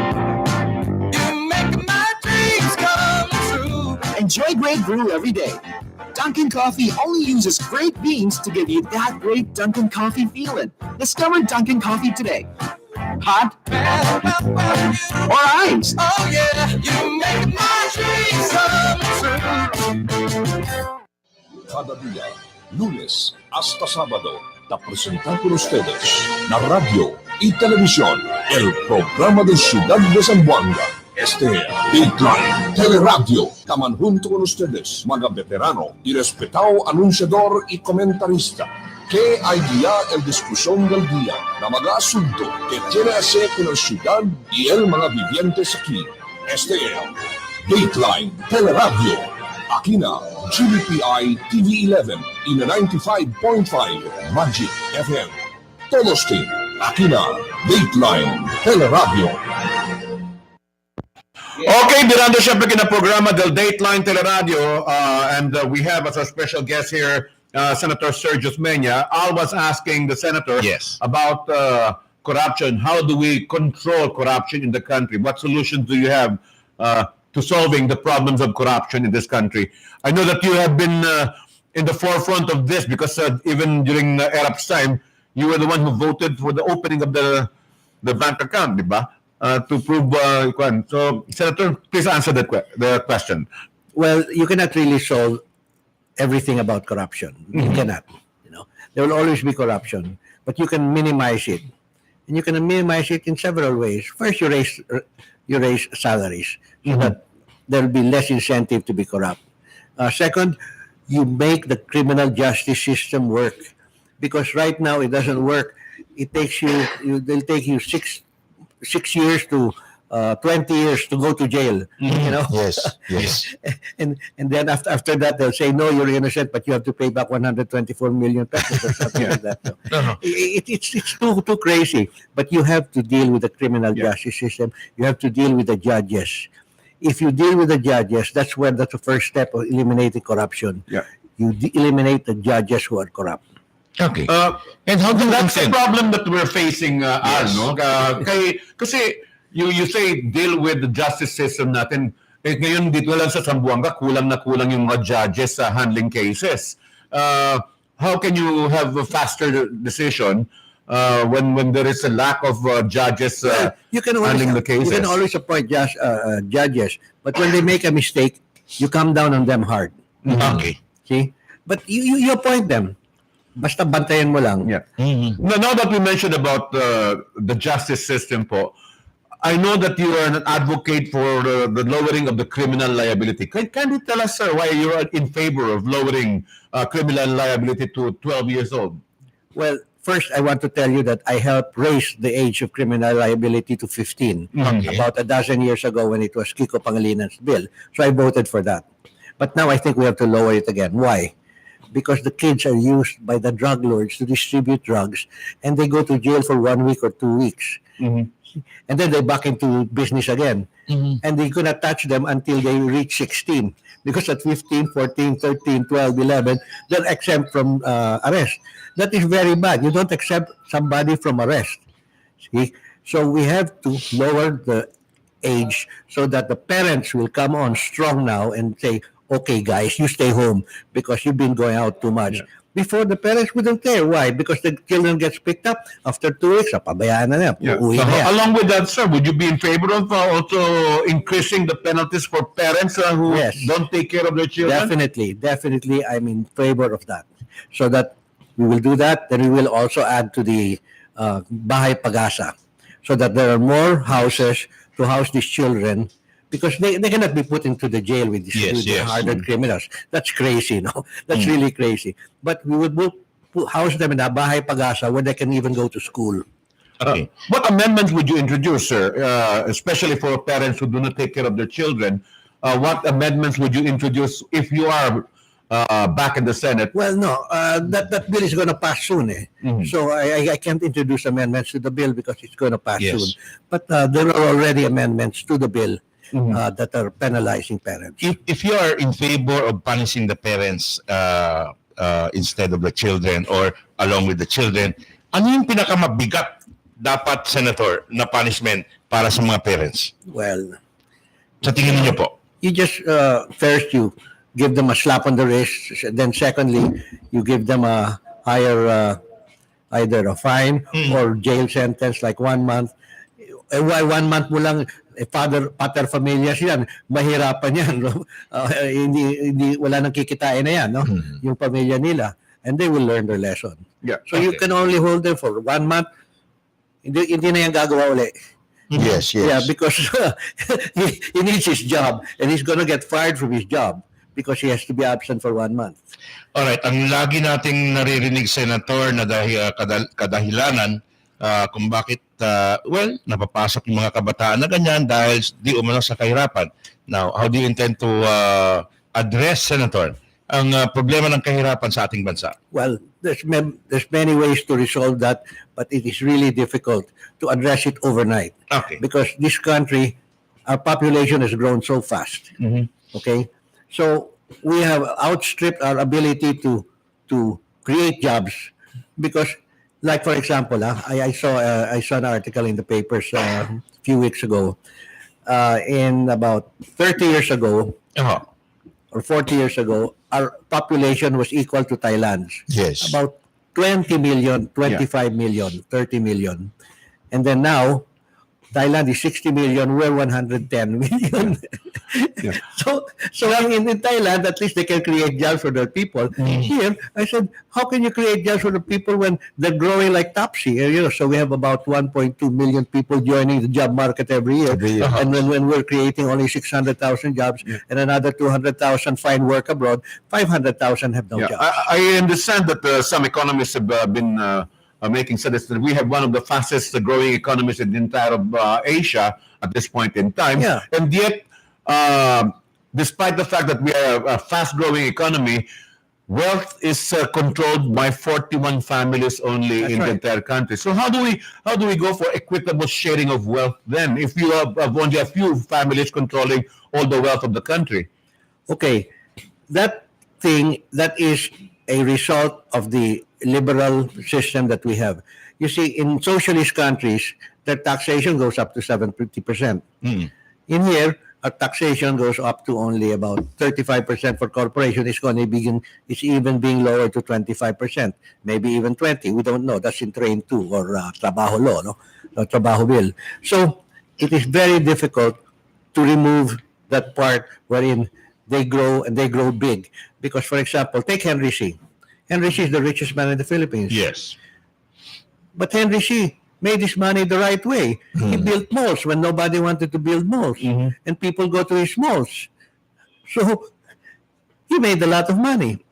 S11: You make my dreams come true.
S1: Enjoy great brew every day. Dunkin' Coffee only uses great beans to give you that great Dunkin' Coffee feeling. Discover Dunkin' Coffee today. Hot or iced.
S11: Oh yeah, you make my dreams come true.
S7: Cada día, lunes hasta sábado, te presentan con ustedes la radio y televisión, el programa de Ciudad de Zamboanga. Este Dateline Teleradyo. Taman junto con ustedes, mga veterano y respetado anunciador y comentarista, que hay día el discusión del día, na mga asunto que tiene hacer con la ciudad y el mga vivientes aquí. Este Dateline Teleradyo. Aquí na GBPI TV11 y na 95.5 Magic FM. Todos team, aquí na Dateline Teleradyo.
S8: Okay, mirando siyempre kinaprograma del Dateline Teleradyo, and we have as our special guest here Senator Sergio Mena. Al was asking the senator about corruption. How do we control corruption in the country? What solutions do you have to solving the problems of corruption in this country? I know that you have been in the forefront of this because even during Erap's time, you were the one who voted for the opening of the bank account, di ba? To prove so, Senator, please answer the question.
S19: Well, you cannot really solve everything about corruption. You cannot. There will always be corruption, but you can minimize it, and you can minimize it in several ways. First, you raise salaries so that there will be less incentive to be corrupt. Second, you make the criminal justice system work, because right now it doesn't work. It takes they'll take you 6 years to 20 years to go to jail.
S10: Yes.
S19: And then after that they'll say no, you're innocent, but you have to pay back 124 million pesos or something like that. No. It's too crazy. But you have to deal with the criminal justice system. You have to deal with the judges. If you deal with the judges, that's the first step of eliminating corruption. You eliminate the judges who are corrupt.
S10: Okay.
S8: And how do that's the problem that we're facing, Al, no? Kasi you say deal with the justice system natin. Ngayon dito lang sa Zamboanga, kulang yung mga judges sa handling cases. How can you have a faster decision when there is a lack of judges handling the cases?
S19: You can always appoint judges, but when they make a mistake, you come down on them hard.
S10: Okay.
S19: See? But you appoint them. Basta bantayan mo lang.
S8: Now that we mentioned about the justice system po, I know that you are an advocate for the lowering of the criminal liability. Can you tell us, sir, why you are in favor of lowering criminal liability to 12 years old?
S19: Well, first, I want to tell you that I helped raise the age of criminal liability to 15 about a dozen years ago when it was Kiko Pangalinan's bill. So I voted for that. But now I think we have to lower it again. Why? because the kids are used by the drug lords to distribute drugs, and they go to jail for 1 week or 2 weeks. And then they back into business again. And they cannot touch them until they reach 16. Because at 15, 14, 13, 12, 11, they're exempt from arrest. That is very bad. You don't accept somebody from arrest. See? So we have to lower the age so that the parents will come on strong now and say, okay, guys, you stay home because you've been going out too much. Before, the parents wouldn't care. Why? Because the children gets picked up after 2 weeks. Pabayaan na yan. Uuwi
S8: So,
S19: na yan.
S8: along with that, sir, would you be in favor of also increasing the penalties for parents who don't take care of their children?
S19: Definitely, I'm in favor of that. So that we will do that. Then we will also add to the Bahay Pag-asa, so that there are more houses to house these children, because they cannot be put into the jail with these hardened criminals. That's crazy, no? That's really crazy. But we would house them in a Bahay Pag-asa where they can even go to school.
S8: What amendments would you introduce, sir, especially for parents who do not take care of their children? What amendments would you introduce if you are back in the Senate?
S19: Well, no, that bill is going to pass soon. So I can't introduce amendments to the bill because it's going to pass soon. But there are already amendments to the bill that are penalizing parents.
S10: If you are in favor of punishing the parents instead of the children or along with the children, ano yung pinakamabigat dapat, Senator, na punishment para sa mga parents?
S19: Well,
S10: sa tingin niyo po?
S19: You just, first you give them a slap on the wrist. Then secondly, you give them a higher, either a fine or jail sentence like 1 month. Why 1 month mo lang, pater familias yan, mahirapan yan. No? Hindi, wala nang kikitain na yan, no? Yung pamilya nila. And they will learn their lesson. So you can only hold them for 1 month. Hindi na yan gagawa uli.
S10: Yes.
S19: Yeah, because he needs his job and he's gonna get fired from his job because he has to be absent for 1 month.
S10: Alright, ang lagi nating naririnig, Senator, na kadahilanan kung bakit, napapasok yung mga kabataan na ganyan dahil di umano sa kahirapan. Now, how do you intend to address, Senator, ang problema ng kahirapan sa ating bansa?
S19: Well, there's many ways to resolve that, but it is really difficult to address it overnight.
S10: Okay.
S19: Because this country, our population has grown so fast. Okay? So we have outstripped our ability to create jobs because, like for example, I saw an article in the papers a few weeks ago. In about 30 years ago, or 40 years ago, our population was equal to Thailand's.
S10: Yes.
S19: About 20 million, 25 million, 30 million. And then now, Thailand is 60 million, we're 110 million. So in Thailand, at least they can create jobs for their people. Here, I said, how can you create jobs for the people when they're growing like topsy? So we have about 1.2 million people joining the job market every year. And when we're creating only 600,000 jobs and another 200,000 find work abroad, 500,000 have no jobs.
S8: I understand that some economists have been making suggestions that we have one of the fastest growing economies in the entire of Asia at this point in time. And yet, despite the fact that we are a fast growing economy, wealth is controlled by 41 families only in the entire country. So how do we go for equitable sharing of wealth then if you have only a few families controlling all the wealth of the country?
S19: Okay, that is a result of the liberal system that we have. You see, in socialist countries, their taxation goes up to 70%. In here, our taxation goes up to only about 35% for corporation. It's even being lowered to 25%, maybe even 20%. We don't know. That's in Train 2 or Trabaho Law, no? Trabaho Bill. So it is very difficult to remove that part wherein they grow and they grow big. Because, for example, take Henry Sy. Henry Sy is the richest man in the Philippines.
S10: Yes.
S19: But Henry Sy made his money the right way. He built malls when nobody wanted to build malls. And people go to his malls. So he made a lot of money.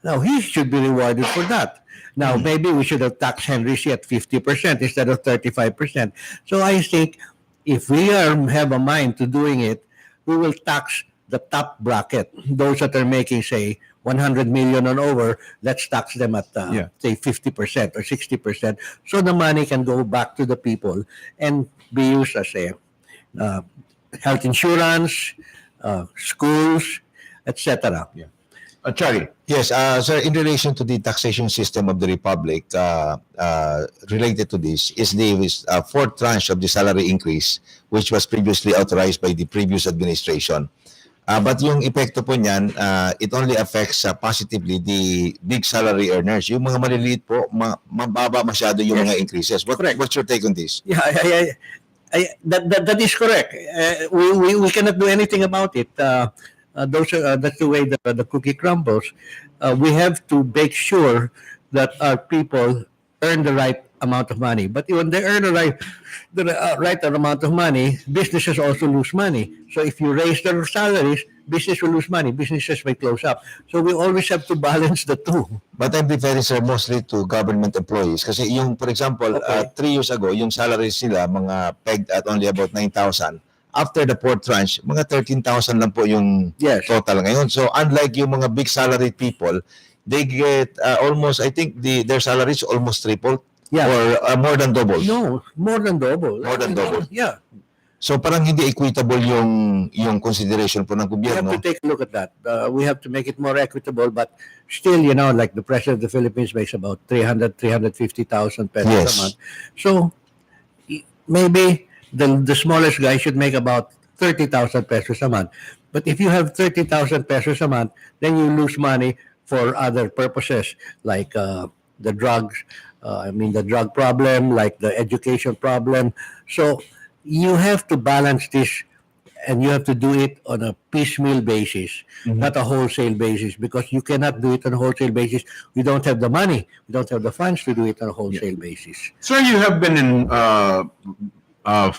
S19: Now, he should be rewarded for that. Now, maybe we should have taxed Henry Sy at 50% instead of 35%. So I think if we have a mind to doing it, we will tax the top bracket, those that are making, say, 100 million and over, let's tax them at, say, 50% or 60%. So the money can go back to the people and be used as a health insurance, schools, etc.
S8: Charlie.
S9: Yes, sir, in relation to the taxation system of the Republic, related to this is the fourth tranche of the salary increase, which was previously authorized by the previous administration. But yung epekto po niyan, it only affects positively the big salary earners. Yung mga maliliit po, mababa masyado yung mga increases. What's your take on this?
S19: Yeah, that is correct. We cannot do anything about it. That's the way the cookie crumbles. We have to make sure that our people earn the right amount of money. But when they earn the right amount of money, businesses also lose money. So if you raise their salaries, business will lose money. Businesses may close up. So we always have to balance the two.
S9: But I'm referring, sir, mostly to government employees. Kasi yung, for example, 3 years ago, yung salaries nila, mga pegged at only about 9,000. After the fourth tranche, mga 13,000 lang po yung total ngayon. So unlike yung mga big salaried people, they get almost, I think their salaries almost tripled. Or more than double.
S19: No, more than double.
S9: More than double.
S19: Yeah.
S9: So parang hindi equitable yung consideration po ng
S19: We
S9: gobyerno.
S19: have to take a look at that. We have to make it more equitable, but still, like the president of the Philippines makes about 350,000 pesos a month. So maybe the smallest guy should make about 30,000 pesos a month. But if you have 30,000 pesos a month, then you lose money for other purposes like the drugs. The drug problem, like the education problem. So you have to balance this, and you have to do it on a piecemeal basis, not a wholesale basis, because you cannot do it on a wholesale basis. We don't have the money. We don't have the funds to do it on a wholesale basis.
S8: Sir, you have been in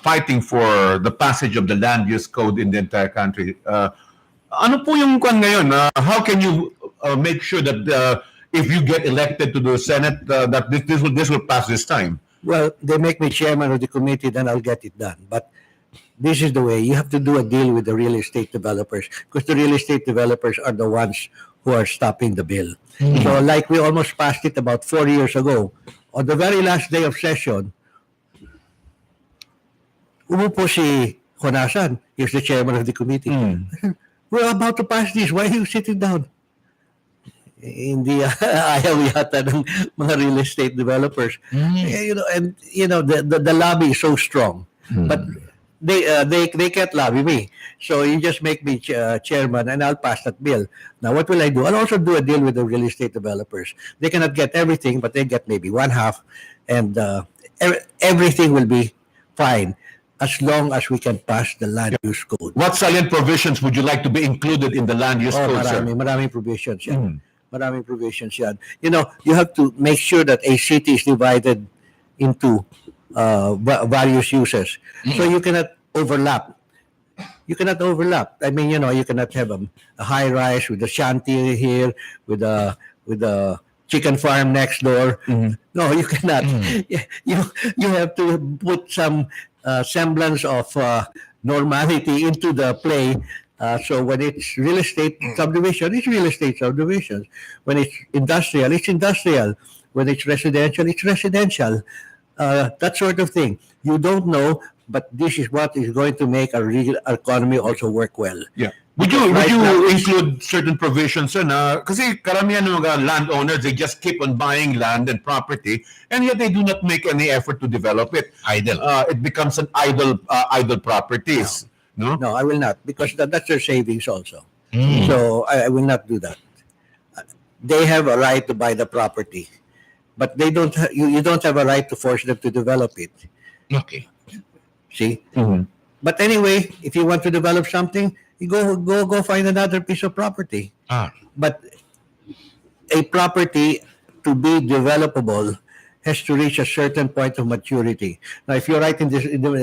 S8: fighting for the passage of the land use code in the entire country. Ano po yung kwan ngayon? How can you make sure that if you get elected to the Senate, that this will pass this time?
S19: Well, they make me chairman of the committee, then I'll get it done. But this is the way. You have to do a deal with the real estate developers, because the real estate developers are the ones who are stopping the bill. So like we almost passed it about 4 years ago. On the very last day of session, umupo si Honasan, he's the chairman of the committee. We're about to pass this. Why are you sitting down? Hindi ayaw yata ng mga real estate developers. The lobby is so strong. But they can't lobby me. So you just make me chairman and I'll pass that bill. Now what will I do? I'll also do a deal with the real estate developers. They cannot get everything, but they get maybe one half, and everything will be fine as long as we can pass the land use code.
S8: What salient provisions would you like to be included in the land use code, sir?
S19: Maraming provisions yan. Maraming provisions yan. You have to make sure that a city is divided into various uses. So you cannot overlap. You cannot overlap. You cannot have a high rise with a shanty here, with a chicken farm next door. No, you cannot. You have to put some semblance of normality into the play. So when it's real estate subdivision, it's real estate subdivisions. When it's industrial, it's industrial. When it's residential, it's residential. That sort of thing. You don't know, but this is what is going to make our real economy also work well.
S8: Yeah. Would you include certain provisions kasi karamihan ng mga landowners, they just keep on buying land and property, and yet they do not make any effort to develop it.
S10: Idle.
S8: It becomes an idle properties. No,
S19: I will not, because that's their savings also. So I will not do that. They have a right to buy the property, but they don't. You don't have a right to force them to develop it.
S10: Okay.
S19: See. But anyway, if you want to develop something, you go find another piece of property. But a property to be developable has to reach a certain point of maturity. Now, if you're right in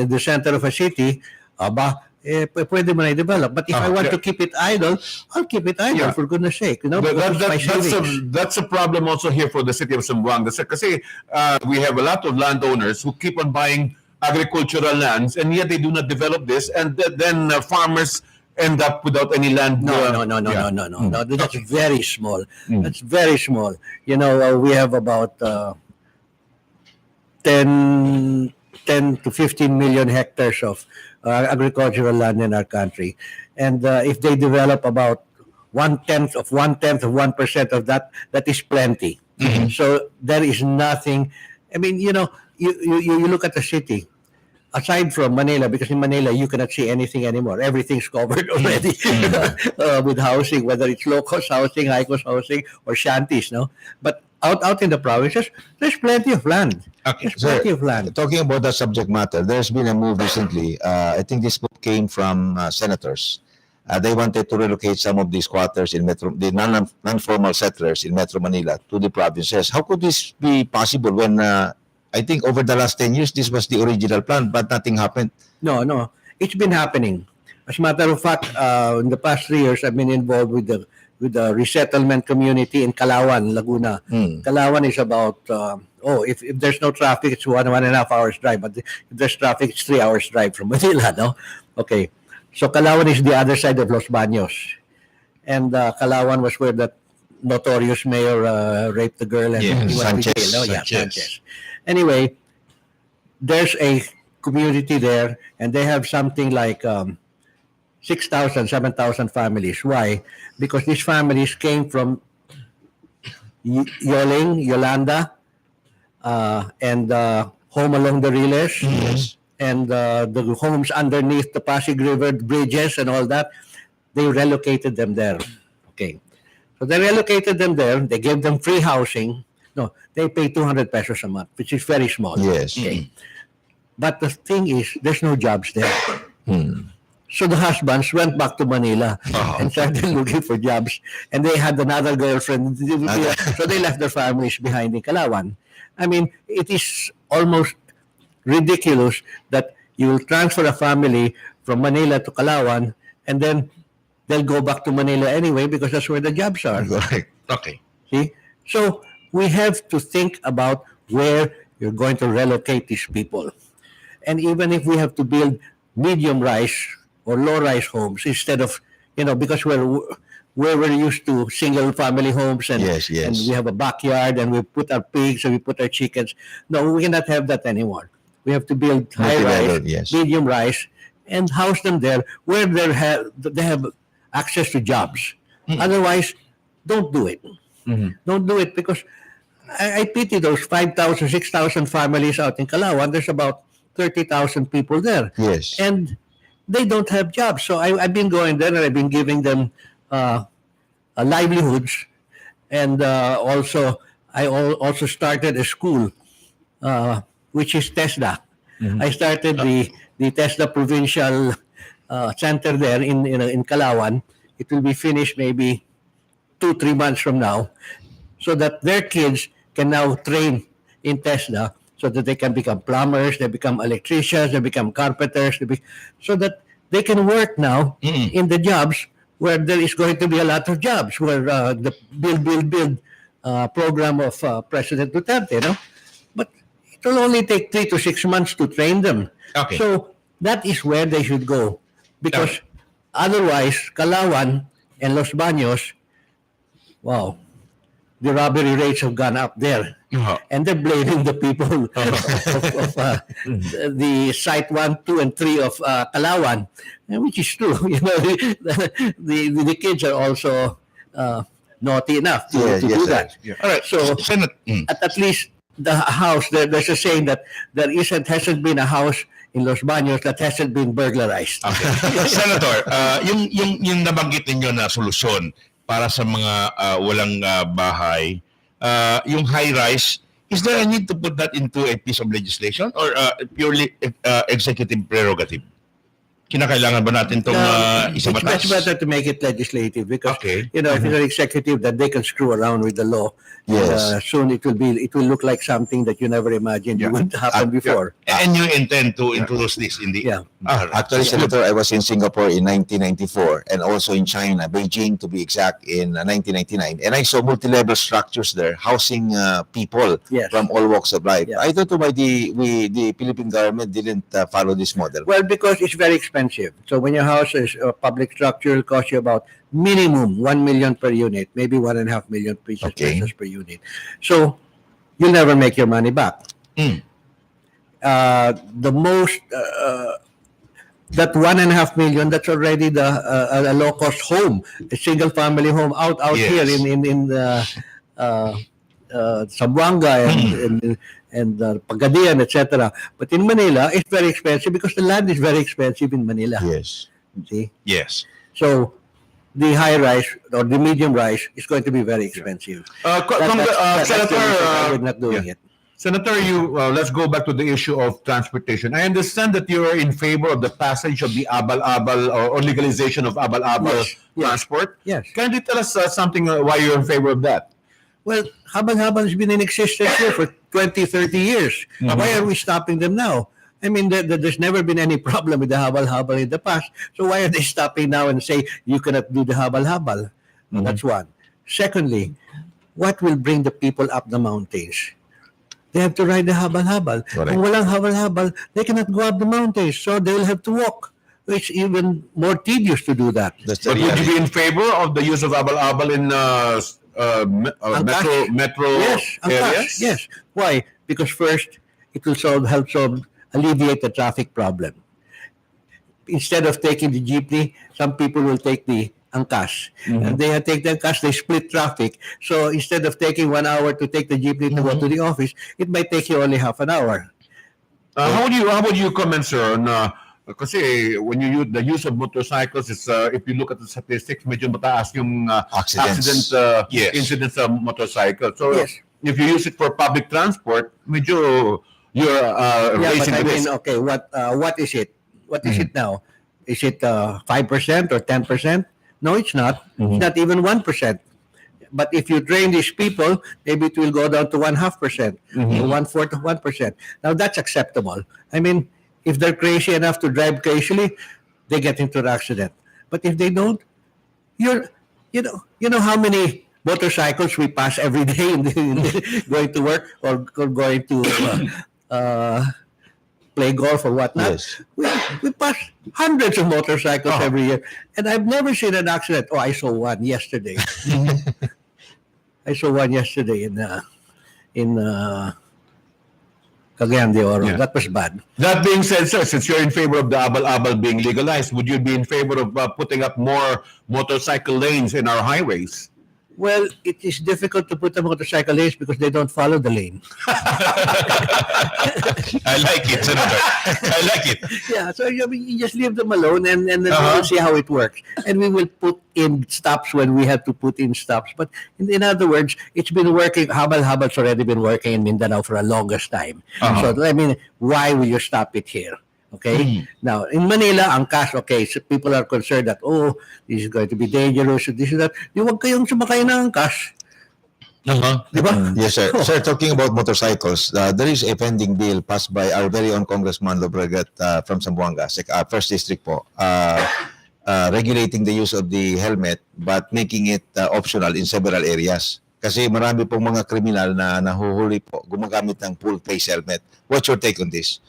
S19: the center of a city, pwede mo na i-develop. But if I want to keep it idle, I'll keep it idle, for goodness sake.
S8: That's a problem also here for the city of Zamboanga. Kasi we have a lot of landowners who keep on buying agricultural lands, and yet they do not develop this, and then farmers end up without any land.
S19: No. That's very small. That's very small. You know, we have about 10 to 15 million hectares of agricultural land in our country. And if they develop about 1/10 of 1% of that, that is plenty. So there is nothing. I mean, you know, you look at the city. Aside from Manila, because in Manila you cannot see anything anymore. Everything's covered already with housing, whether it's low-cost housing, high-cost housing, or shanties. No, but out in the provinces, there's plenty of land.
S9: Okay.
S19: There's plenty of land.
S9: Talking about that subject matter, there's been a move recently. I think this book came from senators. They wanted to relocate some of these squatters in the non-formal settlers in Metro Manila to the provinces. How could this be possible when I think over the last 10 years, this was the original plan, but nothing happened?
S19: No. It's been happening. As a matter of fact, in the past 3 years, I've been involved with the resettlement community in Calauan, Laguna. Calauan is about, if there's no traffic, it's 1.5 hours drive. But if there's traffic, it's 3 hours drive from Manila, no? Okay. So Calauan is the other side of Los Baños. And Calauan was where that notorious mayor raped the girl and he went to jail. No? Yeah, Sanchez. Anyway, there's a community there, and they have something like 6,000, 7,000 families. Why? Because these families came from Yoling, Yolanda, and home along the Riles, and the homes underneath the Pasig River bridges and all that. They relocated them there. Okay. So they relocated them there. They gave them free housing. No, they pay 200 pesos a month, which is very small.
S9: Yes.
S19: Okay. But the thing is, there's no jobs there. So the husbands went back to Manila and started looking for jobs. And they had another girlfriend. So they left their families behind in Calauan. I mean, it is almost ridiculous that you will transfer a family from Manila to Calauan and then they'll go back to Manila anyway because that's where the jobs are.
S9: Right.
S10: Okay.
S19: See? So we have to think about where you're going to relocate these people. And even if we have to build medium-rise or low-rise homes instead of, because we're used to single-family homes and, and we have a backyard and we put our pigs and we put our chickens. No, we cannot have that anymore. We have to build high-rise, medium-rise, and house them there where they have access to jobs. Otherwise, don't do it. Don't do it because I pity those 5,000, 6,000 families out in Calauan. There's about 30,000 people there.
S9: Yes.
S19: And they don't have jobs. So I've been going there and I've been giving them livelihoods. And also, I also started a school, which is TESDA. I started the TESDA Provincial Center there in Calauan. It will be finished maybe 2-3 months from now, so that their kids can now train in TESDA so that they can become plumbers, they become electricians, they become carpenters, so that they can work now in the jobs where there is going to be a lot of jobs, where the build program of President Duterte, But it will only take 3 to 6 months to train them.
S10: Okay.
S19: So that is where they should go. Because otherwise, Calauan and Los Baños, wow, the robbery rates have gone up there. And they're blaming the people of the site 1, 2, and 3 of Calauan, which is true. The kids are also naughty enough to do that.
S10: All right.
S19: So at least the house, there's a saying that there hasn't been a house in Los Baños that hasn't been burglarized.
S10: Okay. Senator, yung nabanggit ninyo na solusyon para sa mga walang bahay, yung high-rise, is there a need to put that into a piece of legislation or purely executive prerogative? Kinakailangan ba natin itong isabatas?
S19: It's much better to make it legislative because, if it's an executive, that they can screw around with the law.
S9: Yes.
S19: Soon it will look like something that you never imagined would happen before.
S10: And you intend to introduce this in the...
S9: Actually, Senator, I was in Singapore in 1994 and also in China, Beijing to be exact, in 1999. And I saw multi-level structures there housing people from all walks of life. I thought why the Philippine government didn't follow this model.
S19: Well, because it's very expensive. expensive. So when your house is a public structure, it'll cost you about minimum 1 million per unit, maybe 1.5 million pesos per unit. So you'll never make your money back. The most that 1.5 million, that's already a low cost home, a single family home out here in Zamboanga and Pagadian, etc. But in Manila, it's very expensive because the land is very expensive in Manila.
S9: Yes.
S19: See?
S10: Yes.
S19: So the high rise or the medium rise is going to be very expensive.
S8: Senator,
S19: we're not doing it.
S8: Senator, let's go back to the issue of transportation. I understand that you are in favor of the passage of the abal-abal or legalization of abal-abal transport.
S19: Yes.
S8: Can you tell us something why you're in favor of that?
S19: Well, habal-habal has been in existence here for 20, 30 years. Why are we stopping them now? I mean, there's never been any problem with the habal-habal in the past. So why are they stopping now and say you cannot do the habal-habal? That's one. Secondly, what will bring the people up the mountains? They have to ride the habal-habal. Kung walang habal-habal, they cannot go up the mountains. So they'll have to walk. It's even more tedious to do that.
S8: But would you be in favor of the use of abal-abal in metro areas?
S19: Yes. Why? Because first, it will help alleviate the traffic problem. Instead of taking the jeepney, some people will take the angkas. And they take the angkas, they split traffic. So instead of taking 1 hour to take the jeepney to go to the office, it might take you only half an hour.
S8: How would you comment, sir, on kasi when you use the use of motorcycles, it's if you look at the statistics, medyo mataas yung incidents sa motorcycle. So if you use it for public transport, medyo you're raising the risk.
S19: Okay, what is it? What is it now? Is it 5% or 10%? No, it's not. It's not even 1%. But if you train these people, maybe it will go down to 0.5%, or 1/4 of 1%. Now that's acceptable. I mean, if they're crazy enough to drive crazily, they get into an accident. But if they don't, you know how many motorcycles we pass every day going to work or going to play golf or whatnot. We pass hundreds of motorcycles every year, and I've never seen an accident. Oh, I saw one yesterday. I saw one yesterday in Cagayan de Oro. That was bad.
S8: That being said, sir, since you're in favor of the abal-abal being legalized, would you be in favor of putting up more motorcycle lanes in our highways?
S19: Well, it is difficult to put the motorcycle lanes because they don't follow the lane.
S10: I like it, Senator. I like it.
S19: Yeah, so you just leave them alone and then we'll see how it works. And we will put in stops when we have to put in stops. But in other words, it's been working. Habal-habal's already been working in Mindanao for the longest time. So, I mean, why will you stop it here? Okay? Now, in Manila, angkas, okay, so people are concerned that, this is going to be dangerous, this is that. Di wag kayong sumakay ng angkas. Diba?
S9: Yes, sir. Sir, talking about motorcycles, there is a pending bill passed by our very own Congressman Lobregat from Zamboanga, First District po, regulating the use of the helmet but making it optional in several areas. Kasi marami pong mga kriminal na nahuhuli po gumagamit ng full face helmet. What's your take on this?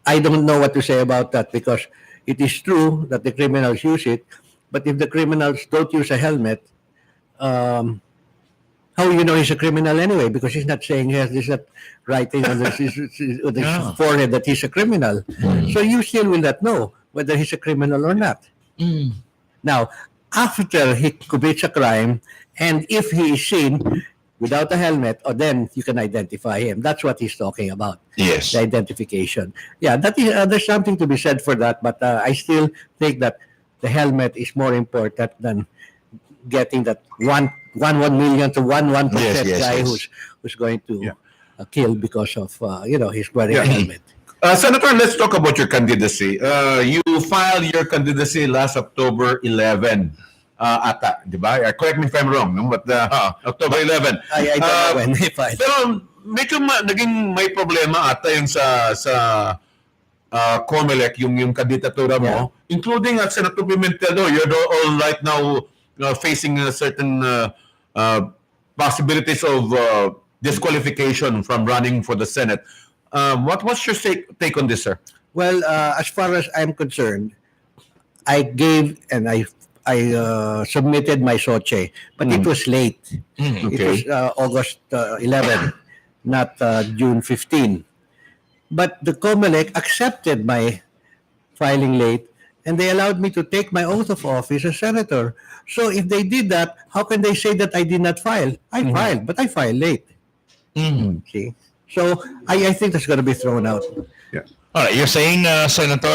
S19: I don't know what to say about that because it is true that the criminals use it, but if the criminals don't use a helmet, how you know he's a criminal anyway? Because he's not saying he has this writing on his forehead that he's a criminal. So you still will not know whether he's a criminal or not. Now, after he commits a crime, and if he is seen without a helmet, then you can identify him. That's what he's talking about.
S10: Yes.
S19: The identification. Yeah, that is, there's something to be said for that, but I still think that the helmet is more important than getting that 1 million to 1% guy who's going to kill because of, he's wearing a helmet.
S8: Senator, let's talk about your candidacy. You filed your candidacy last October 11. Ata, di ba? Correct me if I'm wrong, no? But October 11.
S19: I don't know when they filed.
S8: Pero medyo naging may problema ata yung sa COMELEC, yung kandidatura mo, including at Senator Pimentel. You're all right now facing certain possibilities of disqualification from running for the Senate. What's your take on this, sir?
S19: Well, as far as I'm concerned, I gave and I submitted my soche, but it was late. It was August 11, not June 15. But the COMELEC accepted my filing late, and they allowed me to take my oath of office as senator. So if they did that, how can they say that I did not file? I filed, but I filed late. See? So I think that's going to be thrown out.
S8: Yeah.
S10: All right, you're saying, Senator,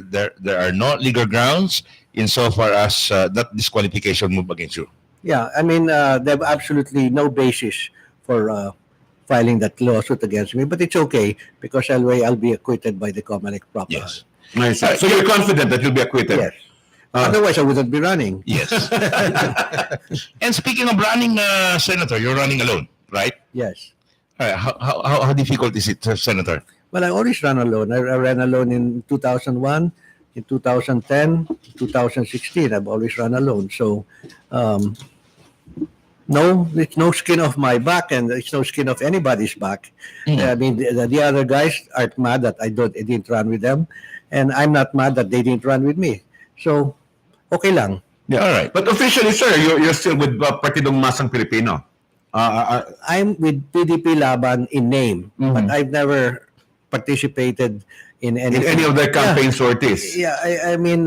S10: there are no legal grounds insofar as that disqualification move against you.
S19: Yeah, I mean, they have absolutely no basis for filing that lawsuit against me, but it's okay because I'll be acquitted by the COMELEC proper.
S10: Yes.
S8: Nice. So you're confident that you'll be acquitted?
S19: Yes. Otherwise, I wouldn't be running.
S10: Yes. And speaking of running, Senator, you're running alone, right?
S19: Yes.
S10: How difficult is it, Senator?
S19: Well, I always run alone. I ran alone in 2001, in 2010, 2016. I've always run alone. So, no, it's no skin off my back, and it's no skin off anybody's back. I mean, the other guys aren't mad that I didn't run with them, and I'm not mad that they didn't run with me. So, okay lang.
S8: Yeah. All right. But officially, sir, you're still with Partidong Masang Pilipino.
S19: I'm with PDP Laban in name, but I've never participated in
S8: any of their campaign sorties.
S19: Yeah, I mean,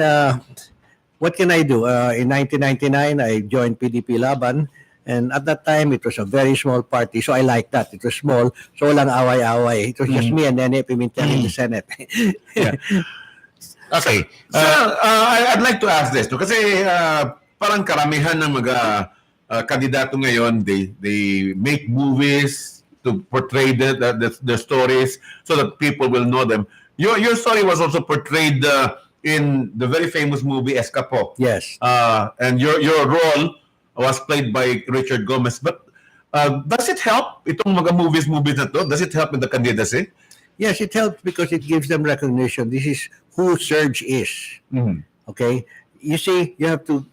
S19: what can I do? In 1999, I joined PDP Laban, and at that time, it was a very small party, so I liked that. It was small, so walang away-away. It was just me and Nene Pimentel in the Senate.
S8: Yeah. Okay. So, I'd like to ask this, no? Kasi parang karamihan ng mga kandidato ngayon, they make movies to portray the stories so that people will know them. Your story was also portrayed in the very famous movie Escapo.
S19: Yes.
S8: And your role was played by Richard Gomez. But does it help itong mga movies na to? Does it help in the candidacy?
S19: Yes, it helps because it gives them recognition. This is who Serge is. Okay? You see, you have to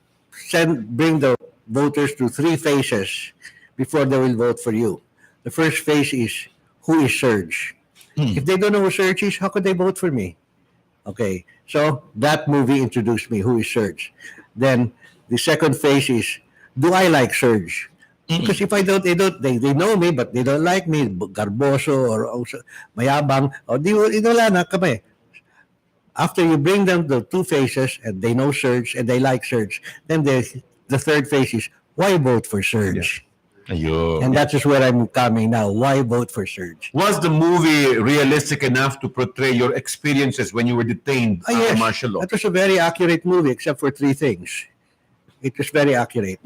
S19: bring the voters to three phases before they will vote for you. The first phase is, who is Serge? If they don't know who Serge is, how could they vote for me? Okay, so that movie introduced me, who is Serge. Then the second phase is, do I like Serge? Because if I don't, they know me, but they don't like me, garboso or mayabang, or wala na kami. After you bring them the two phases and they know Serge and they like Serge, then the third phase is, why vote for Serge?
S8: Yeah.
S19: And that is where I'm coming now. Why vote for Serge?
S8: Was the movie realistic enough to portray your experiences when you were detained under
S19: Yes,
S8: martial law?
S19: that was a very accurate movie, except for three things. It was very accurate.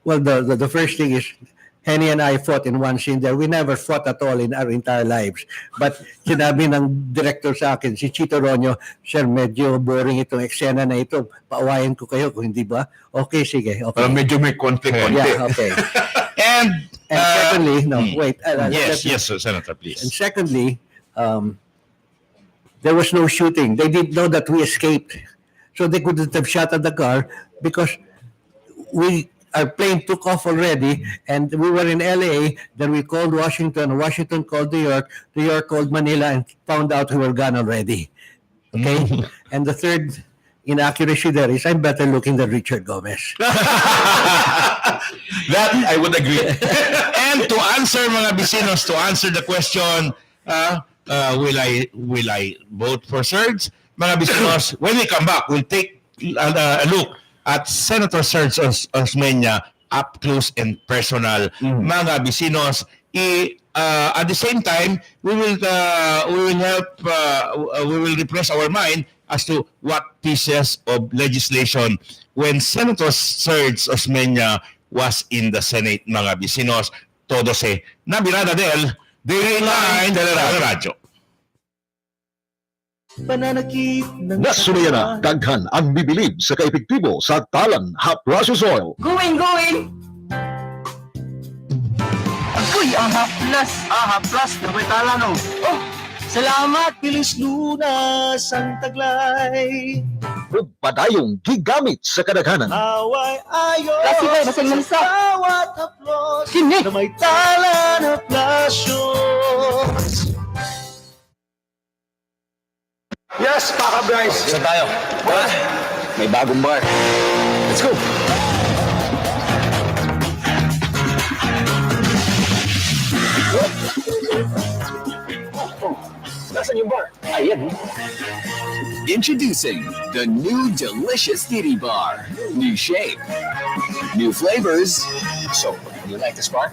S19: Well, the first thing is, Henny and I fought in one scene there. We never fought at all in our entire lives. But sinabi ng director sa akin, si Chito Ronyo, sir, medyo boring itong eksena na ito. Paawayan ko kayo kung hindi ba? Okay, sige. Okay.
S8: Medyo may konti-konti.
S19: Yeah, okay.
S10: And
S19: secondly, wait.
S10: Yes, Senator, please.
S19: And secondly, there was no shooting. They didn't know that we escaped. So they couldn't have shot at the car because our plane took off already, and we were in LA. Then we called Washington. Washington called New York. New York called Manila, and found out we were gone already. Okay. And the third inaccuracy there is, I'm better looking than Richard Gomez.
S8: That I would agree.
S10: And to answer mga bisinos, to answer the question, will I vote for Serge? Mga bisinos, when we come back, we'll take a look at Senator Serge Osmeña up close and personal. Mga bisinos, at the same time, we will refresh our mind as to what pieces of legislation when Senator Serge Osmeña was in the Senate, mga bisinos. Todo se nabirada del Dateline Teleradyo.
S3: Pananakit ng
S7: Nasumaya na, daghan ang bibilib sa kaepektibo sa Talan Hot Process Oil.
S18: Going! Agoy, AHA Plus! AHA Plus, may tala no? Oh, salamat! Bilis lunas ang taglay.
S7: Padayong gigamit sa kadaghanan.
S3: Away ayos.
S18: Kasi ba, masing mansa.
S3: Bawat haplos na may tala na plasyon.
S17: Yes, Paka Bryce. Saan tayo? May bagong bar. Let's go. Nasaan yung bar? Ayan.
S1: Introducing the new delicious Titty Bar. New shape, new flavors.
S17: So, you like this bar?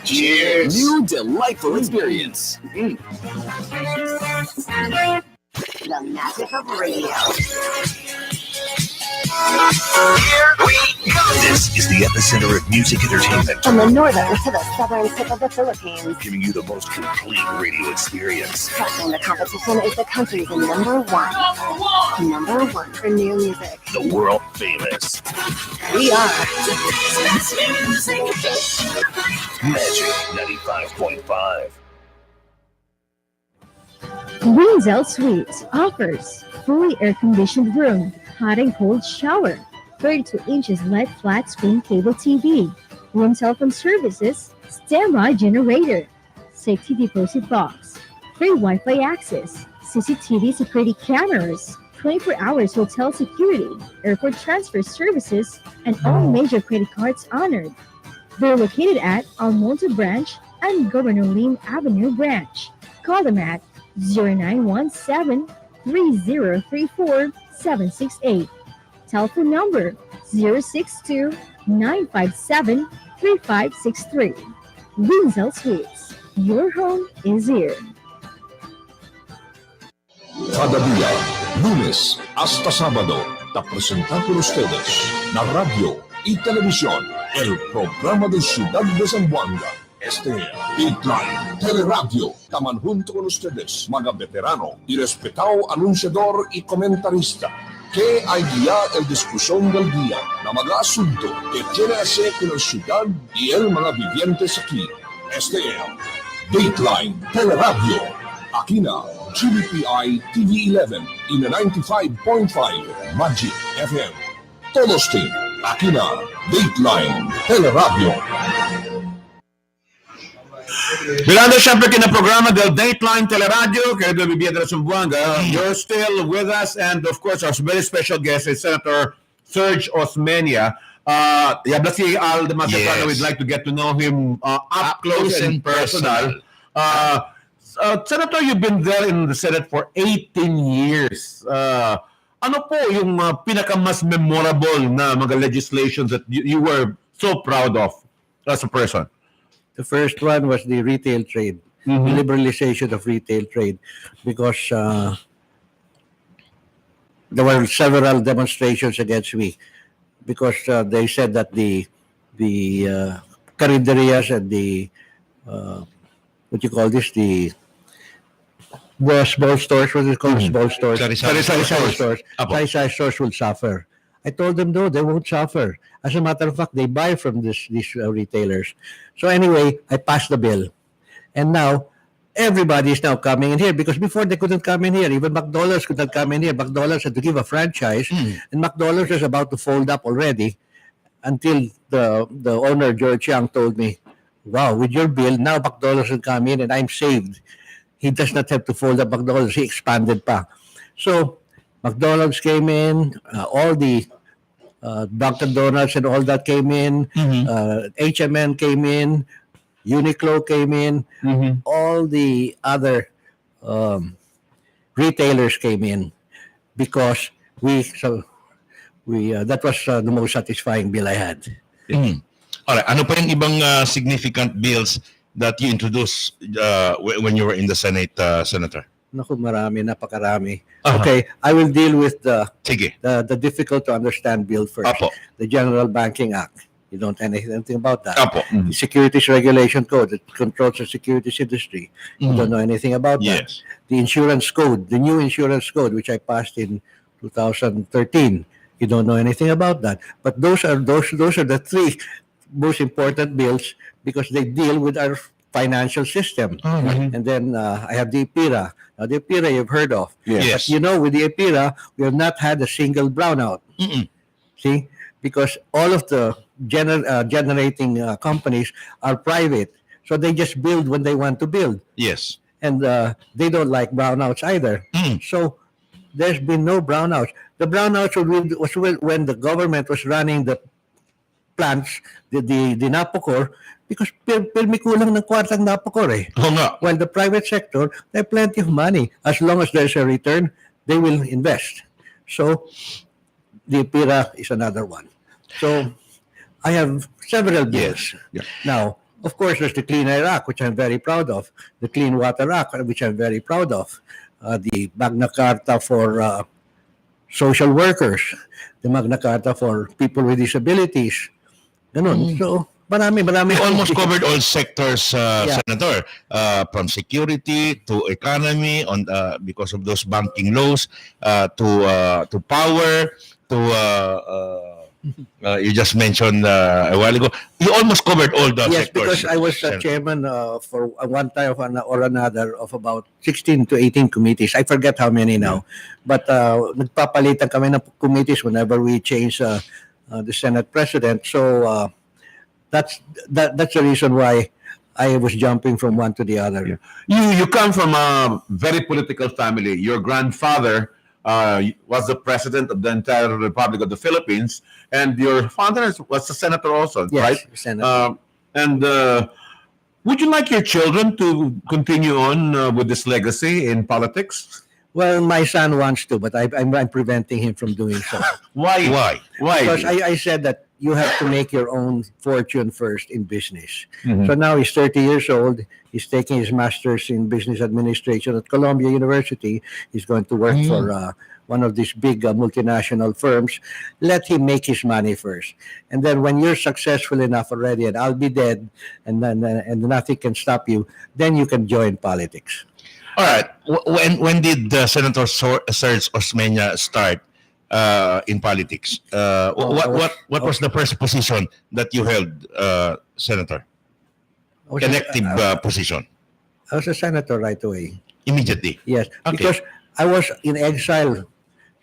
S1: Cheers! New delightful experience.
S4: The magic of radio.
S5: Here we go. This is the epicenter of music entertainment.
S4: From the northern to the southern tip of the Philippines.
S5: Giving you the most complete radio experience.
S4: Trusting the competition is the country's number one. Number one for new music.
S5: The world famous
S4: We are
S5: Magic 95.5.
S15: Winzel Suites offers fully air-conditioned room, hot and cold shower, 32 inches LED flat screen cable TV, room telephone services, standby generator, safety deposit box, free Wi-Fi access, CCTV security cameras, 24 hours hotel security, airport transfer services, and all major credit cards honored. They're located at Almonte Branch and Governor Lim Avenue Branch. Call them at 0917-3034-768. Telephone number 062-957-3563. Winzel Suites. Your home is here.
S7: Cada día, lunes hasta sábado, te presentamos por ustedes la radio y televisión, el programa de Ciudad de Zamboanga. Dateline Teleradyo, taman junto con ustedes, mga veterano y respetado anunciador y comentarista, que hay guía el discusión del día, na mga asunto que tiene que ver con la ciudad y el mga vivientes aquí. Dateline Teleradyo, aquí na GBPI TV11 y na 95.5 Magic FM. Todos team, aquí na Dateline Teleradyo.
S8: Mirando siyempre kinaprograma del Dateline Teleradyo, kayo bibigyan na Zamboanga. You're still with us, and of course, our very special guest is Senator Serge Osmeña. Si Al de Macedonia, we'd like to get to know him up close and personal. Senator, you've been there in the Senate for 18 years. Ano po yung pinakamas memorable na mga legislations that you were so proud of as a person?
S19: The first one was the retail trade, the liberalization of retail trade, because there were several demonstrations against me, because they said that the carinderias and the what you call this, the small stores, what is it called, small stores, sari-sari stores will suffer. I told them, no, they won't suffer. As a matter of fact, they buy from these retailers. So anyway, I passed the bill. And now, everybody is now coming in here, because before they couldn't come in here. Even McDonald's couldn't come in here. McDonald's had to give a franchise. And McDonald's was about to fold up already, until the owner, George Young, told me, wow, with your bill, now McDonald's will come in and I'm saved. He does not have to fold up McDonald's. He expanded pa. So, McDonald's came in, all the Dunkin' Donuts and all that came in, H&M came in, Uniqlo came in, all the other retailers came in, because that was the most satisfying bill I had.
S10: Alright, ano pa yung ibang significant bills that you introduced when you were in the Senate, Senator?
S19: Naku, napakarami. Okay, I will deal with the difficult to understand bill first.
S10: Apo.
S19: The General Banking Act. You don't know anything about that.
S10: Apo.
S19: The Securities Regulation Code that controls the securities industry. You don't know anything about that. The Insurance Code, the new Insurance Code, which I passed in 2013. You don't know anything about that. But those are the three most important bills, because they deal with our financial system. And then I have the EPIRA. Now, the EPIRA you've heard of.
S10: Yes.
S19: But with the EPIRA, we have not had a single brownout. See? Because all of the generating companies are private. So they just build when they want to build.
S10: Yes.
S19: and they don't like brownouts either. So there's been no brownouts. The brownouts was when the government was running the plants, the Napocor, because pirmi kulang ng kwartang Napocor eh. While the private sector, they have plenty of money. As long as there's a return, they will invest. So the PIRA is another one. So I have several bills. Now, of course, there's the Clean Air Act, which I'm very proud of. The Clean Water Act, which I'm very proud of. The Magna Carta for social workers. The Magna Carta for people with disabilities. Ganun. So, marami.
S10: You almost covered all sectors, Senator, from security to economy, on because of those banking laws, to power, to you just mentioned a while ago. You almost covered all the
S19: yes,
S10: sectors.
S19: Because I was chairman for one time or another of about 16 to 18 committees. I forget how many now. But nagpapalitan kami ng committees whenever we change the Senate President. So that's the reason why I was jumping from one to the other.
S8: You come from a very political family. Your grandfather was the president of the entire Republic of the Philippines, and your father was a senator also, right?
S19: Yes, senator.
S8: Would you like your children to continue on with this legacy in politics?
S19: Well, my son wants to, but I'm preventing him from doing so.
S8: Why?
S19: Because I said that you have to make your own fortune first in business. So now he's 30 years old. He's taking his master's in business administration at Columbia University. He's going to work for one of these big multinational firms. Let him make his money first. And then when you're successful enough already, and I'll be dead, and nothing can stop you, then you can join politics.
S10: All right. When did Senator Serge Osmeña start in politics? What was the first position that you held, Senator? Elective position.
S19: I was a senator right away.
S10: Immediately?
S19: Yes, because I was in exile.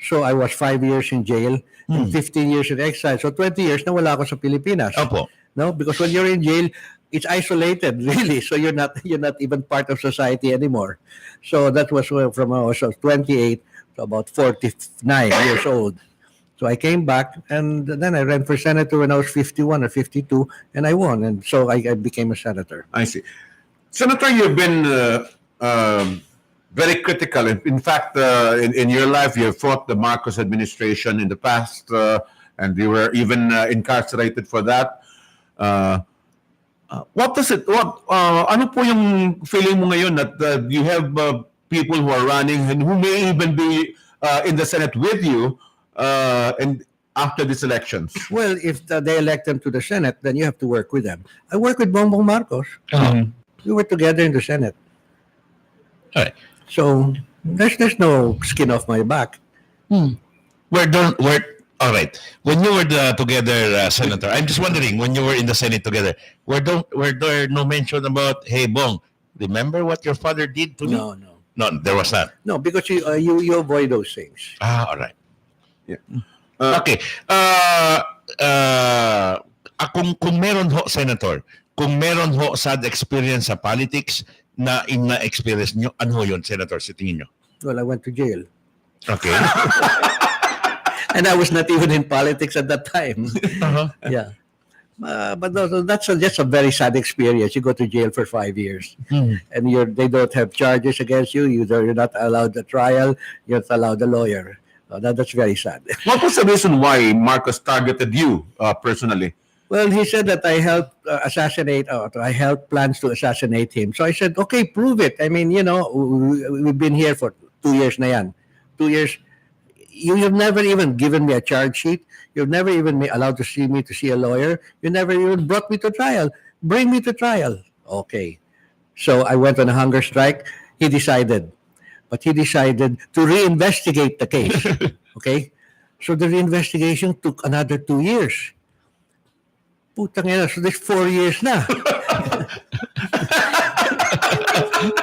S19: So I was 5 years in jail and 15 years in exile. So 20 years na wala ako sa Pilipinas.
S10: Opo.
S19: No, because when you're in jail, it's isolated, really. So you're not even part of society anymore. So that was from I was 28 to about 49 years old. So I came back, and then I ran for senator when I was 51 or 52, and I won. And so I became a senator.
S8: I see. Senator, you've been very critical. In fact, in your life, you fought the Marcos administration in the past, and you were even incarcerated for that. What does it? Ano po yung feeling mo ngayon that you have people who are running and who may even be in the Senate with you, and after these elections?
S19: Well, if they elect them to the Senate, then you have to work with them. I work with Bongbong Marcos. We were together in the Senate.
S10: All right.
S19: So there's no skin off my back.
S10: All right. When you were together, Senator, I'm just wondering, when you were in the Senate together, were there no mention about, hey, Bong, remember what your father did to me? No, there was not.
S19: No, because you avoid those things.
S10: All right.
S8: Yeah.
S10: Okay. Kung meron ho, Senator, kung meron ho sad experience sa politics na experience nyo, ano ho yun, Senator, sa tingin nyo?
S19: Well, I went to jail.
S10: Okay.
S19: And I was not even in politics at that time. Yeah. But that's just a very sad experience. You go to jail for 5 years, and they don't have charges against you. You're not allowed a trial. You're not allowed a lawyer. That's very sad.
S8: What was the reason why Marcos targeted you personally?
S19: Well, he said that I helped I helped plans to assassinate him. So I said, okay, prove it. I mean, we've been here for 2 years na yan. 2 years. You have never even given me a charge sheet. You've never even allowed to see a lawyer. You never even brought me to trial. Bring me to trial. Okay. So I went on a hunger strike. He decided to reinvestigate the case. Okay? So the reinvestigation took another 2 years. Putang ina, so there's 4 years na.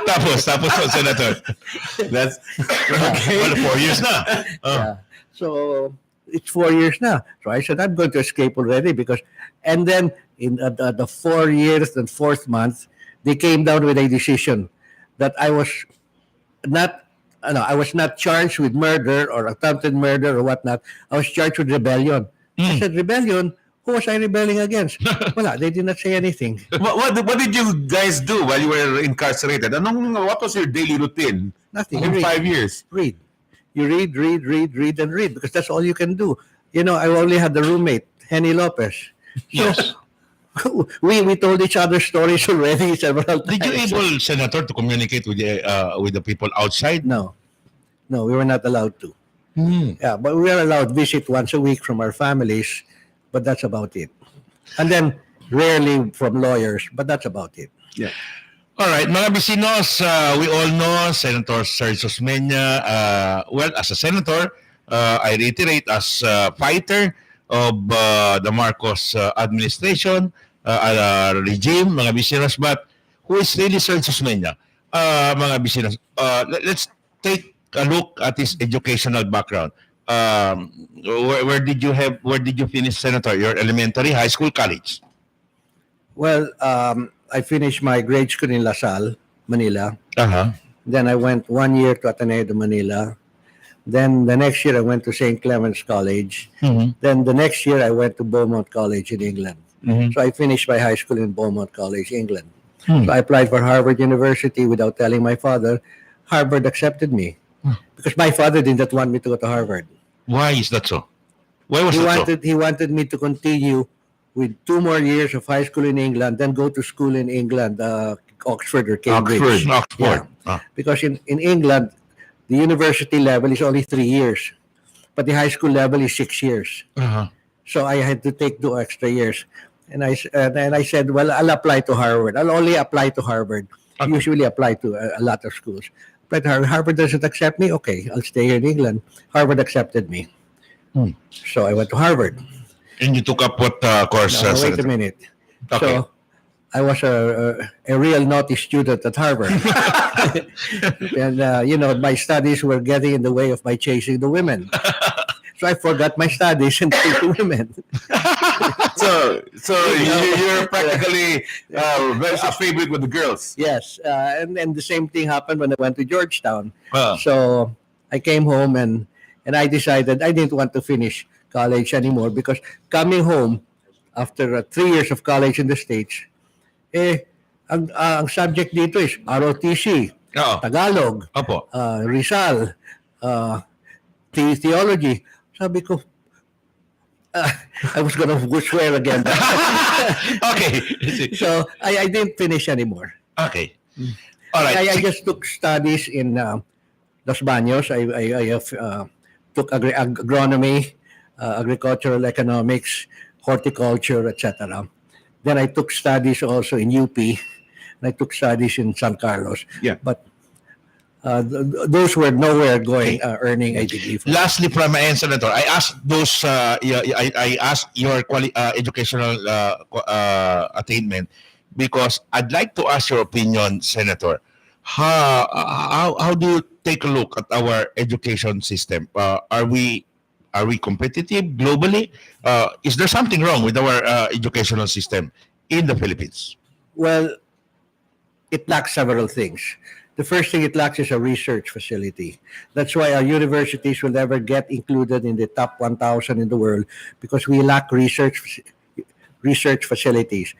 S10: Tapos, Senator. That's okay. Well, 4 years na.
S19: Yeah. So it's 4 years now. So I said, I'm going to escape already and then in the 4 years and 4th month, they came down with a decision that I was not I was not charged with murder or attempted murder or whatnot. I was charged with rebellion. I said, rebellion? Who was I rebelling against? Wala, they did not say anything.
S8: What did you guys do while you were incarcerated? What was your daily routine?
S19: Nothing.
S8: In
S19: You read.
S8: 5 years.
S19: Read. You read, and read because that's all you can do. I only had the roommate, Henny Lopez.
S10: Yes.
S19: We told each other stories already several times.
S10: Did you able, Senator, to communicate with the people outside?
S19: No, we were not allowed to. Yeah, but we are allowed visit once a week from our families, but that's about it. And then rarely from lawyers, but that's about it.
S8: Yeah.
S10: All right, mga Bisinos, we all know Senator Sergio Osmeña. Well, as a senator, I reiterate, as a fighter of the Marcos administration, regime, mga Bisinos, but who is really Sergio Osmeña? Mga Bisinos, let's take a look at his educational background. Where did you finish, Senator? Your elementary, high school, college?
S19: Well, I finished my grade school in La Salle, Manila.
S10: Uh-huh.
S19: Then I went 1 year to Ateneo de Manila. Then the next year I went to St. Clement's College.
S10: Mm-hmm.
S19: Then the next year I went to Beaumont College in England.
S10: Mm-hmm.
S19: So I finished my high school in Beaumont College, England.
S10: Hmm.
S19: So I applied for Harvard University without telling my father. Harvard accepted me because my father did not want me to go to Harvard.
S10: Why is that so? Why was
S19: He wanted me to continue with 2 more years of high school in England, then go to school in England, Oxford or Cambridge.
S10: Oxford.
S19: Yeah. Because in England, the university level is only 3 years, but the high school level is 6 years.
S10: Uh-huh.
S19: So I had to take 2 extra years. And I said, well, I'll apply to Harvard. I'll only apply to Harvard. I usually apply to a lot of schools. But Harvard doesn't accept me. Okay, I'll stay here in England. Harvard accepted me. So I went to Harvard.
S10: And you took up what course?
S19: No, wait
S10: Senator?
S19: a minute.
S10: Okay.
S19: So I was a real naughty student at Harvard. And, my studies were getting in the way of my chasing the women. So I forgot my studies and chased the women.
S8: So you're practically very favorite with the girls.
S19: Yes. And the same thing happened when I went to Georgetown.
S10: Wow.
S19: So I came home and I decided I didn't want to finish college anymore because coming home after 3 years of college in the States, ang subject dito is ROTC, Tagalog, Rizal, theology. Sabi ko, I was going to swear again.
S10: Okay.
S19: So I didn't finish anymore.
S10: Okay. All right.
S19: I just took studies in Los Baños. I took agronomy, agricultural economics, horticulture, etc. Then I took studies also in UP, and I took studies in San Carlos.
S8: Yeah.
S19: But those were nowhere going earning a degree.
S10: Lastly, from my end, Senator, I asked those. I asked your educational attainment because I'd like to ask your opinion, Senator. How do you take a look at our education system? Are we competitive globally? Is there something wrong with our educational system in the Philippines?
S19: Well, it lacks several things. The first thing it lacks is a research facility. That's why our universities will never get included in the top 1,000 in the world because we lack research facilities.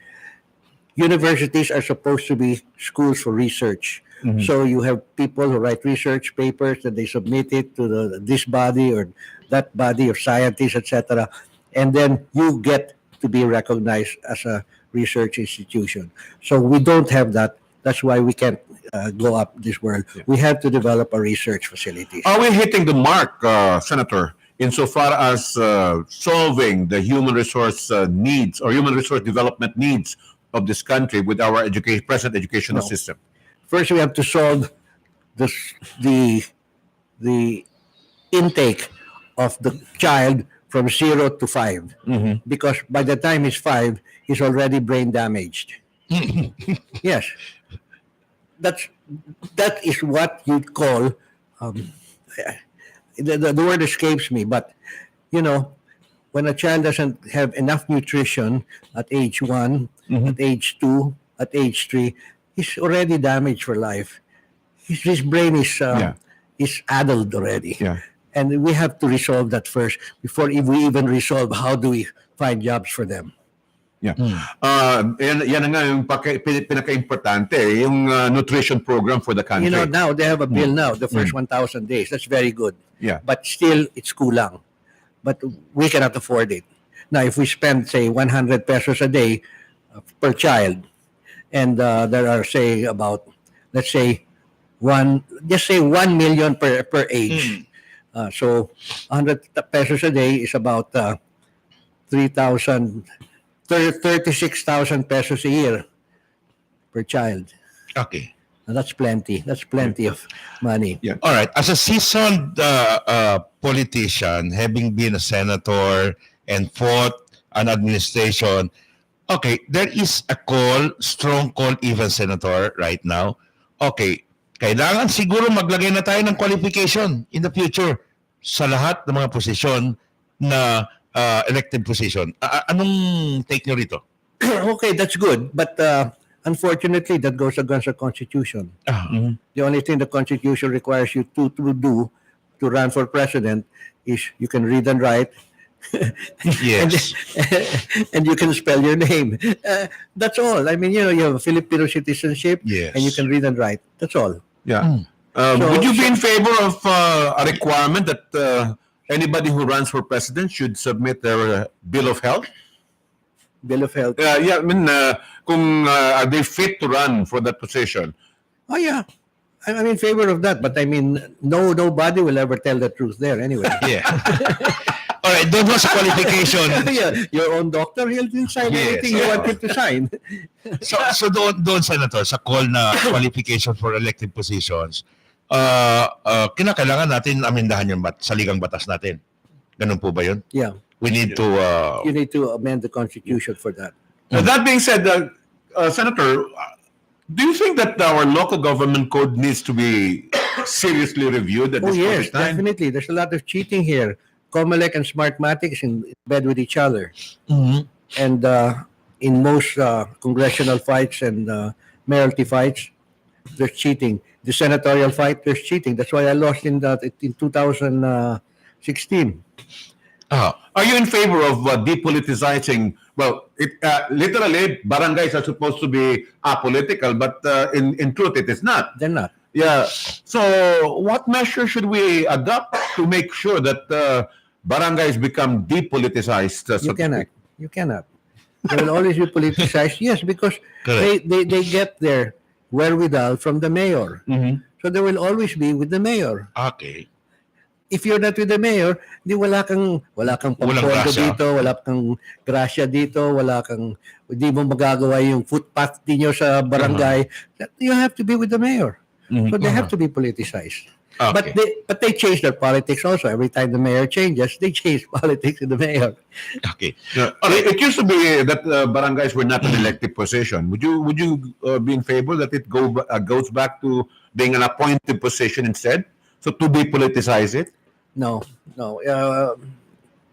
S19: Universities are supposed to be schools for research. Mm-hmm. So you have people who write research papers and they submit it to this body or that body of scientists, etc. And then you get to be recognized as a research institution. So we don't have that. That's why we can't go up this world. Yeah. We have to develop a research facility.
S8: Are we hitting the mark, Senator, insofar as solving the human resource needs or human resource development needs of this country with our present educational system?
S19: First, we have to solve the intake of the child from 0 to 5. Mm-hmm. Because by the time he's 5, he's already brain damaged. Yes. That is what you call, the word escapes me, but, when a child doesn't have enough nutrition at age 1, mm-hmm. at age 2, at age 3, he's already damaged for life. his brain is addled already.
S8: Yeah.
S19: And we have to resolve that first before we even resolve how do we find jobs for them.
S8: Yeah. Yan na nga yung pinaka-importante, yung nutrition program for the country.
S19: You know, now they have a bill now, the first 1,000 days. That's very good.
S8: Yeah.
S19: But still, it's kulang. But we cannot afford it. Now, if we spend, say, 100 pesos a day per child, and there are, say, about, let's say, 1 million per age. So 100 pesos a day is about 36,000 pesos a year per child.
S10: Okay.
S19: And that's plenty. That's plenty of money.
S8: Yeah.
S10: All right. As a seasoned politician, having been a senator and fought an administration, okay, there is a call, strong call, even senator right now. Okay, kailangan siguro maglagay na tayo ng qualification in the future sa lahat ng mga posisyon na elected position. Anong take nyo rito?
S19: Okay, that's good. But unfortunately, that goes against the Constitution. The only thing the Constitution requires you to do to run for president is you can read and write.
S10: Yes.
S19: and you can spell your name. That's all. I mean, you know, you have a Filipino citizenship,
S10: yes,
S19: and you can read and write. That's all.
S8: Yeah. Would you be in favor of a requirement that anybody who runs for president should submit their bill of health?
S19: Bill of health?
S8: Yeah, I mean, kung are they fit to run for that position?
S19: Oh, yeah. I'm in favor of that. But I mean, nobody will ever tell the truth there anyway.
S10: Yeah. All right, doon sa qualification.
S19: Yeah, your own doctor, he'll sign anything you want him to sign.
S10: So doon, Senator, sa call na qualification for elected positions, kinakailangan natin amendahan yung saligang batas natin. Ganun po ba yun?
S19: Yeah.
S10: We need to...
S19: you need to amend the Constitution for that.
S8: That being said, Senator, do you think that our local government code needs to be seriously reviewed at this point in time?
S19: Definitely. There's a lot of cheating here. Comelec and Smartmatic is in bed with each other.
S10: Mm-hmm.
S19: And in most congressional fights and mayoralty fights, there's cheating. The senatorial fight, there's cheating. That's why I lost in 2016.
S8: Are you in favor of depoliticizing? Well, literally, barangays are supposed to be apolitical, but in truth, it is not.
S19: They're not.
S8: Yeah. So, what measure should we adopt to make sure that barangays become depoliticized?
S19: You cannot. You cannot. They will always be politicized. Yes, because they get their wherewithal from the mayor.
S8: Mm-hmm.
S19: So they will always be with the mayor.
S10: Okay.
S19: If you're not with the mayor, di wala kang pampondo dito, wala kang grasya dito, di mo magagawa yung footpath niyo sa barangay. You have to be with the mayor.
S8: Mm-hmm.
S19: So they have to be politicized.
S10: Okay.
S19: But they change their politics also. Every time the mayor changes, they change politics in the mayor.
S10: Okay.
S8: It used to be that barangays were not an elected position. Would you be in favor that it goes back to being an appointed position instead? So to depoliticize it?
S19: No.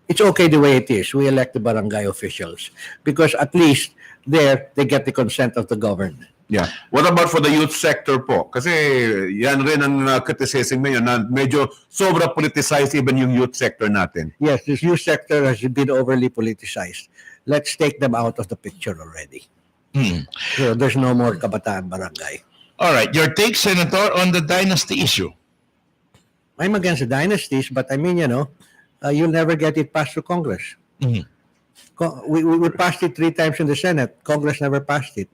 S19: It's okay the way it is. We elect the barangay officials because at least there they get the consent of the governed.
S8: Yeah. What about for the youth sector po? Kasi yan rin ang criticism ngayon na medyo sobra politicized even yung youth sector natin.
S19: Yes, this youth sector has been overly politicized. Let's take them out of the picture already. So there's no more kabataan barangay.
S10: All right. Your take, Senator, on the dynasty issue?
S19: I'm against the dynasties, but I mean, you'll never get it passed through Congress.
S10: Mm-hmm.
S19: We passed it 3 times in the Senate. Congress never passed it.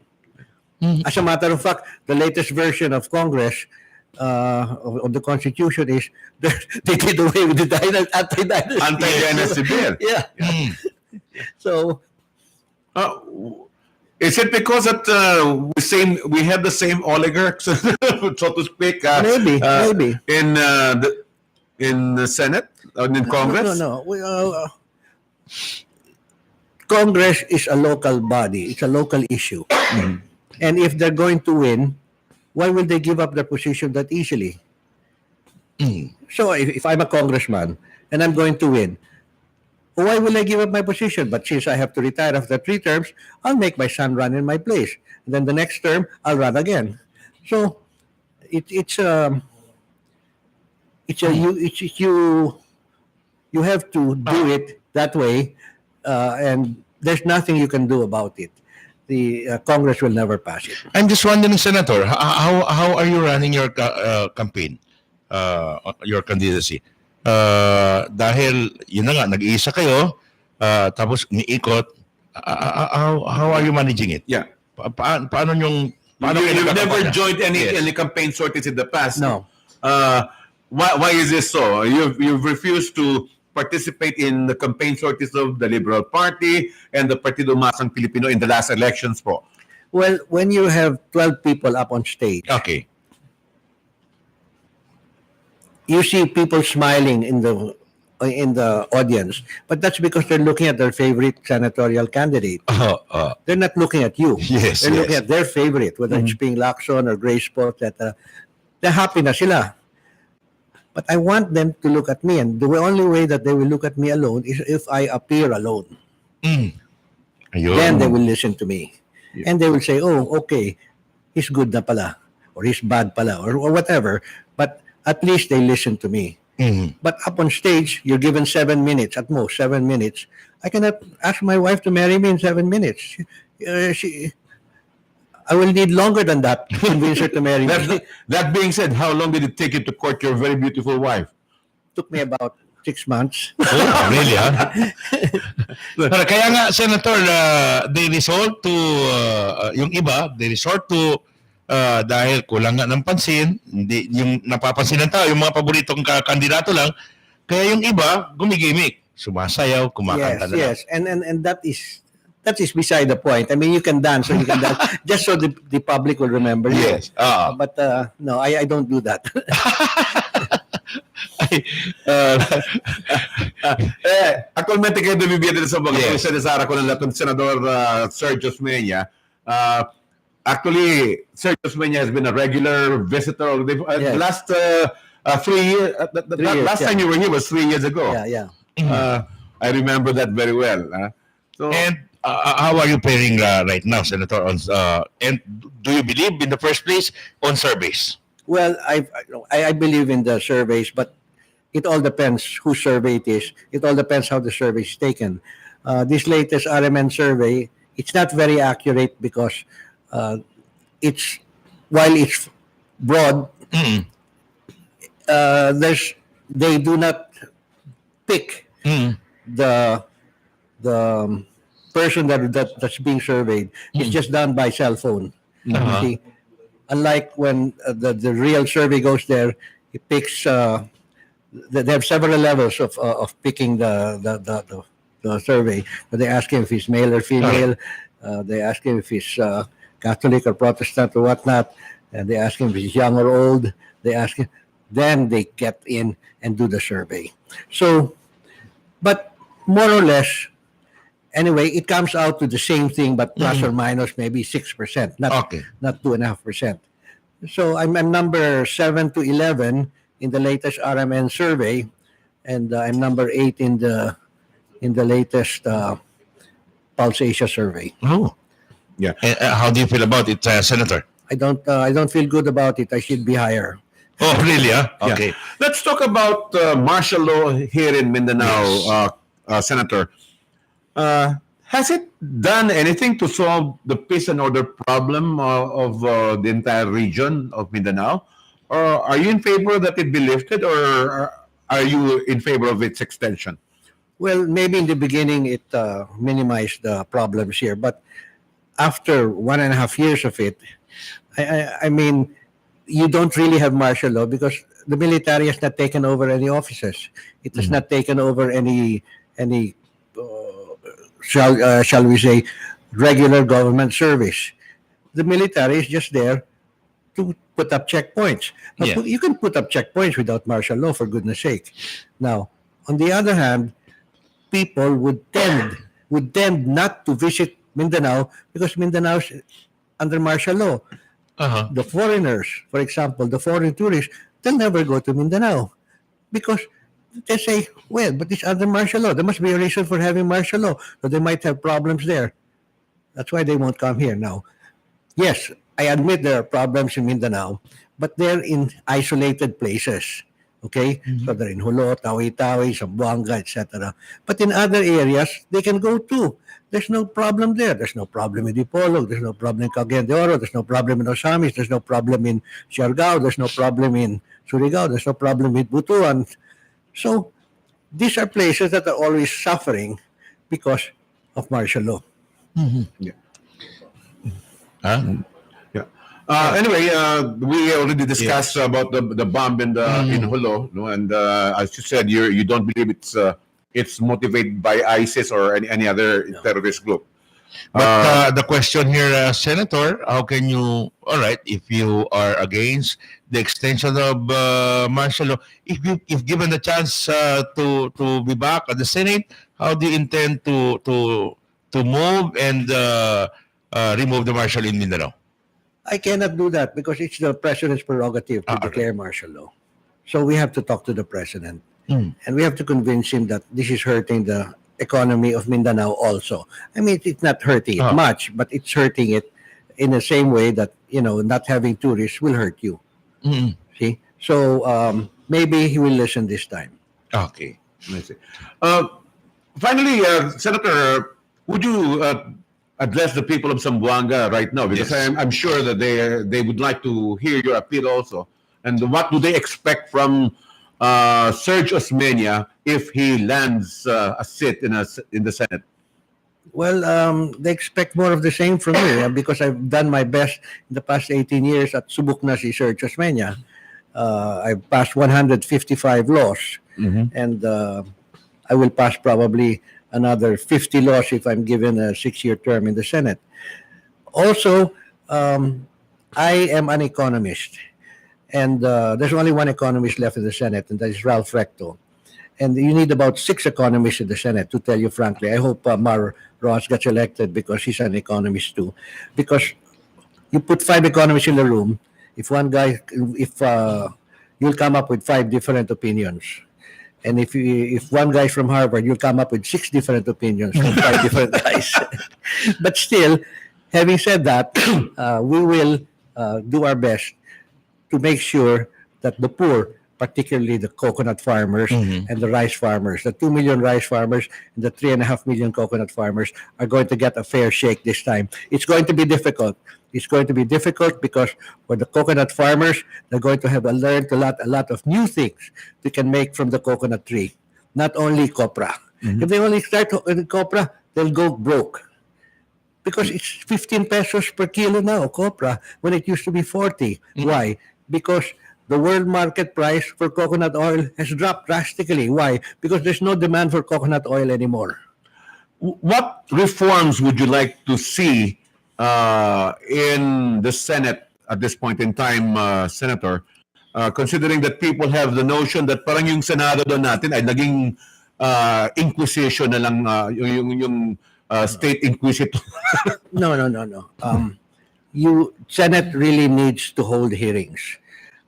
S10: Mm-hmm.
S19: As a matter of fact, the latest version of Congress of the Constitution is they did away with the anti-dynasty bill. Yeah. So,
S8: is it because that we have the same oligarchs, so to speak?
S19: Maybe.
S8: In the Senate or in Congress?
S19: No. Congress is a local body. It's a local issue.
S8: Mm-hmm.
S19: And if they're going to win, why will they give up their position that easily? So if I'm a congressman and I'm going to win, why will I give up my position? But since I have to retire after 3 terms, I'll make my son run in my place. And then the next term, I'll run again. So you have to do it that way, and there's nothing you can do about it. The Congress will never pass it.
S10: I'm just wondering, Senator, how are you running your campaign, your candidacy? Dahil yun na nga, nag-iisa kayo, tapos niikot. How are you managing it?
S8: Yeah.
S10: Paano yung
S8: You've never joined any campaign sorties in the past.
S19: No.
S8: Why is this so? You've refused to participate in the campaign sorties of the Liberal Party and the Partido Masang Pilipino in the last elections po.
S19: Well, when you have 12 people up on stage,
S10: okay,
S19: you see people smiling in the audience, but that's because they're looking at their favorite senatorial candidate. They're not looking at you.
S10: Yes,
S19: they're looking
S10: yes.
S19: at their favorite, whether it's Ping Lacson or Grace Poe, etc. They're happy na sila. But I want them to look at me, and the only way that they will look at me alone is if I appear alone.
S10: Ayun.
S19: Then they will listen to me. And they will say, oh, okay, he's good na pala, or he's bad pala, or whatever. But at least they listen to me. But up on stage, you're given 7 minutes, at most 7 minutes. I cannot ask my wife to marry me in 7 minutes. I will need longer than that to convince her to marry me.
S8: That being said, how long did it take you to court your very beautiful wife?
S19: Took me about 6 months.
S10: Oh, really, Pero kaya nga, Senator, they resort to, yung iba, they resort to, dahil kulang nga ng pansin, hindi, yung napapansin ng tao, yung mga paboritong kandidato lang, kaya yung iba, gumigimik, sumasayaw, kumakanta na.
S19: Yes, and that is beside the point. I mean, you can dance, just so the public will remember you.
S8: Yes.
S19: But no, I don't do that.
S8: Actualmente kayo bibigyan sa mga sinasara ko ng latong Senador Sergio Osmeña. Actually, Sergio Osmeña has been a regular visitor of the last 3 years. Last time you were here was 3 years ago.
S19: Yeah.
S8: I remember that very well.
S10: And how are you faring right now, Senator? And do you believe in the first place on surveys?
S19: Well, I believe in the surveys, but it all depends whose survey it is. It all depends how the survey is taken. This latest RMN survey, it's not very accurate because while it's broad, they do not pick the person that's being surveyed. It's just done by cell phone. See? Unlike when the real survey goes there, it picks. They have several levels of picking the survey. But they ask him if he's male or female. They ask him if he's Catholic or Protestant or whatnot. And they ask him if he's young or old. They ask him. Then they get in and do the survey. So, but more or less, anyway, it comes out to the same thing, but plus or minus maybe 6%, not 2.5%. So I'm number 7 to 11 in the latest RMN survey, and I'm number 8 in the latest Pulse Asia survey.
S10: Oh, yeah. And, how do you feel about it, Senator?
S19: I don't feel good about it. I should be higher.
S10: Oh, really? Okay.
S8: Yeah. Let's talk about martial law here in Mindanao, Senator. Has it done anything to solve the peace and order problem of the entire region of Mindanao? Or are you in favor that it be lifted, or are you in favor of its extension?
S19: Well, maybe in the beginning it minimized the problems here, but after 1.5 years of it, I mean, you don't really have martial law because the military has not taken over any offices. It has not taken over any shall we say, regular government service. The military is just there to put up checkpoints. But you can put up checkpoints without martial law, for goodness sake. Now, on the other hand, people would tend not to visit Mindanao because Mindanao is under martial law. The foreigners, for example, the foreign tourists, they'll never go to Mindanao because they say, well, but it's under martial law. There must be a reason for having martial law. So they might have problems there. That's why they won't come here now. Yes, I admit there are problems in Mindanao, but they're in isolated places. Okay? So they're in Hulo, Tawi-Tawi, Zamboanga, etc. But in other areas, they can go too. There's no problem there. There's no problem in Dipolog. There's no problem in Cagayan de Oro. There's no problem in Osamis. There's no problem in Siargao. There's no problem in Surigao. There's no problem with Butuan. So these are places that are always suffering because of martial law.
S8: Yeah. Anyway, we already discussed about the bomb in Hulo, no? And as you said, you don't believe it's motivated by ISIS or any other terrorist group.
S10: But the question here, Senator, how can you, all right, if you are against the extension of martial law, if given the chance to be back at the Senate, how do you intend to move and remove the martial in Mindanao?
S19: I cannot do that because it's the president's prerogative to declare martial law. So we have to talk to the president. And we have to convince him that this is hurting the economy of Mindanao also. I mean, it's not hurting it much, but it's hurting it in the same way that, not having tourists will hurt you. See? So maybe he will listen this time.
S8: Okay. I see. Finally, Senator, would you address the people of Zamboanga right now? Because I'm sure that they would like to hear your appeal also. And what do they expect from Serge Osmeña if he lands a seat in the Senate?
S19: Well, they expect more of the same from me because I've done my best in the past 18 years at subok na si Serge Osmeña. I've passed 155 laws, and I will pass probably another 50 laws if I'm given a 6-year term in the Senate. Also, I am an economist, and there's only one economist left in the Senate, and that is Ralph Recto. And you need about 6 economists in the Senate, to tell you frankly. I hope Mar Ross gets elected because he's an economist too. Because you put 5 economists in the room, if you'll come up with 5 different opinions. And if one guy's from Harvard, you'll come up with 6 different opinions from 5 different guys. But still, having said that, we will do our best to make sure that the poor, particularly the coconut farmers and the rice farmers, the 2 million rice farmers and the 3.5 million coconut farmers are going to get a fair shake this time. It's going to be difficult. It's going to be difficult because for the coconut farmers, they're going to have learned a lot of new things they can make from the coconut tree, not only copra. If they only start with copra, they'll go broke. Because it's 15 pesos per kilo now, copra, when it used to be 40. Why? Because the world market price for coconut oil has dropped drastically. Why? Because there's no demand for coconut oil anymore.
S8: What reforms would you like to see in the Senate at this point in time, Senator, considering that people have the notion that parang yung Senado doon natin ay naging inquisition na lang, yung state inquisitor?
S19: No. Senate really needs to hold hearings.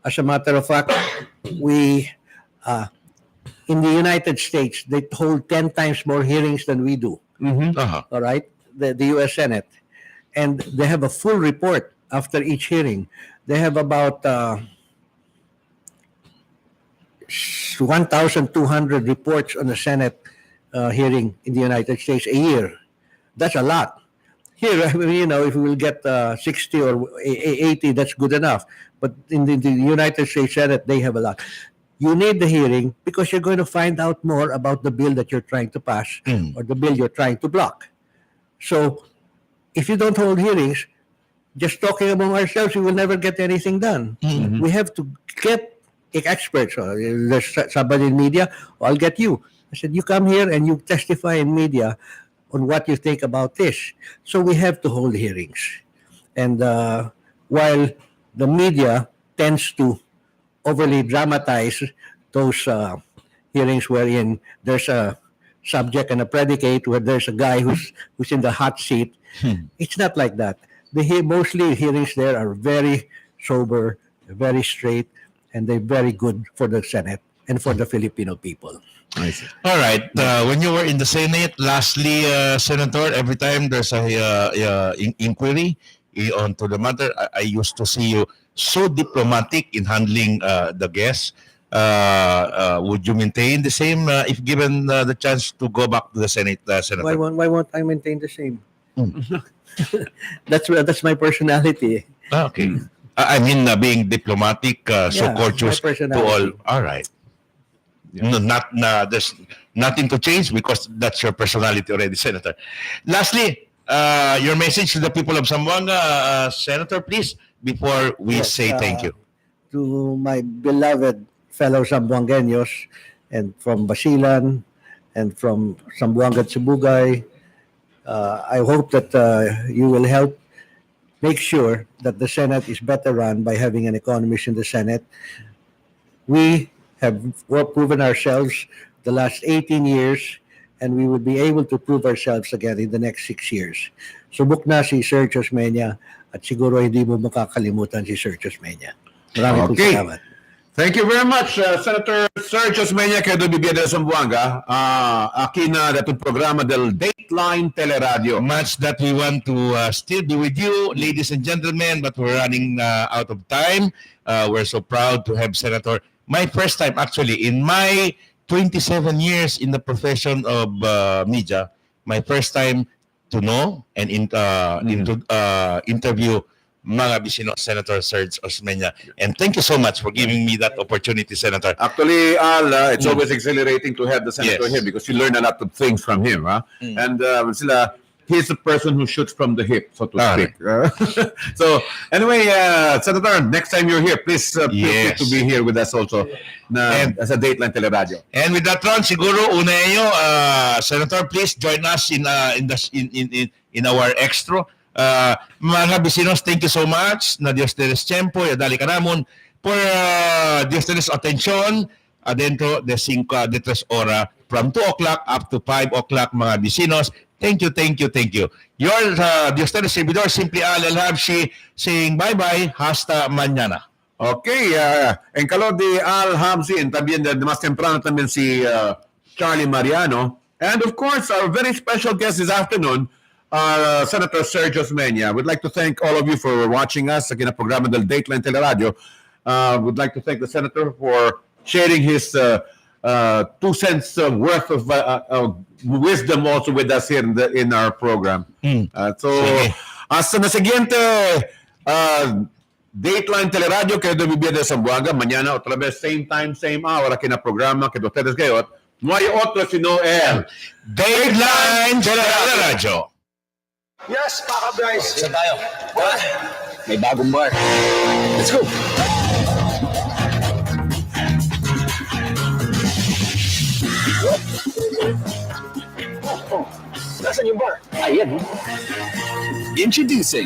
S19: As a matter of fact, we in the United States, they hold 10 times more hearings than we do. All right? The U.S. Senate. And they have a full report after each hearing. They have about 1,200 reports on the Senate hearing in the United States a year. That's a lot. Here, if we will get 60 or 80, that's good enough. But in the United States Senate, they have a lot. You need the hearing because you're going to find out more about the bill that you're trying to pass or the bill you're trying to block. So, if you don't hold hearings, just talking among ourselves, we will never get anything done. We have to get experts. There's somebody in media, I'll get you. I said, you come here and you testify in media on what you think about this. So we have to hold hearings. And while the media tends to overly dramatize those hearings wherein there's a subject and a predicate, where there's a guy who's in the hot seat, it's not like that. Mostly hearings there are very sober, very straight, and they're very good for the Senate and for the Filipino people.
S10: I see. All right. When you were in the Senate, lastly, Senator, every time there's a inquiry onto the matter, I used to see you so diplomatic in handling the guests. Would you maintain the same if given the chance to go back to the Senate, Senator?
S19: Why won't I maintain the same? That's my personality.
S10: Okay. I mean, being diplomatic, so
S19: Yeah,
S10: courteous
S19: my
S10: to all.
S19: personality.
S10: All right. No, there's nothing to change because that's your personality already, Senator. Lastly, your message to the people of Zamboanga, Senator, please, before we
S19: Yes,
S10: say thank you.
S19: To my beloved fellow Zamboangueños and from Basilan and from Zamboanga Tsibugay, I hope that you will help make sure that the Senate is better run by having an economist in the Senate. We have proven ourselves the last 18 years, and we will be able to prove ourselves again in the next 6 years. Subok na si Sergio Osmeña at siguro hindi mo makakalimutan si Sergio Osmeña. Maraming po salamat.
S8: Thank you very much, Senator Sergio Osmeña, Quedo Bibia de Zamboanga. Aquí na datong programa del Dateline Teleradyo.
S10: Much that we want to still be with you, ladies and gentlemen, but we're running out of time. We're so proud to have Senator. My first time, actually, in my 27 years in the profession of media, my first time to know and interview mga Bicino, Senator Serge Osmeña. And thank you so much for giving me that opportunity, Senator.
S8: Actually, Al, it's always exhilarating to have the senator here because you learn a lot of things from him. And he's the person who shoots from the hip, so to speak. So, anyway, Senator, next time you're here, please feel free to be here with us also as a Dateline Teleradyo.
S10: And with that, Ron, siguro, unayo, Senator, please join us in our extra. Mga Bicinos, thank you so much na Dios teres tiempo y dali ka namon por Dios teres atensyon adentro de 3 oras from 2 o'clock up to 5 o'clock mga Bicinos. Thank you. Your Dios teres servidor, Simply Al El-Habshi, saying bye-bye, hasta mañana.
S8: Okay, en calor de Al Hamsi, and también de más temprano también si Charlie Mariano. And of course, our very special guest this afternoon, Senator Sergio Osmeña. We'd like to thank all of you for watching us again at programa del Dateline Teleradyo. We'd like to thank the Senator for sharing his 2 cents worth of wisdom also with us here in our program. So, hasta na siguiente Dateline Teleradyo, Quedo Bibia de Zamboanga. Mañana otra vez, same time, same hour, aquí na programa que ustedes gayot. No hay otro sino el
S10: Dateline Teleradyo.
S17: Yes, Paka Bryce. Saan tayo? May bagong bar. Let's go. Nasaan yung bar? Ayan.
S1: Introducing